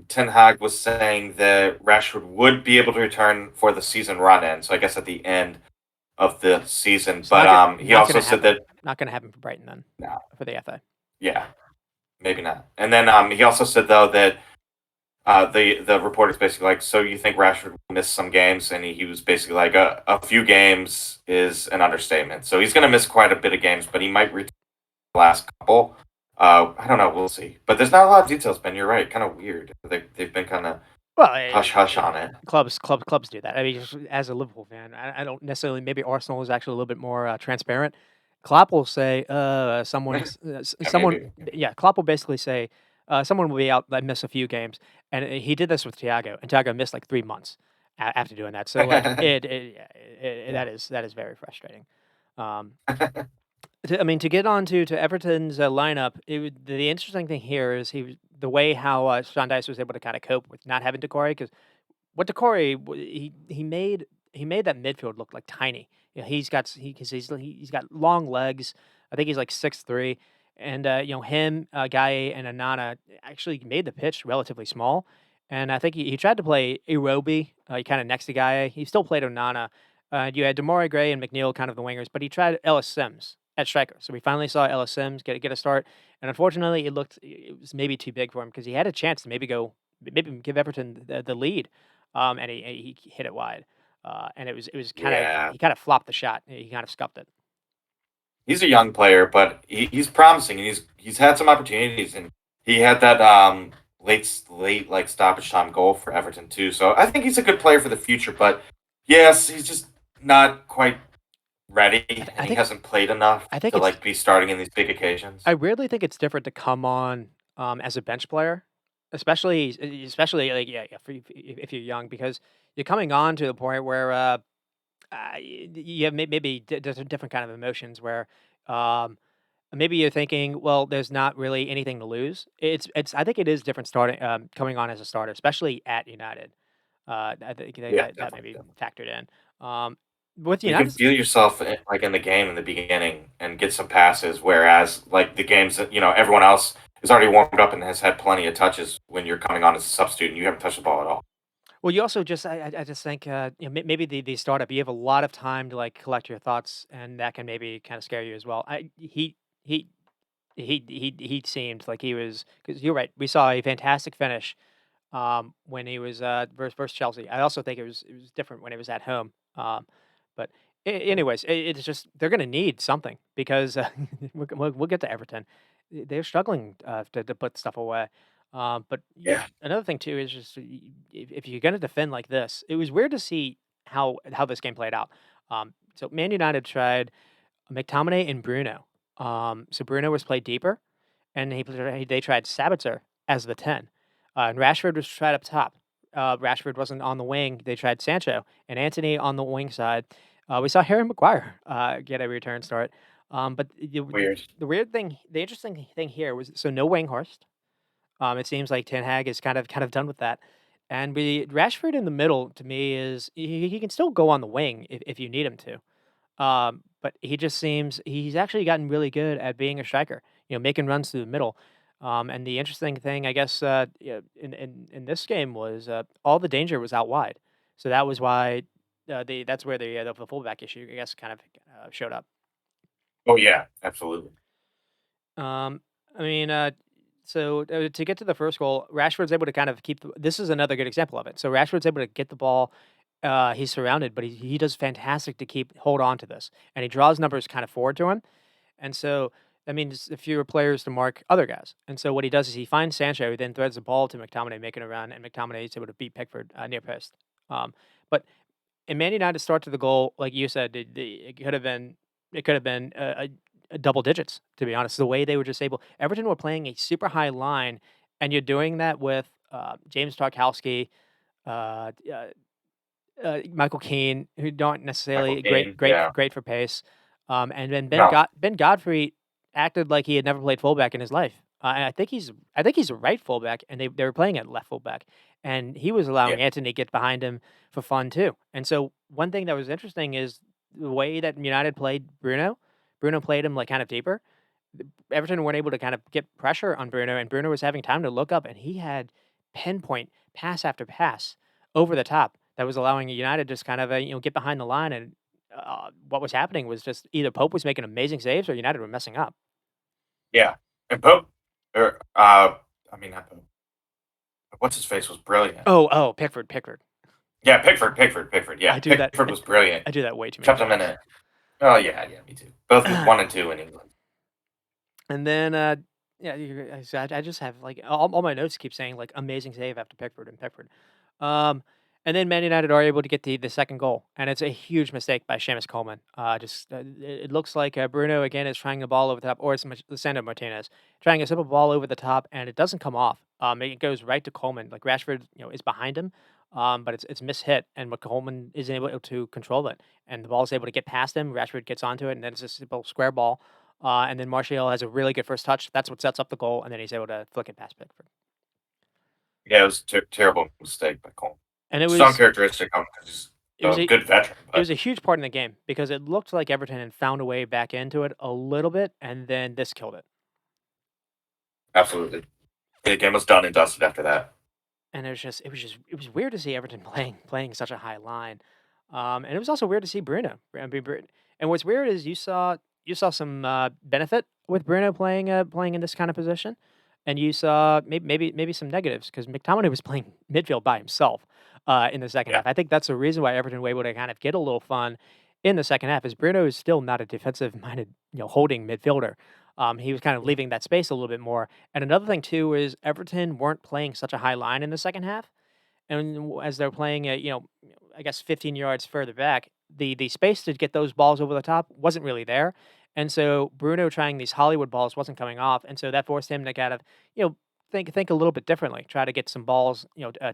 S2: Ten Hag was saying that Rashford would be able to return for the season run in. So I guess at the end of the season.
S1: it's
S2: But he
S1: not
S2: also
S1: gonna
S2: said
S1: happen.
S2: that
S1: Not gonna happen for Brighton then
S2: no,
S1: for the FA.
S2: yeah, maybe not. And then he also said though that the reporter's basically like, so you think Rashford will miss some games? And he was basically like, a few games is an understatement. So he's going to miss quite a bit of games, but he might return the last couple. I don't know. We'll see. But there's not a lot of details, Ben. You're right. Kind of weird. They've been kind of
S1: Well,
S2: hush hush on it.
S1: clubs do that. I mean, just as a Liverpool fan, I don't necessarily. Maybe Arsenal is actually a little bit more transparent. Klopp will say,
S2: Yeah,
S1: someone,
S2: maybe.
S1: yeah. Klopp will basically say, someone will be out, that miss a few games, and he did this with Thiago, and Thiago missed like 3 months after doing that. So like yeah,
S2: Yeah.
S1: that is very frustrating. Um, I mean, to get on to Everton's lineup, the interesting thing here is the way how Sean Dice was able to kind of cope with not having Decore, because what Decore he made that midfield look like tiny. You know, he's got long legs. I think he's like 6'3", and him, Guy and Anana actually made the pitch relatively small. And I think he tried to play Iwobi, kind of next to Guy. He still played Onana. You had Demore Gray and McNeil kind of the wingers, but he tried Ellis Sims at striker. So we finally saw Ellis Sims get a start, and unfortunately, it was maybe too big for him because he had a chance to maybe give Everton the lead, and he hit it wide, and it was kind of
S2: Yeah.
S1: he kind of flopped the shot. He kind of scuffed it.
S2: He's a young player, but he's promising, and he's had some opportunities, and he had that late like stoppage time goal for Everton too. So I think he's a good player for the future. But yes, he's just not quite ready,
S1: I
S2: and he
S1: think
S2: hasn't played enough
S1: I think
S2: to
S1: it's
S2: like be starting in these big
S1: I
S2: occasions.
S1: weirdly think it's different to come on as a bench player, especially like yeah, if you're young, because you're coming on to the point where you have maybe different kind of emotions where um, maybe you're thinking, well, there's not really anything to lose. It's I think it is different starting coming on as a starter, especially at United. I think
S2: Yeah,
S1: that may
S2: definitely,
S1: be
S2: definitely.
S1: factored in. With
S2: You can
S1: United,
S2: feel yourself like in the game in the beginning and get some passes, whereas like the games that everyone else is already warmed up and has had plenty of touches when you're coming on as a substitute and you haven't touched the ball at all.
S1: well, you also just I just think maybe the startup you have a lot of time to like collect your thoughts, and that can maybe kind of scare you as well. He he seemed like he was, because you're right. We saw a fantastic finish when he was versus Chelsea. I also think it was different when it was at home. But anyways, it's just they're going to need something because we'll get to Everton. They're struggling to put stuff away. But
S2: Yeah.
S1: another thing too is just if you're going to defend like this, it was weird to see how this game played out. So Man United tried McTominay and Bruno. So Bruno was played deeper, and they tried Sabitzer as the 10. And Rashford was tried up top. Rashford wasn't on the wing. They tried Sancho and Anthony on the wing side. We saw Harry Maguire get a return start. But
S2: Weird.
S1: the weird thing, the interesting thing here was so no Weghorst. It seems like Ten Hag is kind of done with that. And we Rashford in the middle to me is he can still go on the wing if you need him to. But he just seems he's actually gotten really good at being a striker, making runs through the middle. And the interesting thing, I guess, in this game was all the danger was out wide, so that was why that's where the fullback issue, I guess, kind of showed up.
S2: Oh yeah, absolutely.
S1: Um, I mean, to get to the first goal, Rashford's able to kind of keep. This is another good example of it. So Rashford's able to get the ball. He's surrounded, but he does fantastic to hold on to this, and he draws numbers kind of forward to him. And so that means fewer players to mark other guys. And so what he does is he finds Sancho, who then threads the ball to McTominay, making a run, and McTominay is able to beat Pickford near post. But in Man United's start to the goal, like you said, it could have been double digits, to be honest. The way they were just able, Everton were playing a super high line, and you're doing that with James Tarkowski, uh, uh, Michael Keane, who don't
S2: Michael
S1: necessarily
S2: Caine, yeah.
S1: great for pace, and then
S2: No,
S1: Ben Godfrey acted like he had never played fullback in his life. And I think he's a right fullback, and they were playing at left fullback, and he was
S2: yeah,
S1: allowing Anthony to get behind him for fun too. And so one thing that was interesting is the way that United played Bruno. Bruno played him like kind of deeper. Everton weren't able to kind of get pressure on Bruno, and Bruno was having time to look up, and he had pinpoint pass after pass over the top that was allowing United just kind of get behind the line. And what was happening was just either Pope was making amazing saves or United were messing up.
S2: yeah. And Pope, or I mean, not Pope. What's his face was brilliant.
S1: Pickford.
S2: Yeah, Pickford. Yeah,
S1: I do that.
S2: Pickford was brilliant.
S1: I do that way too many
S2: Kept him in
S1: times.
S2: it. Oh yeah, me too. Both 1 and 2 in England.
S1: And then, yeah, I just have like all my notes keep saying like amazing save after Pickford and Pickford. Um, and then Man United are able to get the second goal, and it's a huge mistake by Seamus Coleman. It looks like Bruno again is trying the ball over the top, or it's Lisandro Martinez trying a simple ball over the top, and it doesn't come off. It goes right to Coleman. Like Rashford, is behind him, but it's mishit, and Coleman isn't able to control it, and the ball is able to get past him. Rashford gets onto it, and then it's a simple square ball. And then Martial has a really good first touch. That's what sets up the goal, and then he's able to flick it past Pickford.
S2: Yeah, it was a terrible mistake by Cole.
S1: And
S2: It's uncharacteristic of him because he's
S1: it was
S2: a
S1: a
S2: good veteran,
S1: it
S2: but
S1: was a huge part in the game because it looked like Everton had found a way back into it a little bit, and then this killed it.
S2: absolutely. The game was done and dusted after that.
S1: And it was weird to see Everton playing such a high line, and it was also weird to see Bruno. And what's weird is you saw some benefit with Bruno playing in this kind of position, and you saw maybe some negatives because McTominay was playing midfield by himself in the second
S2: Yeah.
S1: half. I think that's the reason why Everton were able to kind of get a little fun in the second half. Is Bruno is still not a defensive minded holding midfielder. He was kind of leaving that space a little bit more. And another thing too is Everton weren't playing such a high line in the second half, and as they're playing, I guess 15 yards further back, the space to get those balls over the top wasn't really there, and so Bruno trying these Hollywood balls wasn't coming off, and so that forced him to kind of think a little bit differently, try to get some balls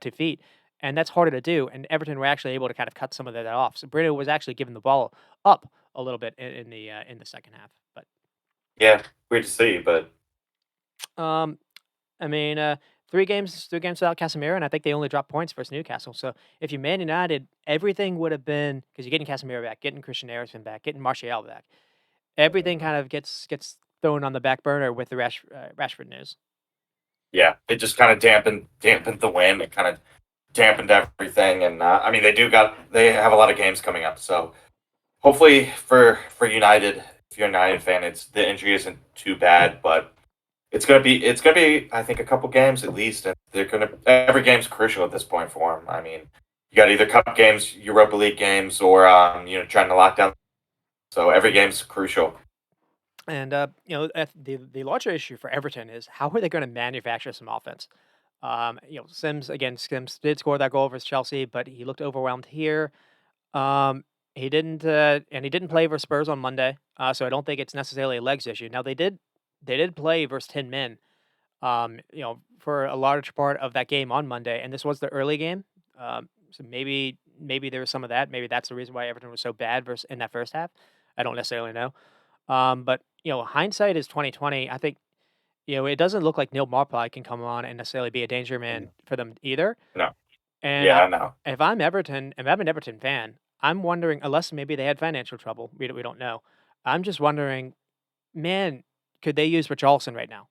S1: to feet, and that's harder to do. And Everton were actually able to kind of cut some of that off. So Bruno was actually giving the ball up a little bit in the second half, but.
S2: Yeah, weird to see, but
S1: Um, I mean, 3 games without Casemiro, and I think they only dropped points versus Newcastle. So if you Man United, everything would have been because you're getting Casemiro back, getting Christian Eriksen back, getting Martial back. Everything kind of gets thrown on the back burner with the Rashford news.
S2: yeah, it just kind of dampened the win. It kind of dampened everything, and I mean they have a lot of games coming up, so hopefully for United, if you're a United fan, it's the injury isn't too bad, but it's gonna be I think a couple games at least, and they're gonna every game's crucial at this point for them. I mean, you got either cup games, Europa League games, or trying to lock down. So every game's crucial.
S1: And the larger issue for Everton is how are they going to manufacture some offense? Sims did score that goal versus Chelsea, but he looked overwhelmed here. Um, he didn't play versus Spurs on Monday, so I don't think it's necessarily a legs issue. Now they did play versus 10 men, for a large part of that game on Monday, and this was the early game. So maybe there was some of that. Maybe that's the reason why Everton was so bad versus in that first half. I don't necessarily know. But hindsight is 2020. I think it doesn't look like Neil Maupay can come on and necessarily be a danger man for them either.
S2: No,
S1: And
S2: yeah, I know.
S1: if I'm an Everton fan, I'm wondering, unless maybe they had financial trouble, we don't know. I'm just wondering, man, could they use Richarlison right now?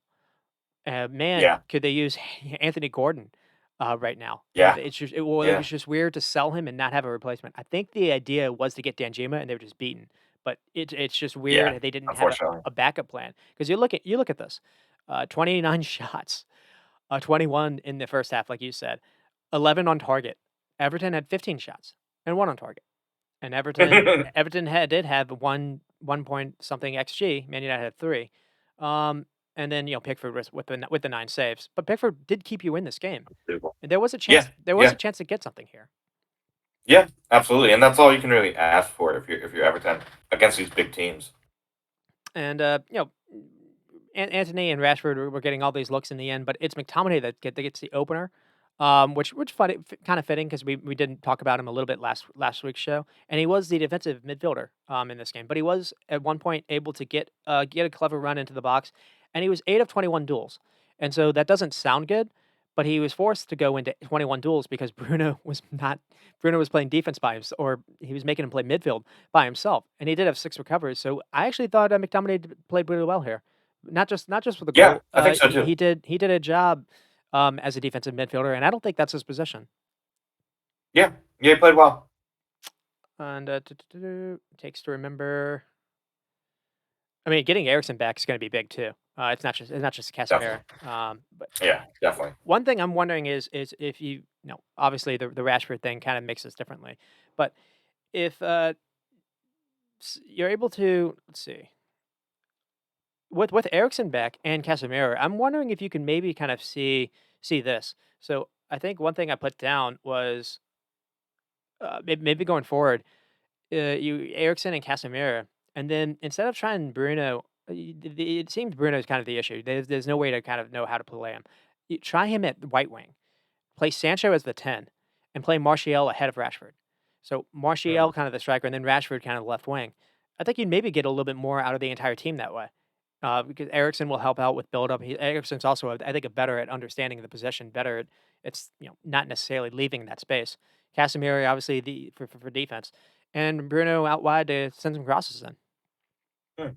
S1: Man,
S2: Yeah,
S1: could they use Anthony Gordon right now?
S2: yeah,
S1: It
S2: yeah.
S1: was just weird to sell him and not have a replacement. I think the idea was to get Danjuma, and they were just beaten. But it's just weird
S2: Yeah,
S1: that they didn't have
S2: unfortunately.
S1: a backup plan because you look at this, 29 shots, 21 in the first half, like you said, 11 on target. Everton had 15 shots and 1 on target. And Everton did have one point something XG. Man United had 3. Um, and then Pickford was with the 9 saves, but Pickford did keep you in this game.
S2: Unbelievable.
S1: And there was a
S2: Yeah,
S1: chance there was a
S2: yeah,
S1: chance to get something here.
S2: yeah, absolutely, and that's all you can really ask for if you're Everton against these big teams.
S1: And, Anthony and Rashford were getting all these looks in the end, but it's McTominay that gets the opener, which funny, kind of fitting because we didn't talk about him a little bit last week's show, and he was the defensive midfielder in this game, but he was at one point able to get a clever run into the box, and he was 8 of 21 duels, and so that doesn't sound good, but he was forced to go into 21 duels because Bruno was playing defense by himself, or he was making him play midfield by himself, and he did have 6 recoveries. So I actually thought McTominay played really well here, not just for the
S2: Yeah,
S1: goal.
S2: I think so too.
S1: He did a job as a defensive midfielder, and I don't think that's his position.
S2: Yeah, yeah, he played well.
S1: And takes to remember. I mean, getting Ericsson back is going to be big too. It's not just Casemiro.
S2: Definitely.
S1: But
S2: Yeah, definitely.
S1: one thing I'm wondering is if obviously the Rashford thing kind of makes us differently, but if you're able to, let's see, with Ericsson back and Casemiro, I'm wondering if you can maybe kind of see this. So I think one thing I put down was maybe going forward, you Ericsson and Casemiro, and then instead of trying Bruno, it seems Bruno is kind of the issue. There's no way to kind of know how to play him. You try him at right wing, play Sancho as the 10, and play Martial ahead of Rashford. So
S2: Mm.
S1: Martial kind of the striker, and then Rashford kind of left wing. I think you'd maybe get a little bit more out of the entire team that way. Because Ericsson will help out with build up. Ericsson's also, I think, a better at understanding the possession. Better at it's not necessarily leaving that space. Casemiro, obviously, for defense, and Bruno out wide to send some crosses in.
S2: Mm.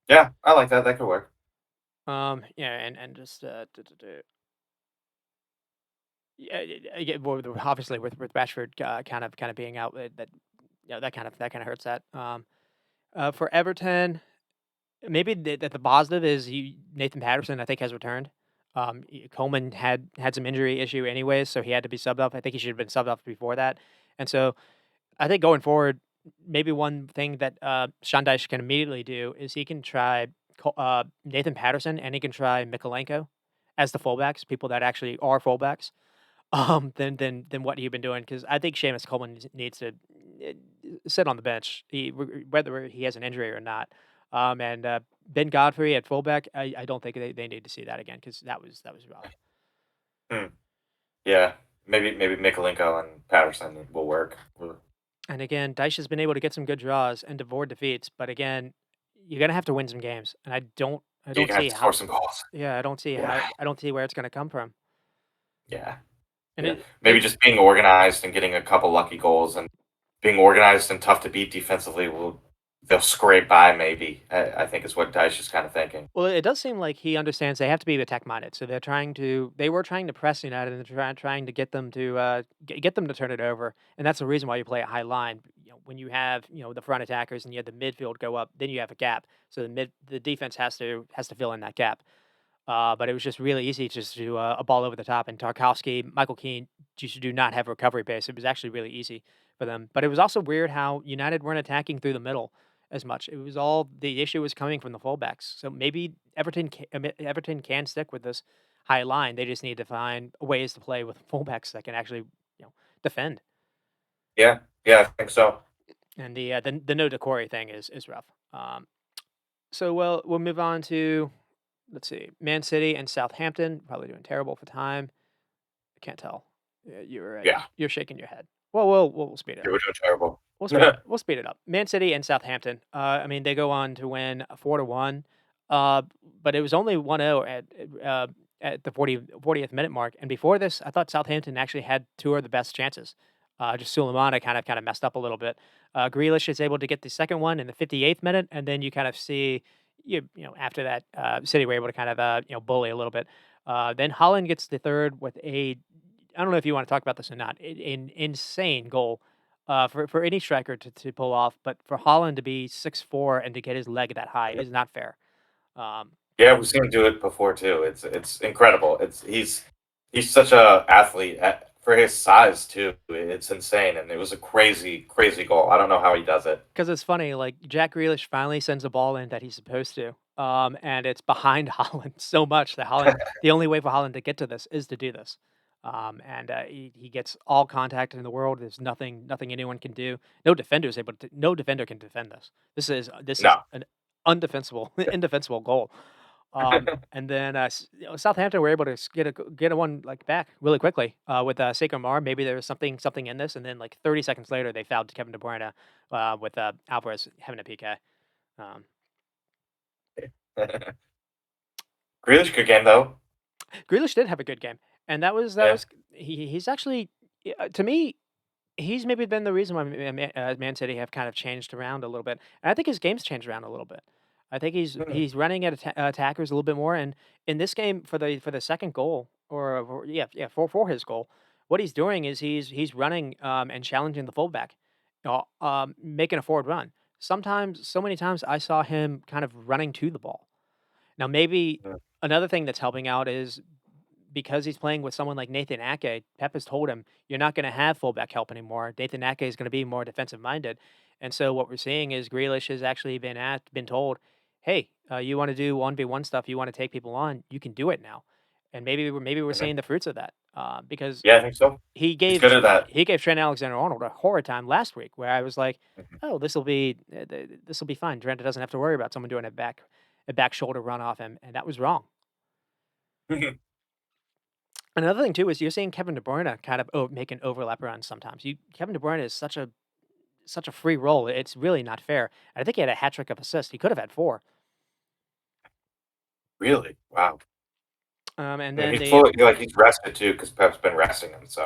S2: Yeah, I like that. That could work.
S1: Yeah, and just yeah, yeah, well, obviously with Rashford kind of being out, that that kind of hurts that. For Everton, maybe the positive is Nathan Patterson, I think, has returned. Coleman had some injury issue anyways, so he had to be subbed off. I think he should have been subbed off before that. And so I think going forward, maybe one thing that Sean Dyche can immediately do is he can try Nathan Patterson and he can try Mikolenko as the fullbacks, people that actually are fullbacks, than what you've been doing. Because I think Seamus Coleman needs to eh, sit on the bench, whether he has an injury or not. And Ben Godfrey at fullback, I don't think they need to see that again because that was rough.
S2: Mm. Yeah, maybe Mikolenko and Patterson will work.
S1: And again, Dyche has been able to get some good draws and avoid defeats, but again, you're gonna have to win some games, and I
S2: You're
S1: don't
S2: gonna have
S1: see
S2: to score
S1: how.
S2: some goals.
S1: Yeah,
S2: Yeah,
S1: I don't see where it's gonna come from.
S2: yeah,
S1: And
S2: yeah.
S1: it
S2: Maybe just being organized and getting a couple lucky goals and being organized and tough to beat defensively will they'll scrape by maybe. I think is what Dyche is kind of thinking.
S1: Well, it does seem like he understands they have to be attack minded, so they were trying to press United and trying to get them to get them to turn it over, and that's the reason why you play a high line. When you have the front attackers and you have the midfield go up, then you have a gap, so the defense has to fill in that gap. But it was just really easy just to a ball over the top, and Tarkowski, Michael Keane just do not have recovery pace. It was actually really easy for them. But it was also weird how United weren't attacking through the middle as much. It was all the issue was coming from the fullbacks. So maybe Everton can stick with this high line. They just need to find ways to play with fullbacks that can actually defend.
S2: Yeah, yeah, I think so.
S1: And the no Decore thing is rough. So we'll move on to, let's see, Man City and Southampton. Probably doing terrible for time. I can't tell.
S2: Yeah,
S1: You're shaking your head. Well, we'll speed it
S2: they
S1: up.
S2: were doing terrible.
S1: We'll speed it up. Man City and Southampton. I mean, they go on to win 4-1. Uh, but it was only 1-0 at the 40th minute mark. And before this, I thought Southampton actually had two of the best chances. Just Suleimana kind of messed up a little bit. Grealish is able to get the second one in the 58th minute, and then you kind of see after that, City were able to kind of bully a little bit. Then Holland gets the third with a, I don't know if you want to talk about this or not, an insane goal for any striker to pull off, but for Holland to be 6'4" and to get his leg that high is not fair. Um,
S2: Yeah, we've seen him do it before too. It's incredible. It's he's such a athlete for his size too. It's insane, and it was a crazy goal. I don't know how he does it.
S1: Because it's funny, like Jack Grealish finally sends a ball in that he's supposed to. and it's behind Holland so much that Holland the only way for Holland to get to this is to do this. And he gets all contact in the world. There's nothing anyone can do. No defender can defend this. This is
S2: No.
S1: an undefensible indefensible goal. And then Southampton were able to get a one like back really quickly with Sekou Mar. Maybe there was something in this, and then like 30 seconds later they fouled Kevin De Bruyne with Alvarez having a PK. Um,
S2: Grealish, good game though.
S1: Grealish did have a good game, and that
S2: Yeah.
S1: was he's actually to me he's maybe been the reason why Man City have kind of changed around a little bit, and I think his game's changed around a little bit. I think
S2: Mhm.
S1: he's running at attackers a little bit more, and in this game for the second goal, or yeah for his goal, what he's doing is he's running and challenging the fullback, making a forward run. Sometimes, so many times, I saw him kind of running to the ball. Now, maybe
S2: Mhm.
S1: another thing that's helping out is because he's playing with someone like Nathan Ake, Pep has told him, "You're not gonna have fullback help anymore. Nathan Ake is gonna be more defensive minded." And so what we're seeing is Grealish has actually been told, "Hey, you wanna do 1v1 stuff, you wanna take people on, you can do it now." And maybe we're
S2: Mhm.
S1: seeing the fruits of that, because
S2: Yeah, I think so. He's good at that.
S1: he gave Trent Alexander-Arnold a horrid time last week where I was like,
S2: Mhm.
S1: "Oh, this will be fine. Trent doesn't have to worry about someone doing a back shoulder run off him," and that was wrong. Another thing too is you're seeing Kevin De Bruyne kind of make an overlap runs sometimes. Kevin De Bruyne is such a free roll. It's really not fair. And I think he had a hat trick of assists. He could have had four.
S2: Really? Wow.
S1: And
S2: Yeah,
S1: then
S2: he's
S1: the
S2: fully like he's rested too because Pep's been resting him. So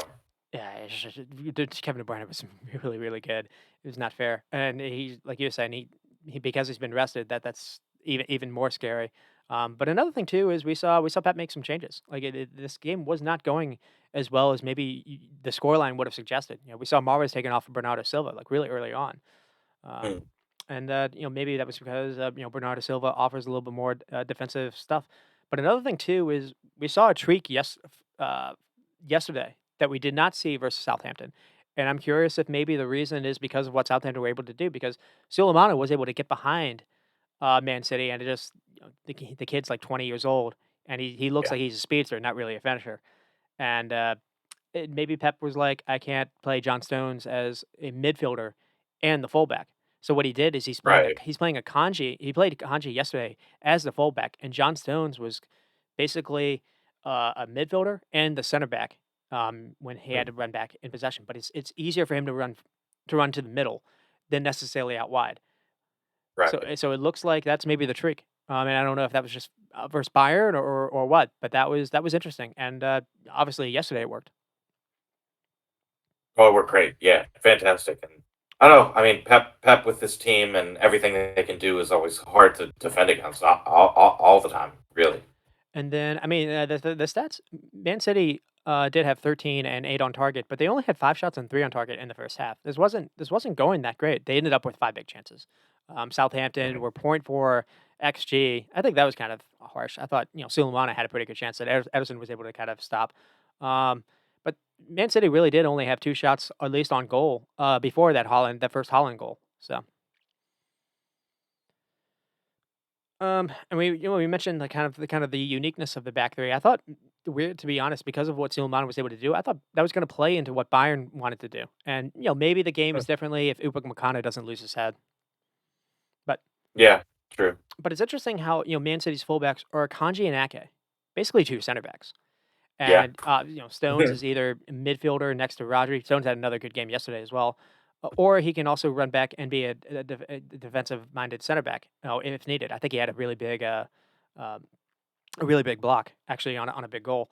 S1: yeah, Kevin De Bruyne was really good. It was not fair. And he, like you were saying, he because he's been rested, that's even more scary. But another thing too is we saw Pep make some changes. Like this game was not going as well as maybe the scoreline would have suggested. We saw Mahrez taken off of Bernardo Silva like really early on.
S2: mm,
S1: Um, and maybe that was because Bernardo Silva offers a little bit more defensive stuff. But another thing too is we saw a tweak yesterday that we did not see versus Southampton. And I'm curious if maybe the reason is because of what Southampton were able to do, because Sulemana was able to get behind Man City, and it just the kid's like 20 years old, and he looks
S2: yeah,
S1: like he's a speedster, not really a finisher. And maybe Pep was like, I can't play John Stones as a midfielder and the fullback. So what he did is
S2: right.
S1: he's playing a Kanji. He played Kanji yesterday as the fullback, and John Stones was basically a midfielder and the center back when he had
S2: Mm,
S1: to run back in possession. But it's easier for him to run to the middle than necessarily out wide.
S2: right.
S1: So it looks like that's maybe the trick. And I don't know if that was just versus Bayern or what, but that was interesting. And obviously yesterday it worked.
S2: Oh, we're great. Yeah, fantastic. And I don't know. I mean, Pep with this team and everything that they can do is always hard to defend against all the time. Really.
S1: And then, I mean, the stats, Man City did have 13 and 8 on target, but they only had 5 shots and 3 on target in the first half. This wasn't going that great. They ended up with 5 big chances. Southampton
S2: Mhm.
S1: were point 0.4 XG. I think that was kind of harsh. I thought, Sulemana had a pretty good chance that Ederson was able to kind of stop. Um, but Man City really did only have 2 shots, at least on goal, before that first Holland goal. So. And we mentioned the uniqueness of the back three. I thought weird to be honest, because of what Suleiman was able to do. I thought that was going to play into what Bayern wanted to do, and maybe the game is differently if Upamecano doesn't lose his head. But
S2: Yeah, true.
S1: it's interesting how Man City's fullbacks are Kanji and Ake, basically two center backs,
S2: Yeah.
S1: and Stones is either a midfielder next to Rodri. Stones had another good game yesterday as well. Or he can also run back and be a defensive-minded center back, if needed. I think he had uh, a really big block actually on a big goal.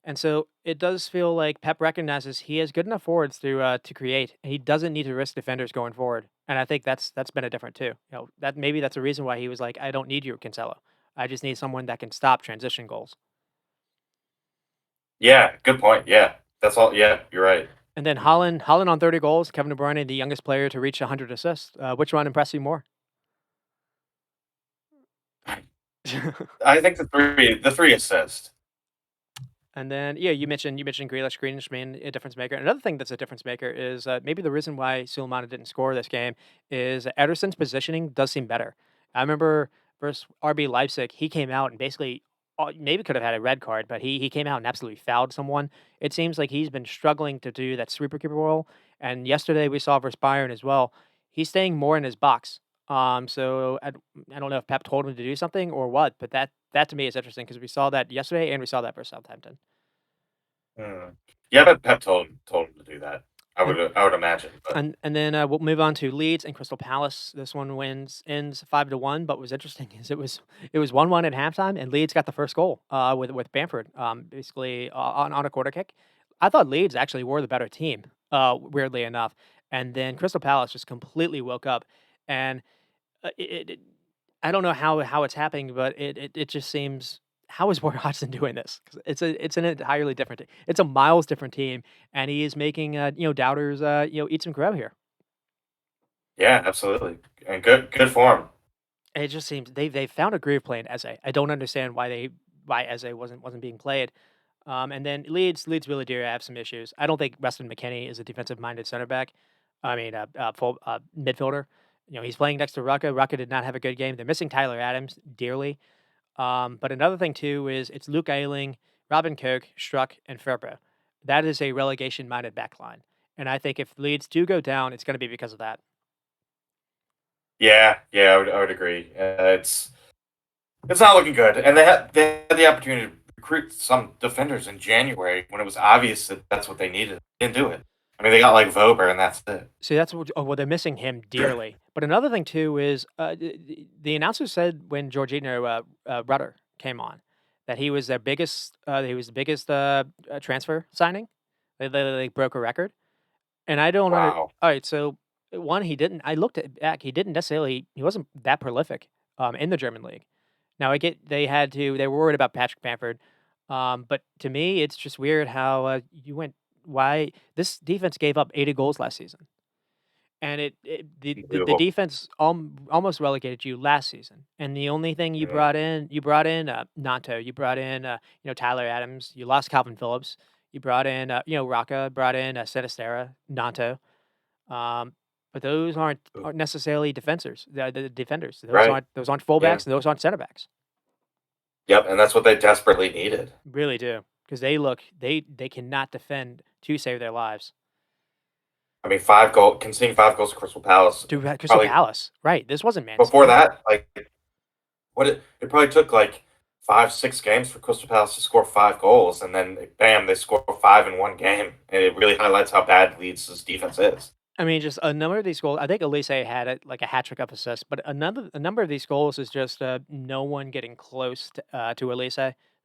S1: And so it does feel like Pep recognizes he has good enough forwards to create. And he doesn't need to risk defenders going forward. And I think that's been a different too. That maybe that's a reason why he was like, I don't need you, Cancelo. I just need someone that can stop transition goals.
S2: Yeah, good point. Yeah. That's all. Yeah, you're right.
S1: And then Holland on 30 goals, Kevin De Bruyne, the youngest player to reach 100 assists. Which one impressed you more?
S2: I think the three assist.
S1: And then, yeah, you mentioned Grealish being a difference maker. Another thing that's a difference maker is maybe the reason why Sulemana didn't score this game is Ederson's positioning does seem better. I remember versus RB Leipzig, he came out and basically maybe could have had a red card, but he came out and absolutely fouled someone. It seems like he's been struggling to do that sweeper keeper role, and yesterday we saw versus Bayern as well. He's staying more in his box. So I don't know if Pep told him to do something or what, but that to me is interesting because we saw that yesterday and we saw that versus Southampton.
S2: Mm. Yeah, but Pep told him to do that.
S1: And
S2: I would imagine, but
S1: and then we'll move on to Leeds and Crystal Palace. This one ends 5-1. But what was interesting is it was 1-1 at halftime, and Leeds got the first goal with Bamford basically on a corner kick. I thought Leeds actually were the better team, weirdly enough, and then Crystal Palace just completely woke up, and I don't know how it's happening, but it just seems how is Roy Hodgson doing this? 'Cause it's an entirely different it's a miles different team, and he is making, doubters, eat some crow here.
S2: yeah, absolutely, and good form.
S1: It just seems they found a groove playing Eze. I don't understand why Eze wasn't being played. And then Leeds really do have some issues. I don't think Weston McKennie is a defensive-minded center back. I mean, full midfielder. He's playing next to Rucka. Rucka did not have a good game. They're missing Tyler Adams dearly. But another thing too is it's Luke Ayling, Robin Koch, Struck, and Ferber. That is a relegation-minded back line. And I think if Leeds do go down, it's going to be because of that.
S2: Yeah, yeah, I would agree. It's not looking good, and they had the opportunity to recruit some defenders in January when it was obvious that that's what they needed. They didn't do it. I mean, they got like Vober, and that's it.
S1: See, that's what. Oh, well, they're missing him dearly. But another thing too is the announcer said when Jorginho Rutter came on that he was their biggest. He was the biggest transfer signing. They broke a record, and I don't under.
S2: Wow.
S1: All right, so one he didn't. I looked at back. He didn't necessarily. He wasn't that prolific in the German league. Now I get they had to. They were worried about Patrick Bamford, but to me, it's just weird how you went. Why this defense gave up 80 goals last season. And the
S2: Unbelievable.
S1: defense almost relegated you last season, and the only thing
S2: Mm,
S1: you brought in, Nanto, you brought in, Tyler Adams, you lost Calvin Phillips, you brought in, Rocca, brought in, Sinistera, Nanto, um, but those aren't necessarily defenders, the defenders.
S2: right.
S1: Those aren't
S2: Yeah.
S1: fullbacks, and those aren't center backs.
S2: Yep, and that's what they desperately needed.
S1: Really do, because they cannot defend to save their lives.
S2: I mean, conceding 5 goals to Crystal Palace.
S1: To Crystal
S2: Probably
S1: Palace, right, this wasn't Man
S2: before
S1: City.
S2: that, like it probably took like 5, 6 games for Crystal Palace to score 5 goals, and then bam, they score five in one game, and it really highlights how bad Leeds' defense is.
S1: I mean, just a number of these goals. I think Elise had it like a hat trick of assists, but a number of these goals is just no one getting close to Elise.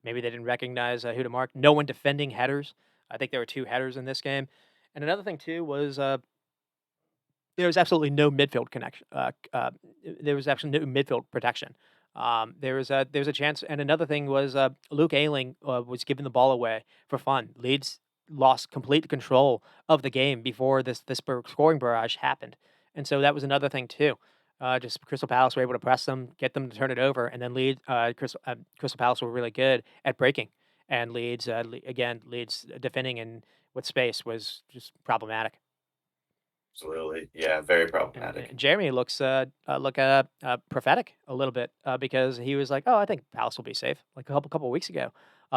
S1: Maybe they didn't recognize who to mark. No one defending headers. I think there were two headers in this game, and another thing too was there was absolutely no midfield connection. There was absolutely no midfield protection. There was a chance, and another thing was Luke Ayling was giving the ball away for fun. Leeds lost complete control of the game before this scoring barrage happened, and so that was another thing too. Just Crystal Palace were able to press them, get them to turn it over, and then Crystal Palace were really good at breaking, and Leeds defending and with space was just problematic.
S2: Absolutely, yeah, very
S1: And
S2: problematic.
S1: Jeremy prophetic a little bit because he was like, "Oh, I think Palace will be safe." Like a couple weeks ago,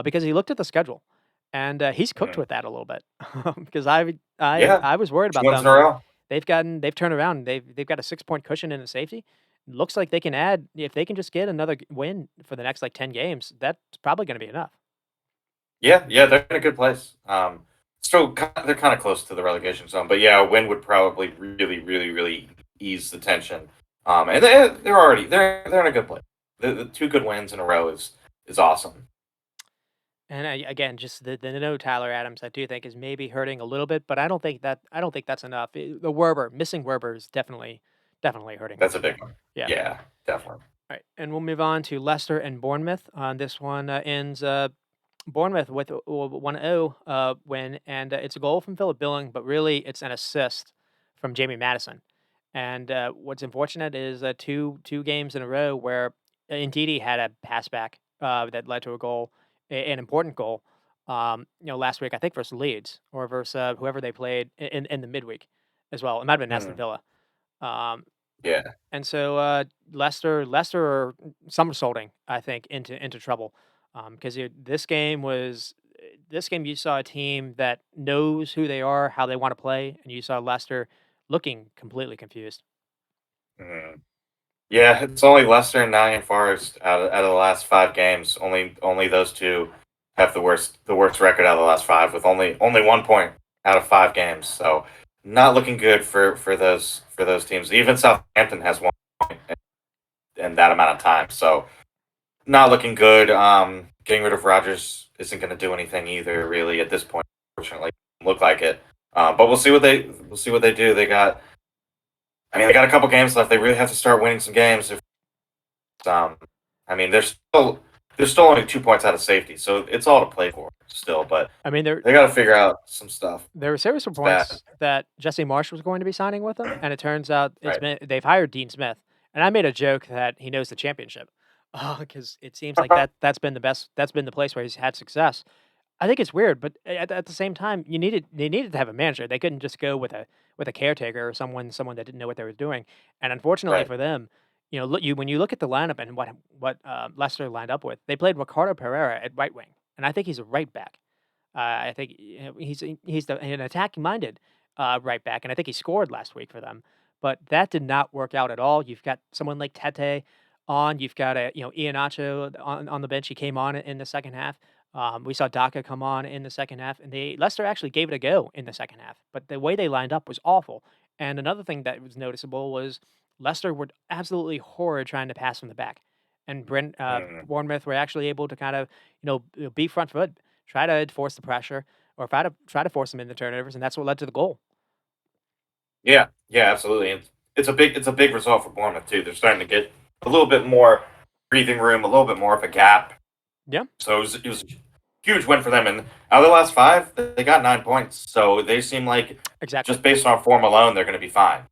S1: because he looked at the schedule, and he's cooked
S2: Mm.
S1: with that a little bit because I
S2: Yeah,
S1: I was worried
S2: two
S1: about
S2: wins in
S1: them,
S2: a
S1: and
S2: row.
S1: they've turned around. They've got a 6 point cushion in the safety. Looks like they can add if they can just get another win for the next like 10 games. That's probably going to be enough.
S2: Yeah, yeah, they're in a good place. They're kind of close to the relegation zone, but yeah, a win would probably really, really, really ease the tension. And they're in a good place. The 2 good wins in a row is awesome.
S1: And again, just the no Tyler Adams, I do think is maybe hurting a little bit, but I don't think that's enough. The Werber missing Werber is definitely hurting
S2: That's
S1: them.
S2: a big one.
S1: Yeah.
S2: Yeah, definitely.
S1: All right, and we'll move on to Leicester and Bournemouth. On this one ends Bournemouth with a 1-0 win, and it's a goal from Philip Billing, but really it's an assist from Jamie Madison. And what's unfortunate is two games in a row where Ndidi had a pass back that led to a goal, an important goal. Last week I think versus Leeds or versus whoever they played in the midweek as well. It might have been Aston
S2: Hmm.
S1: Villa. Um,
S2: Yeah.
S1: And so, Leicester are somersaulting, I think, into trouble, because this game you saw a team that knows who they are, how they wanna play, and you saw Leicester looking completely confused.
S2: Mhm. Yeah, it's only Leicester and Nottingham Forest out of the last 5 games. Only those two have the worst record out of the last five with only 1 point out of 5 games. So not looking good for those teams. Even Southampton has 1 point in that amount of time. So not looking good. Getting rid of Rodgers isn't going to do anything either, really, at this point. Unfortunately, look like it. But we'll see what they do. They got a couple games left. They really have to start winning some games. Um, they're still only 2 points out of safety, so it's all to play for still. But
S1: I mean,
S2: they got to figure out some stuff.
S1: there were serious
S2: It's bad,
S1: reports that Jesse Marsh was going to be signing with them, and it turns out
S2: right?
S1: they've hired Dean Smith, and I made a joke that he knows the championship, because it seems like that's been the place where he's had success. I think it's weird, but at the same time, they needed to have a manager. They couldn't just go with a caretaker or someone that didn't know what they were doing. And unfortunately
S2: Right.
S1: for them, when you look at the lineup and Leicester lined up with, they played Ricardo Pereira at right wing, and I think he's a right back. I think an attacking minded right back, and I think he scored last week for them. But that did not work out at all. You've got someone like Tete on. You've got Iheanacho on the bench. He came on in the second half. We saw Daka come on in the second half, and Leicester actually gave it a go in the second half. But the way they lined up was awful. And another thing that was noticeable was Leicester were absolutely horrid trying to pass from the back, and
S2: Mhm.
S1: Bournemouth were actually able to kind of be front foot, try to force the pressure, or try to force them into turnovers, and that's what led to the goal.
S2: Yeah, yeah, absolutely. And it's a big result for Bournemouth too. They're starting to get a little bit more breathing room, a little bit more of a gap.
S1: Yeah,
S2: So it was a huge win for them. And out of the last five, they got 9 points. So they seem like
S1: exactly.
S2: just based on form alone, they're going to be fine.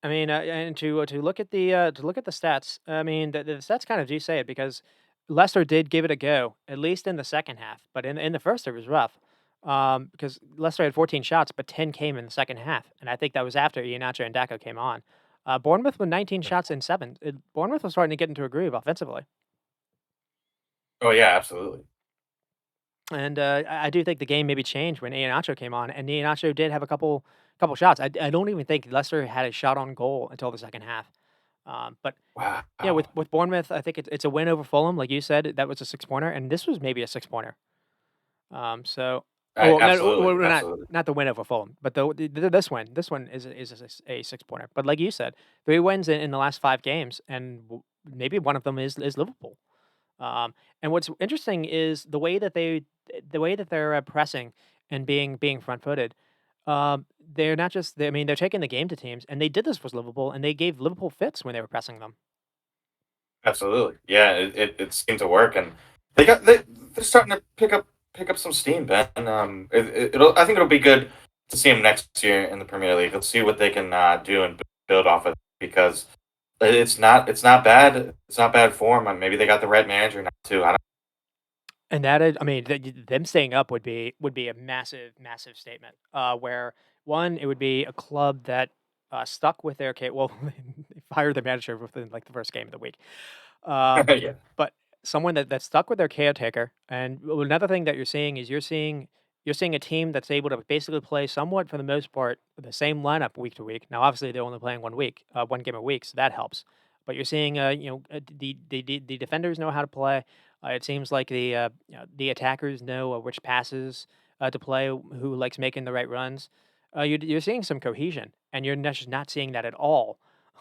S1: I mean, and to look at the stats, I mean, the stats kind of do say it because Leicester did give it a go, at least in the second half. But in the first, it was rough because Leicester had 14 shots, but 10 came in the second half, and I think that was after Iheanacho and Dako came on. Bournemouth with 19 shots in seven. Bournemouth was starting to get into a groove offensively.
S2: Oh yeah, absolutely.
S1: And, I do think the game maybe changed when Iheanacho came on, and Iheanacho did have a couple shots. I don't even think Leicester had a shot on goal until the second half. But yeah,
S2: Wow.
S1: with Bournemouth, I think it's a win over Fulham, like you said, that was a six-pointer, and this was maybe a six-pointer. So oh, no,
S2: Absolutely, absolutely.
S1: not the win over Fulham, but this one is a six-pointer. But like you said, 3 wins in the last 5 games, and maybe one of them is Liverpool. And what's interesting is the way that they're pressing and being front-footed. They're not just I mean, they're taking the game to teams, and they did this with Liverpool, and they gave Liverpool fits when they were pressing them.
S2: Absolutely. Yeah, it seemed to work, and they're starting to pick up some steam, Ben. I think it'll be good to see them next year in the Premier League. Let's see what they can do and build off of because it's not bad. It's not bad form. And maybe they got the right manager now too. I don't.
S1: And that is I mean, them staying up would be a massive statement, where, 1, it would be a club that, stuck with their well, they fired the manager within, like, the first game of the week. Um,
S2: Yeah,
S1: but someone that stuck with their caretaker, and another thing that you're seeing is you're seeing a team that's able to basically play somewhat, for the most part, the same lineup week to week. Now, obviously, they're only playing 1 game a week, so that helps. But you're seeing, the defenders know how to play. It seems like the attackers know which passes to play, who likes making the right runs. You're seeing some cohesion, and you're just not seeing that at all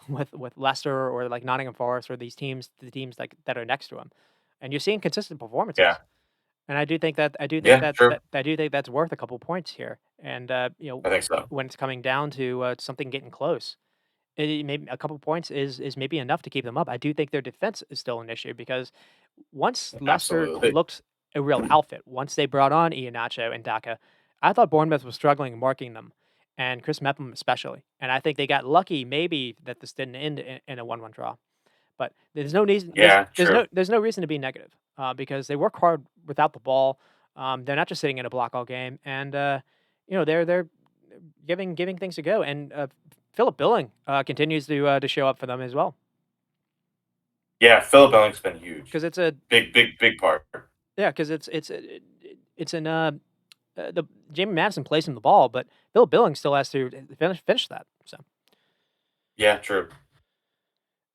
S1: with Leicester or like Nottingham Forest or the teams like that are next to them, and you're seeing consistent
S2: yeah,
S1: performances. And
S2: yeah. True.
S1: I do think that's worth a couple points here. And
S2: I think so.
S1: when it's coming down to something getting close, maybe a couple points is maybe enough to keep them up. I do think their defense is still an issue because once Leicester
S2: Absolutely.
S1: looked a real outfit, once they brought on Iheanacho and Daka, I thought Bournemouth was struggling marking them, and Chris Mepham especially. And I think they got lucky maybe that this didn't end in a 1-1 draw. But
S2: Yeah, true.
S1: there's no reason to be negative, because they work hard without the ball. They're not just sitting in a block all game, and they're giving things a go. And Philip Billing continues to show up for them as well
S2: Yeah, Philip Billings been huge.
S1: because it's a
S2: Big part.
S1: yeah because it's an the Jamie Madison plays him the ball, but Philip Billing still has to finish that. So
S2: Yeah, true.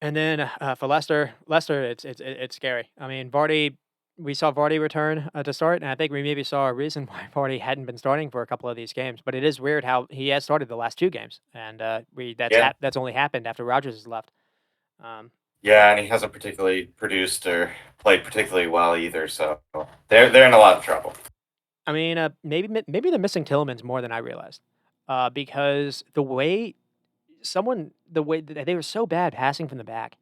S1: and then for Leicester it's scary. I mean Vardy. We saw Vardy return to start, and I think we maybe saw a reason why Vardy hadn't been starting for a couple of these games. But it is weird how he has started the last two games, and
S2: Yeah.
S1: that's only happened after Rodgers has left. Um,
S2: Yeah, and he hasn't particularly produced or played particularly well either, so they're in a lot of trouble.
S1: I mean, maybe they're missing Tillmans more than I realized, because the way that they were so bad passing from the back.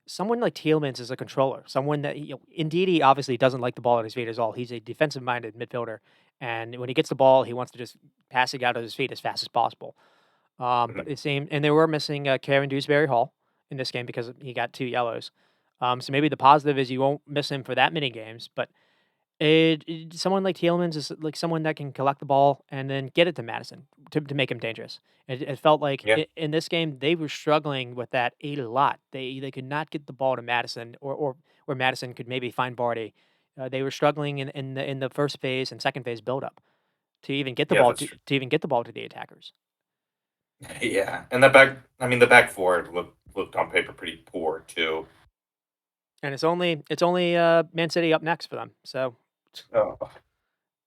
S1: Someone like Tielemans is a controller. Someone that indeed he obviously doesn't like the ball at his feet at all. He's a defensive-minded midfielder, and when he gets the ball, he wants to just pass it out of his feet as fast as possible. But
S2: Mhm.
S1: it seemed, and they were missing Karen Dewsbury Hall in this game because he got two yellows. So maybe the positive is you won't miss him for that many games, but someone like Tielemans is like someone that can collect the ball and then get it to Madison to make him dangerous. It felt like
S2: Yeah,
S1: in this game they were struggling with that a lot. They could not get the ball to Madison or where Madison could maybe find Vardy. They were struggling in the first phase and second phase build up to even get the
S2: yeah,
S1: ball
S2: that's true.
S1: to even get the ball to the attackers.
S2: Yeah, and the back. I mean, the back four looked on paper pretty poor too.
S1: And it's only Man City up next for them. So,
S2: Oh.
S1: but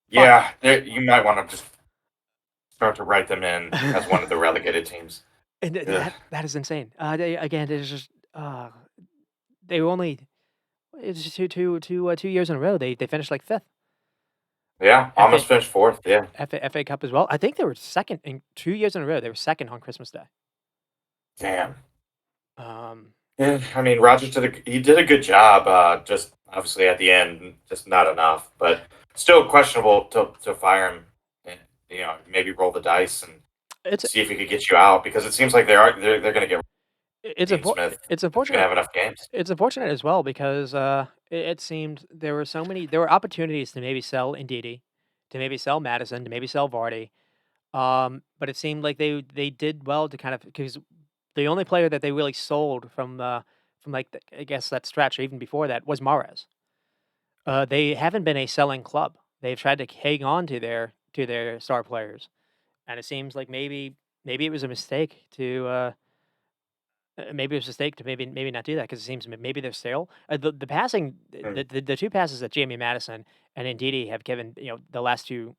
S2: Yeah, you might want to just start to write them in as one of the relegated teams.
S1: and
S2: Ugh.
S1: that is insane. Again, it's just they were only it's 2 years in a row. They finished like 5th.
S2: Yeah,
S1: FA
S2: almost finished fourth. Yeah,
S1: FA Cup as well. I think they were 2nd in 2 years in a row. They were 2nd on Christmas Day.
S2: damn.
S1: Um,
S2: Yeah, I mean, he did a good job. Just obviously at the end, just not enough, but still questionable to fire him. And, maybe roll the dice and
S1: it's
S2: see if he could get you out because it seems like they're going to get
S1: it's
S2: Dean Smith
S1: it's
S2: if they're going to
S1: unfortunate.
S2: have enough games.
S1: It's unfortunate as well because it seemed there were opportunities to maybe sell Ndidi, to maybe sell Madison, to maybe sell Vardy. But it seemed like they did well to kind of because the only player that they really sold from like I guess that stretch or even before that was Mahrez. They haven't been a selling club. They've tried to hang on to their star players, and it seems like maybe it was a mistake to maybe it was a mistake to maybe not do that because it seems maybe they're stale. The passing
S2: Mm,
S1: the two passes that Jamie Madison and Ndidi have given the last two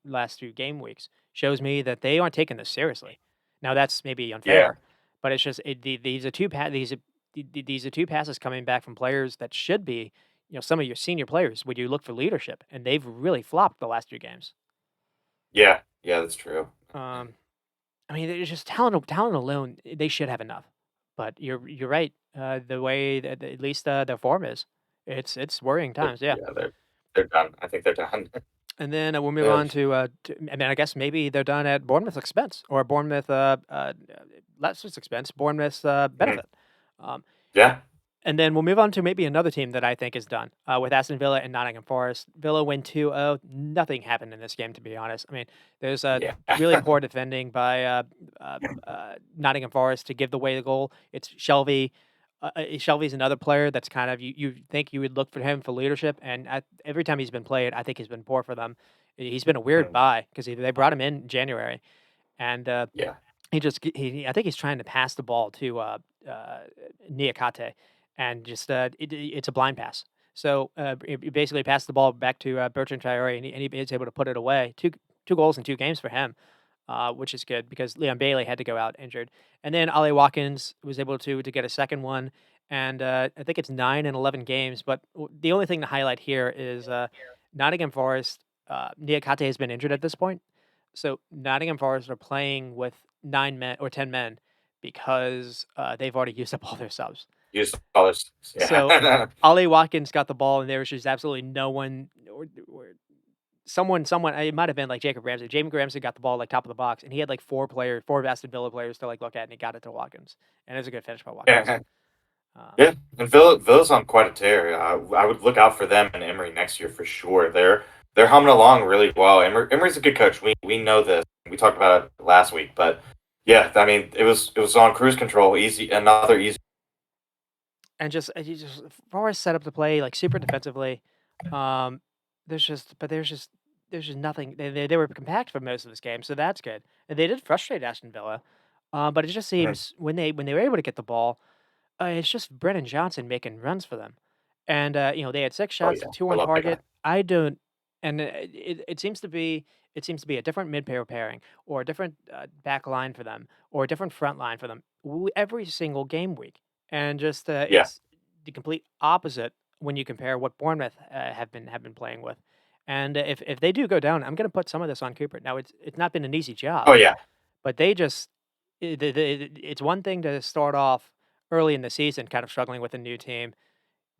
S1: game weeks shows me that they aren't taking this seriously. Now that's maybe
S2: yeah,
S1: unfair, but it's just these are these are two passes coming back from players that should be some of your senior players when you look for leadership, and they've really flopped the last two games.
S2: yeah, that's true.
S1: Um, I mean, it's just talent alone, they should have enough. But you're right. The way that at least their form is, it's worrying times. Yeah.
S2: They're done. I think they're done.
S1: And then we'll move
S2: Ugh.
S1: on to I mean, I guess maybe they're done at Bournemouth's expense or Bournemouth Leicester's expense, Bournemouth's
S2: Mhm.
S1: benefit. Um,
S2: Yeah,
S1: and then we'll move on to maybe another team that I think is done with Aston Villa and Nottingham Forest. Villa win 2-0. Nothing happened in this game, to be honest. I mean, there's
S2: yeah,
S1: really poor defending by Nottingham Forest to give away the goal. It's Shelby. Shelby's another player that's kind of you think you would look for him for leadership, and every time he's been played, I think he's been poor for them. He's been a weird
S2: Mm,
S1: buy because they brought him in January, and
S2: yeah,
S1: I think he's trying to pass the ball to Niakate, and just it's a blind pass. So you basically pass the ball back to Bertrand Traore, and he is able to put it away. Two goals in 2 games for him, which is good because Leon Bailey had to go out injured, and then Ali Watkins was able to get a second one, and I think it's 9 and 11 games. But the only thing to highlight here is Nottingham Forest. Niakate has been injured at this point, so Nottingham Forest are playing with 9 men or 10 men because they've already used up all their subs.
S2: use all this.
S1: So
S2: Yeah,
S1: Ollie Watkins got the ball, and there was just absolutely no one or someone. It might have been like Jacob Ramsey. Jacob Ramsey got the ball like top of the box, and he had like four Aston Villa players to like look at, and he got it to Watkins, and it was a good finish by Watkins.
S2: yeah,
S1: Um,
S2: yeah. And Villa's on quite a tear. I would look out for them and Emery next year for sure. They're humming along really well. Emery's a good coach. We know this. We talked about it last week, but Yeah, I mean, it was on cruise control, easy, another easy.
S1: And just you just Forest set up to play, like, super defensively. Um, there's just nothing. They were compact for most of this game, so that's good. And they did frustrate Aston Villa, but it just
S2: Mhm.
S1: seems when they were able to get the ball, it's just Brennan Johnson making runs for them. And, they had 6
S2: Oh
S1: shots,
S2: yeah,
S1: 2
S2: I
S1: on
S2: love that guy.
S1: target. I don't and it seems to be a different mid-pair pairing or a different, back line for them or a different front line for them every single game week. And just,
S2: Yeah,
S1: it's the complete opposite when you compare what Bournemouth, have been playing with. And if they do go down, I'm gonna put some of this on Cooper. Now it's not been an easy
S2: oh
S1: job,
S2: yeah,
S1: but they just it's one thing to start off early in the season kind of struggling with a new team.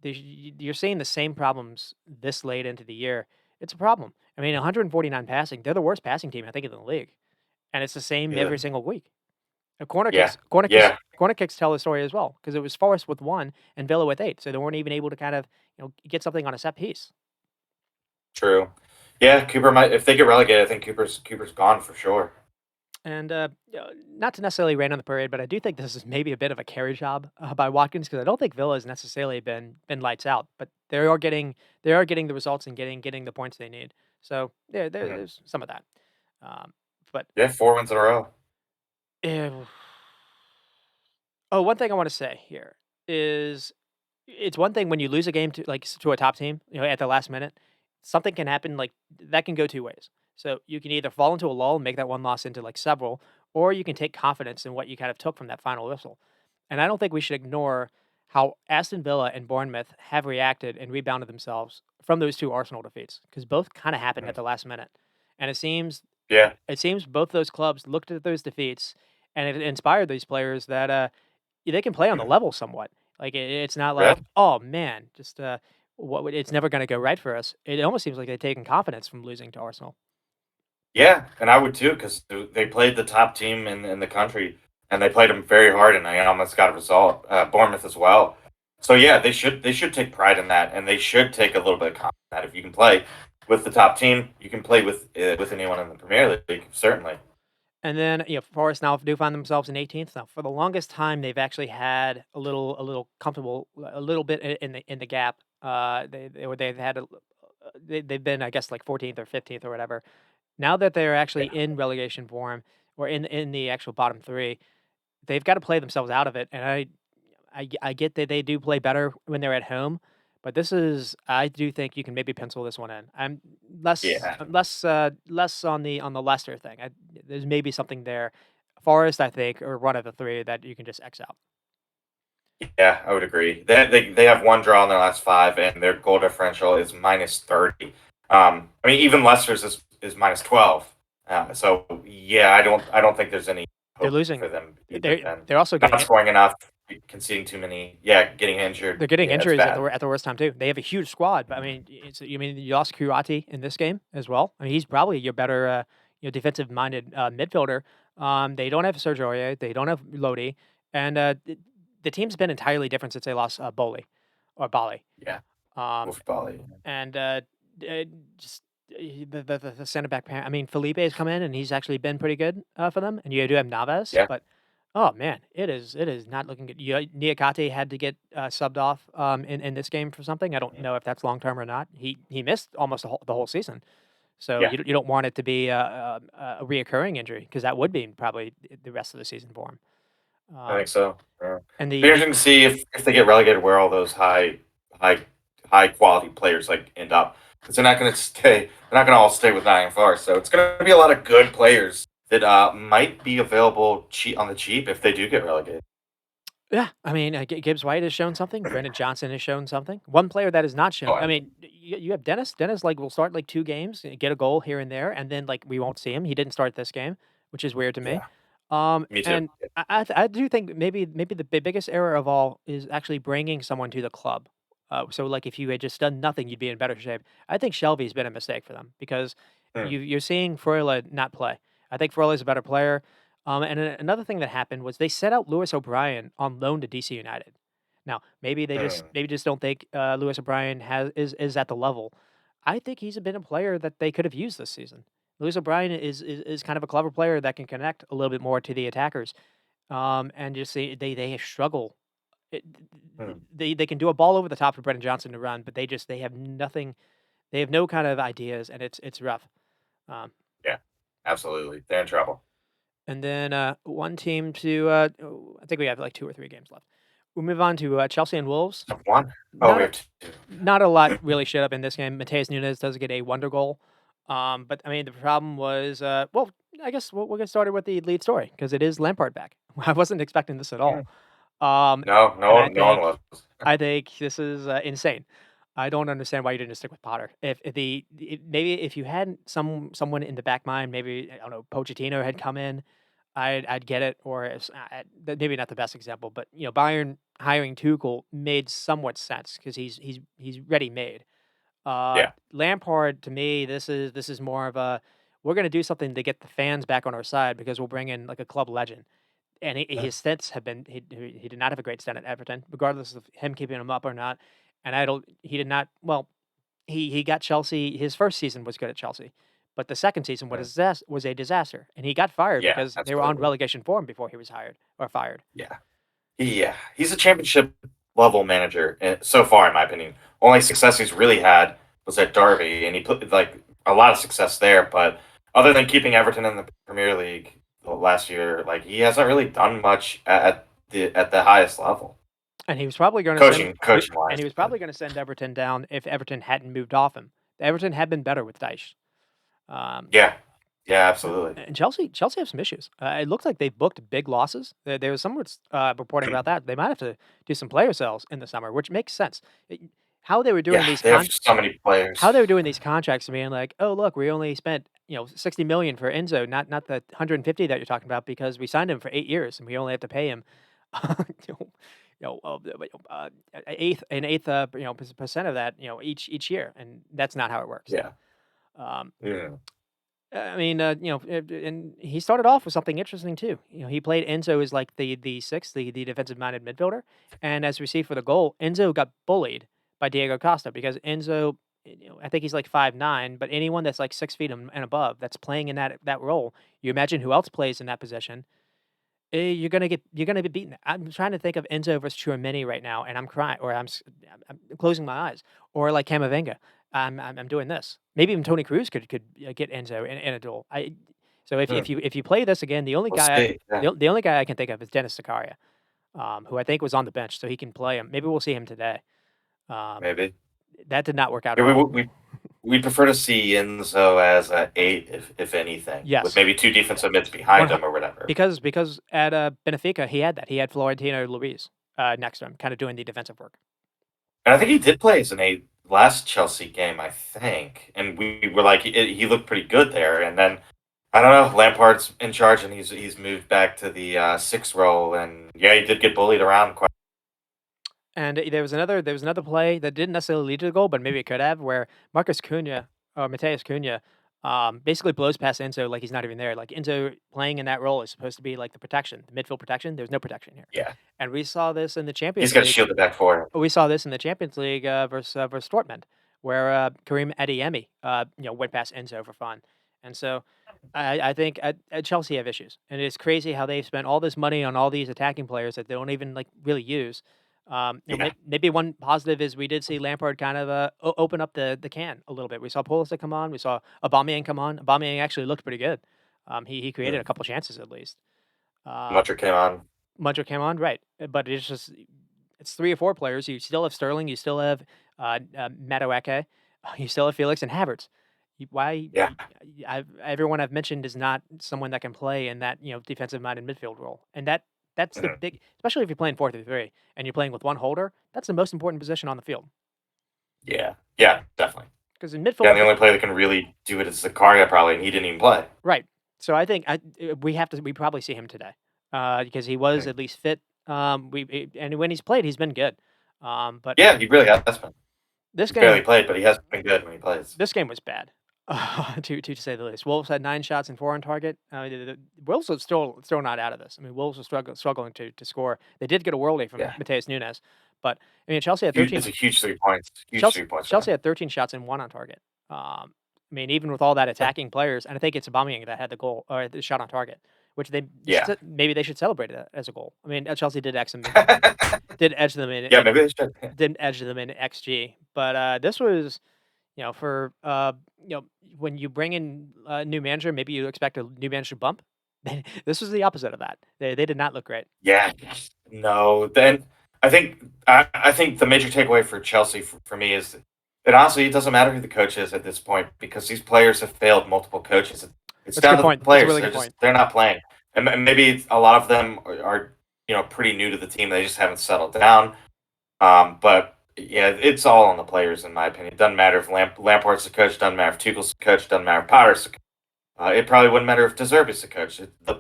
S1: You're seeing the same problems this late into the year. It's a problem. I mean, 149 passing, they're the worst passing team, I think, in the league, and it's the same
S2: yeah,
S1: every single week.
S2: yeah, yeah,
S1: Corner kicks tell the story as well because it was Forest with 1 and Villa with 8, so they weren't even able to kind of, get something on a set piece.
S2: true. Yeah, Cooper might, if they get relegated, I think Cooper's gone for sure.
S1: And, not to necessarily rain on the parade, but I do think this is maybe a bit of a carry job, by Watkins because I don't think Villa has necessarily been lights out, but they are getting the results and getting the points they need. So,
S2: Mhm.
S1: there's some of that. Um, but,
S2: Yeah, 4 wins in a row.
S1: eh oh, one thing I wanna say here is it's one thing when you lose a game to, like, to a top team, at the last minute, something can happen, like, that can go 2 ways. So, you can either fall into a lull and make that one loss into, like, several, or you can take confidence in what you kind of took from that final whistle. And I don't think we should ignore how Aston Villa and Bournemouth have reacted and rebounded themselves from those 2 Arsenal defeats, because both kinda happened
S2: Mhm.
S1: at the last minute. And
S2: Yeah,
S1: it seems both those clubs looked at those defeats, and it inspired these players that, they can play on the level somewhat. Like, it's not
S2: yeah,
S1: like, "Oh, man, just, it's never gonna go right for us." It almost seems like they've taken confidence from losing to Arsenal.
S2: yeah, and I would too because they played the top team in the country, and they played them very hard, and they almost got a result. Bournemouth as well. So yeah, they should take pride in that, and they should take a little bit of confidence in that. If you can play with the top team, you can play with anyone in the Premier League, certainly.
S1: And then, Forest now do find themselves in 18th. Now, for the longest time, they've actually had a little comfortable, a little bit in the gap. They've had they've been, I guess, like 14th or 15th or whatever. Now that they're actually
S2: Yeah.
S1: in relegation form or in the actual bottom three, they've got to play themselves out of it. And I get that they do play better when they're at home, but I do think you can maybe pencil this one in.
S2: Yeah.
S1: I'm less on the Leicester thing. There's maybe something there. Forest, I think, or one of the three that you can just X out.
S2: Yeah, I would agree. They have one draw in their last five, and their goal differential is -30. I mean, even Leicester's is -12. So yeah, I don't think there's any
S1: They're
S2: hope
S1: losing.
S2: for them either. Then
S1: They're also
S2: not scoring enough, conceding too many. Yeah, getting injured.
S1: they're getting
S2: Yeah, it's
S1: injuries
S2: bad.
S1: at the worst time too. They have a huge squad, but I mean, you lost Kurati in this game as well. I mean, he's probably your better, defensive minded midfielder. They don't have Sergio Aurier, they don't have Lodi, and the team's been entirely different since they lost Boli or Bali.
S2: Yeah,
S1: Um,
S2: Wolf Bali.
S1: and just the center back pair. I mean, Felipe has come in and he's actually been pretty good for them, and you do have Navas,
S2: Yeah,
S1: but oh man, it is not looking good. Niakate had to get subbed off in this game for something. I don't know if that's long term or not. He missed almost the whole season, so
S2: yeah,
S1: you don't want it to be a reoccurring injury because that would be probably the rest of the season for him.
S2: I
S1: Um,
S2: think so. Yeah.
S1: and
S2: Be
S1: the
S2: interesting to see if they get relegated, where all those high, high quality players like end up, because they're not going to stay. They're not going to all stay with Nottingham Forest. So it's going to be a lot of good players that might be available cheap on the cheap if they do get relegated.
S1: Yeah, I mean, Gibbs White has shown something. Brendan Johnson has shown something. One player that has not
S2: Oh,
S1: shown. I mean, you have Dennis. Dennis like will start like 2 games, get a goal here and there, and then like we won't see him. He didn't start this game, which is weird to me.
S2: yeah, me too.
S1: And I do think maybe the biggest error of all is actually bringing someone to the club. So like if you had just done nothing, you'd be in better shape. I think Shelby's been a mistake for them because
S2: Hmm.
S1: you're seeing Froila not play. I think Froila's a better player. And another thing that happened was they set out Lewis O'Brien on loan to DC United. Now,
S2: Hmm.
S1: maybe just don't think Lewis O'Brien is at the level. I think he's been a player that they could have used this season. Lewis O'Brien is kind of a clever player that can connect a little bit more to the attackers, and just they struggle. It,
S2: Hmm.
S1: they can do a ball over the top for Brennan Johnson to run, but they have nothing. They have no kind of ideas, and it's rough. Um,
S2: Yeah, absolutely. They're in trouble.
S1: and then one team to I think we have like 2 or 3 games left. We'll move on to Chelsea and Wolves.
S2: Have one? Oh,
S1: Not
S2: we
S1: a
S2: have two.
S1: not a lot really showed up in this game. Mateus Nunes does get a wonder goal, but I mean the problem was well, I guess we'll get started with the lead story because it is Lampard back. I wasn't expecting this at all,
S2: Mm.
S1: um,
S2: No,
S1: and
S2: no one was.
S1: I think this is insane. I don't understand why you didn't stick with Potter. If maybe if you had someone in the back mind, maybe I don't know, Pochettino had come in, I'd get it. Or maybe not the best example, but Bayern hiring Tuchel made somewhat sense because he's ready made.
S2: Yeah.
S1: Lampard to me, this is more of a we're gonna do something to get the fans back on our side because we'll bring in like a club legend. And his stints have been he did not have a great stint at Everton, regardless of him keeping him up or not. And I don't he did not well, he got Chelsea his first season was good at Chelsea, but the second season
S2: Mm.
S1: was a disaster, and he got fired
S2: Yeah,
S1: because they were on
S2: absolutely.
S1: relegation form before he was hired or fired.
S2: Yeah. Yeah, he's a championship level manager so far, in my opinion. Only success he's really had was at Derby, and he put like a lot of success there. But other than keeping Everton in the Premier League last year, like he hasn't really done much at the highest level,
S1: And he was probably gonna send
S2: coaching wise.
S1: and he was probably gonna send Everton down if Everton hadn't moved off him. Everton had been better with Dyche. Um,
S2: Yeah, yeah, absolutely.
S1: And Chelsea have some issues. It looks like they booked big losses. There was some reporting about that. They might have to do some player sales in the summer, which makes sense. It- how they were doing
S2: Yeah,
S1: these
S2: they have so many players.
S1: how they were doing these contracts, being like, oh look, we only spent 60 million for Enzo, not the 150 that you're talking about because we signed him for 8 years and we only have to pay him, you know, an eighth percent of that each year, and that's not how it works.
S2: Yeah,
S1: Um,
S2: yeah,
S1: I mean, and he started off with something interesting too. He played Enzo as like the sixth, the defensive minded midfielder, and as received for the goal, Enzo got bullied by Diego Costa because Enzo, I think he's like 5'9", but anyone that's like 6 feet and above that's playing in that role, you imagine who else plays in that position. You're gonna be beaten. I'm trying to think of Enzo versus Tchouaméni right now, and I'm crying, or I'm closing my eyes, or like Camavinga. I'm doing this. Maybe even Tony Cruz could get Enzo in a duel. So if
S2: hmm.
S1: if you play this again,
S2: We'll see. Yeah,
S1: the only guy I can think of is Dennis Zakaria, who I think was on the bench, so he can play him. Maybe we'll see him today. Um,
S2: maybe.
S1: that did not work out
S2: Yeah,
S1: at all.
S2: we prefer to see Enzo as a eight, if anything, with
S1: Yes,
S2: maybe two defensive mids behind
S1: one
S2: him or whatever.
S1: because at Benfica he had that. He had Florentino Luis next to him, kind of doing the defensive work.
S2: And I think he did play as an eight last Chelsea game, I think, and we were like he looked pretty good there. And then I don't know, Lampard's in charge, and he's moved back to the six role, and yeah, he did get bullied around quite.
S1: And there was another play that didn't necessarily lead to the goal, but maybe it could have, where Marcus Cunha or Mateus Cunha basically blows past Enzo like he's not even there. Like Enzo playing in that role is supposed to be like the protection, the midfield protection. There's no protection here,
S2: Yeah,
S1: and we saw this in the
S2: he's
S1: Champions
S2: got to
S1: League.
S2: shield it back for him.
S1: We saw this in the Champions League versus Dortmund, where Karim Adeyemi went past Enzo for fun, and so I think at Chelsea have issues, and it's crazy how they've spent all this money on all these attacking players that they don't even like really use.
S2: Yeah,
S1: Maybe one positive is we did see Lampard kind of open up the can a little bit. We saw Pulisic come on, we saw Aubameyang come on. Aubameyang actually looked pretty good. He created a
S2: mm.
S1: couple chances at least. Uh,
S2: Mutcher came on.
S1: Muncher came on, right? But it's 3 or 4 players. You still have Sterling. You still have Madueke. You still have Felix and Havertz. Why?
S2: Yeah,
S1: Everyone I've mentioned is not someone that can play in that defensive minded midfield role, and that's the
S2: mhm.
S1: big, especially if you're playing 4-3-3 and you're playing with one holder. That's the most important position on the field
S2: Yeah, yeah, definitely.
S1: because in
S2: Yeah,
S1: midfield,
S2: and the only player that can really do it is Zakaria, probably, and he didn't even play.
S1: right? So I think we probably see him today because he was
S2: Mhm.
S1: at least fit. And when he's played, he's been good. But
S2: Yeah, he really has been.
S1: this
S2: He's barely
S1: game
S2: played, but he has been good when he plays.
S1: This game was bad, to say the least. Wolves had 9 shots and 4 on target. The Wolves are still not out of this. I mean, Wolves are struggling to score. They did get a worldie from
S2: Yeah,
S1: Mateus Nunes, but I mean,
S2: it's a huge 3 points. Huge
S1: Chelsea
S2: 3 points for
S1: Chelsea
S2: them.
S1: had 13 shots and 1 on target. Um, I mean, even with all that attacking players, and I think it's Aubameyang that had the goal or the shot on target, which they you should
S2: Yeah.
S1: maybe they should celebrate it as a goal. I mean, Chelsea did edge them
S2: Yeah,
S1: in
S2: maybe they should.
S1: didn't edge them in XG, but this was for when you bring in a new manager, maybe you expect a new manager bump. This was the opposite of that. They did not look great.
S2: Yeah. No, then I think the major takeaway for Chelsea for me is that honestly, it doesn't matter who the coach is at this point because these players have failed multiple coaches. It's
S1: That's a
S2: down
S1: good
S2: to the
S1: point. That's a
S2: players.
S1: really good point.
S2: They're not playing, and maybe a lot of them are pretty new to the team. They just haven't settled down. But yeah, it's all on the players in my opinion. It doesn't matter if Lampard's the coach. Doesn't matter if Tuchel's the coach. Doesn't matter if Potter's the coach. It probably wouldn't matter if De Zerbi's the coach.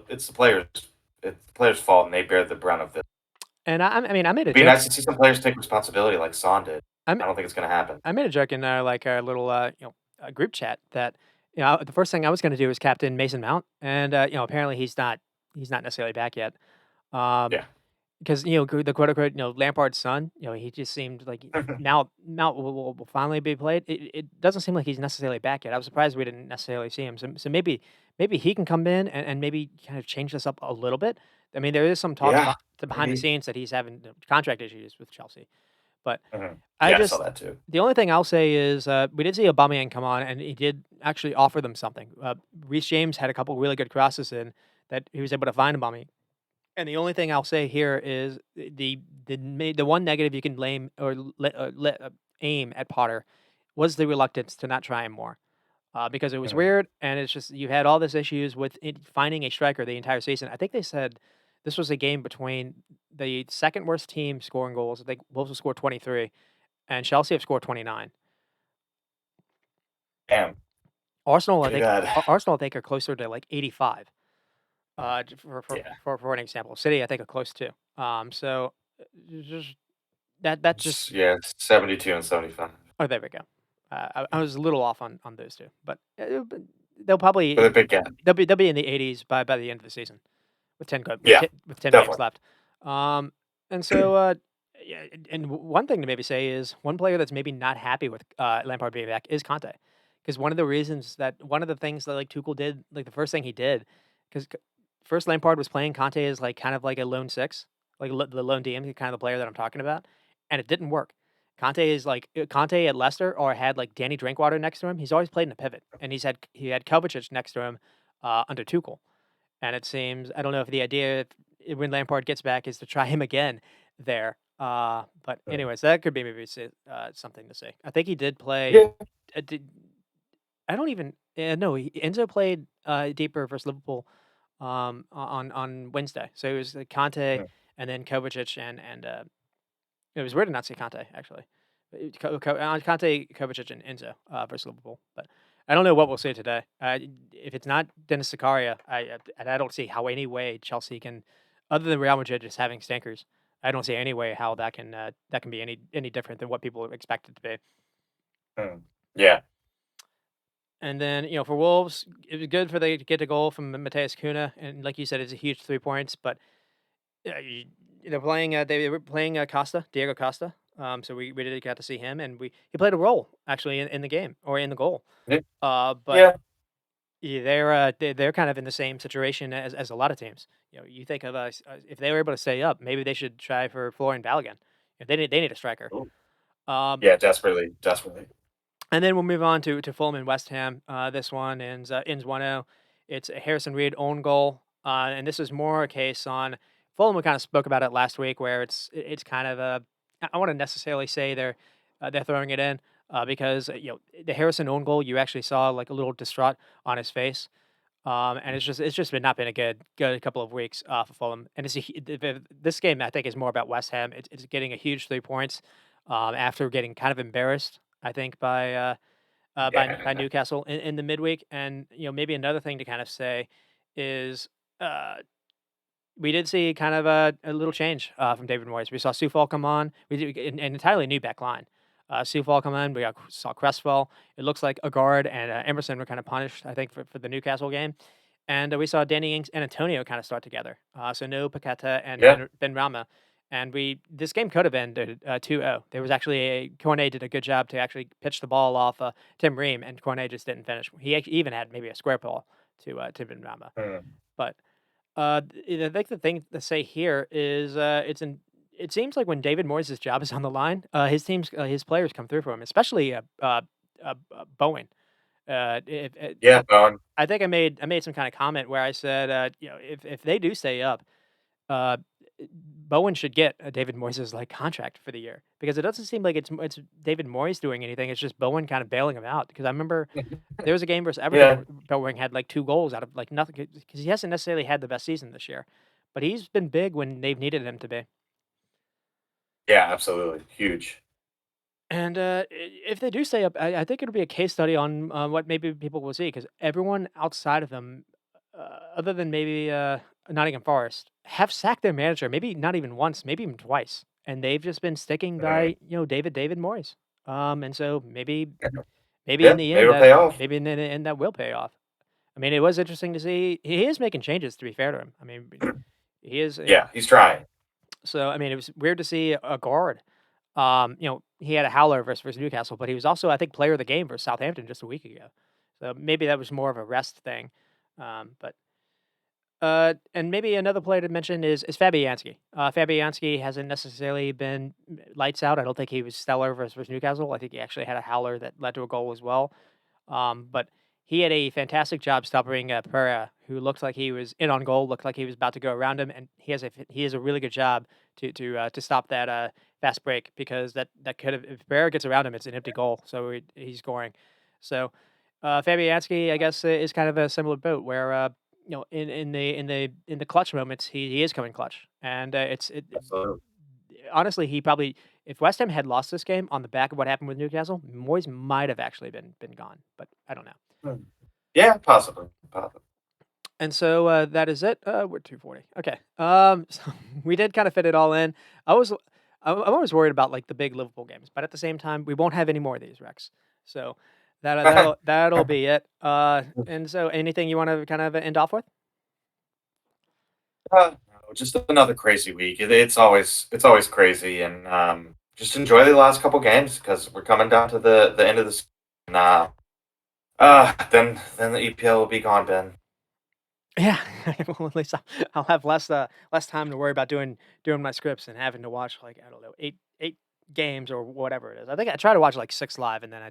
S2: It's the players. It's the players' fault, and they bear the brunt of this.
S1: And I mean, I made a
S2: It'd be
S1: joke.
S2: nice to see some players take responsibility like Son did.
S1: I'm
S2: I don't think it's gonna happen.
S1: I made a joke in like a little group chat that the first thing I was going to do was captain Mason Mount, and apparently he's not necessarily back yet. Um,
S2: Yeah.
S1: Because, the quote unquote, Lampard's son, he just seemed like now Mount will finally be played. It doesn't seem like he's necessarily back yet. I was surprised we didn't necessarily see him. So maybe he can come in and maybe kind of change this up a little bit. I mean, there is some talk
S2: Yeah,
S1: about behind the
S2: maybe.
S1: scenes that he's having contract issues with Chelsea. But
S2: Mhm.
S1: I
S2: Yeah, I saw
S1: just
S2: that too.
S1: the only thing I'll say is we did see Aubameyang come on, and he did actually offer them something. Reece James had a couple really good crosses in that he was able to find Aubameyang. And the only thing I'll say here is the one negative you can blame or aim at Potter was the reluctance to not try him more, because it was
S2: Mhm.
S1: weird, and it's just you had all this issues with finding a striker the entire season. I think they said this was a game between the second worst team scoring goals. I think Wolves have scored 23, and Chelsea have scored 29.
S2: Damn,
S1: Arsenal, I
S2: too
S1: think,
S2: bad.
S1: Arsenal, I think, are closer to like 85.
S2: Yeah,
S1: For an example, City, I think, are close too. So just that just
S2: yeah, 72 and 75
S1: oh, there we go. I was a little off on those 2, but they'll
S2: with a
S1: probably
S2: big gap.
S1: they'll be in the 80s by the end of the season with 10 go
S2: Yeah,
S1: with 10 games
S2: definitely.
S1: left. Um, and so, yeah, and one thing to maybe say is one player that's maybe not happy with Lampard being back is Conte, because one of the things that like Tuchel did, like the first thing he did, because first Lampard was playing Conte as like kind of like a lone six, like the lone DM, kind of the player that I'm talking about, and it didn't work. Conte is like Conte at Leicester or had like Danny Drinkwater next to him. He's always played in a pivot, and he had Kovacic next to him under Tuchel. And it seems I don't know if the idea when Lampard gets back is to try him again there. But
S2: Mm.
S1: anyways, that could be maybe something to say. I think he did play.
S2: Yeah.
S1: Did, I don't even no. Enzo played deeper versus Liverpool on Wednesday. So it was Conte
S2: Mm.
S1: and then Kovacic and it was weird to not see Conte actually. Conte, Kovacic, and Enzo versus Liverpool. But I don't know what we'll see today. If it's not Dennis Zakaria, I don't see how any way Chelsea can, other than Real Madrid just having stinkers. I don't see any way how that can be any different than what people expect it to be.
S2: Mm. Yeah.
S1: And then for Wolves, it was good for they to get a goal from Mateus Cunha, and like you said, it's a huge 3 points. But they're playing. They were playing Costa, Diego Costa. So we did get to see him, and he played a role actually in the game or in the goal.
S2: Yeah.
S1: But
S2: Yeah.
S1: yeah, they're kind of in the same situation as a lot of teams. You think of if they were able to stay up, maybe they should try for Florian Balogun. If they need a striker.
S2: Ooh.
S1: Um,
S2: Yeah, desperately, desperately.
S1: and then we'll move on to Fulham and West Ham. This one ends 1-0. It's a Harrison Reed own goal, and this is more a case on Fulham. We kind of spoke about it last week, where it's kind of a I want to necessarily say they're throwing it in because the Harrison own goal you actually saw like a little distraught on his face. And it's just been not been a good couple of weeks for Fulham, and this game I think is more about West Ham. It's getting a huge 3 points after getting kind of embarrassed, I think, by
S2: Yeah.
S1: Newcastle in the midweek. And maybe another thing to kind of say is uh, we did see kind of a little change from David Moyes. We saw Sufal come on. We did an entirely new back line. Sufal come on. Saw Cresswell. It looks like Agard and Emerson were kind of punished, I think, for the Newcastle game. And we saw Danny Ings and Antonio kind of start together. So no Paqueta and
S2: Yeah.
S1: Ben Rama. and we this game could have ended 2-0. There was actually Cornet did a good job to actually pitch the ball off Tim Ream, and Cornet just didn't finish. He even had maybe a square ball to Benrahma.
S2: Mm.
S1: But I think the thing to say here is it seems like when David Moyes' job is on the line, his players come through for him, especially Bowen. If,
S2: Yeah, Bowen.
S1: I think I made some kind of comment where I said, if they do stay up, uh, Bowen should get a David Moyes' like contract for the year because it doesn't seem like it's David Moyes doing anything. It's just Bowen kind of bailing him out. Because I remember there was a game versus Everton
S2: Yeah,
S1: where Bowen had like 2 goals out of like nothing because he hasn't necessarily had the best season this year, but he's been big when they've needed him to be.
S2: yeah, absolutely, huge.
S1: And if they do stay up, I think it'll be a case study on what maybe people will see because everyone outside of them, other than maybe Nottingham Forest, have sacked their manager. Maybe not even once, maybe even twice, and they've just been sticking
S2: Mm.
S1: by David Moyes. And so maybe in
S2: Yeah,
S1: the
S2: maybe
S1: end
S2: it'll pay off.
S1: the end that will pay off. I mean, it was interesting to see he is making changes. To be fair to him, I mean, he is.
S2: Yeah, he's trying.
S1: So I mean, it was weird to see a guard he had a howler versus Newcastle, but he was also, I think, player of the game versus Southampton just a week ago. So maybe that was more of a rest thing. But and maybe another player to mention is Fabianski. Fabianski hasn't necessarily been lights out. I don't think he was stellar versus Newcastle. I think he actually had a howler that led to a goal as well. But he had a fantastic job stopping Pereira, who looked like he was in on goal, looked like he was about to go around him, and he has a really good job to stop that fast break because that could have if Pereira gets around him, it's an empty goal, so he's scoring. So Fabianski, I guess, is kind of a similar boat where in the clutch moments he is coming clutch, and
S2: Absolutely.
S1: honestly he probably if West Ham had lost this game on the back of what happened with Newcastle, Moyes might have actually been gone, but I don't know.
S2: Hmm. Yeah, possibly, possibly.
S1: And so that is it. We're 240. Okay. So we did kind of fit it all in. I was I'm always worried about like the big Liverpool games, but at the same time, we won't have any more of these Rex. So that'll be it. And so anything you want to kind of end off with?
S2: No, just another crazy week. It's always crazy, and just enjoy the last couple games because we're coming down to the end of the season. Uh, then the EPL will be gone, Ben.
S1: Yeah. Well, at least I'll have less time to worry about doing my scripts and having to watch like I don't know eight games or whatever it is. I think I try to watch like 6 live and then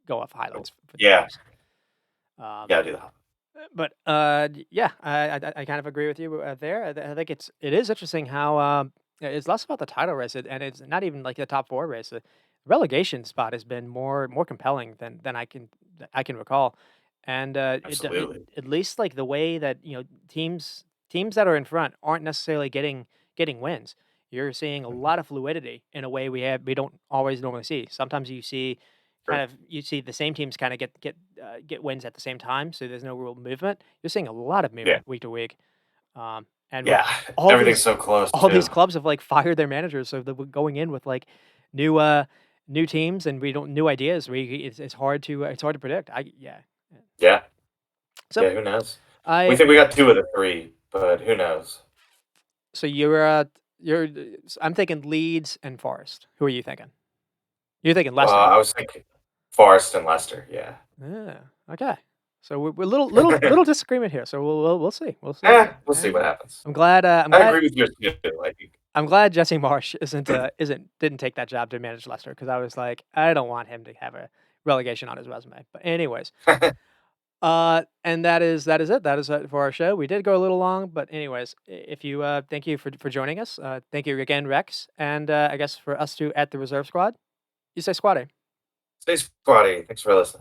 S1: go off
S2: Oh,
S1: highlights for the
S2: yeah,
S1: games. Um,
S2: gotta do that.
S1: but yeah, I kind of agree with you there. I think it is interesting how it's less about the title race and it's not even like the top four race. The relegation spot has been more compelling than I can recall, and
S2: Absolutely.
S1: at least like the way that teams that are in front aren't necessarily getting wins. You're seeing a
S2: Mhm.
S1: lot of fluidity in a way we don't always normally see. Sometimes
S2: True.
S1: you see the same teams kind of get wins at the same time, so there's no real movement. You're seeing a lot of
S2: Yeah,
S1: movement week to week, and with
S2: yeah.
S1: all
S2: Everything's
S1: these
S2: so close
S1: all
S2: too.
S1: these clubs have like fired their managers, so we're going in with like new new teams and we don't new ideas. It's hard to predict. Yeah.
S2: Yeah,
S1: So
S2: yeah. Who knows? We
S1: I
S2: think we got two of the three, but who knows?
S1: so you're I'm thinking Leeds and Forest. Who are you thinking? You're thinking Leicester.
S2: I was thinking Forest and Leicester. Yeah.
S1: Yeah. Okay. So we're little disagreement here. So we'll see. We'll see.
S2: We'll see
S1: And
S2: what happens.
S1: I'm glad.
S2: I agree with yours too. I think.
S1: I'm glad Jesse Marsh didn't take that job to manage Leicester because I was like I don't want him to have a relegation on his resume. But anyways, and that is it. That is it for our show. We did go a little long, but anyways, if you thank you for joining us. Thank you again, Rex, and I guess for us two at the reserve squad, you say squad.
S2: Stay squatty. Thanks for listening.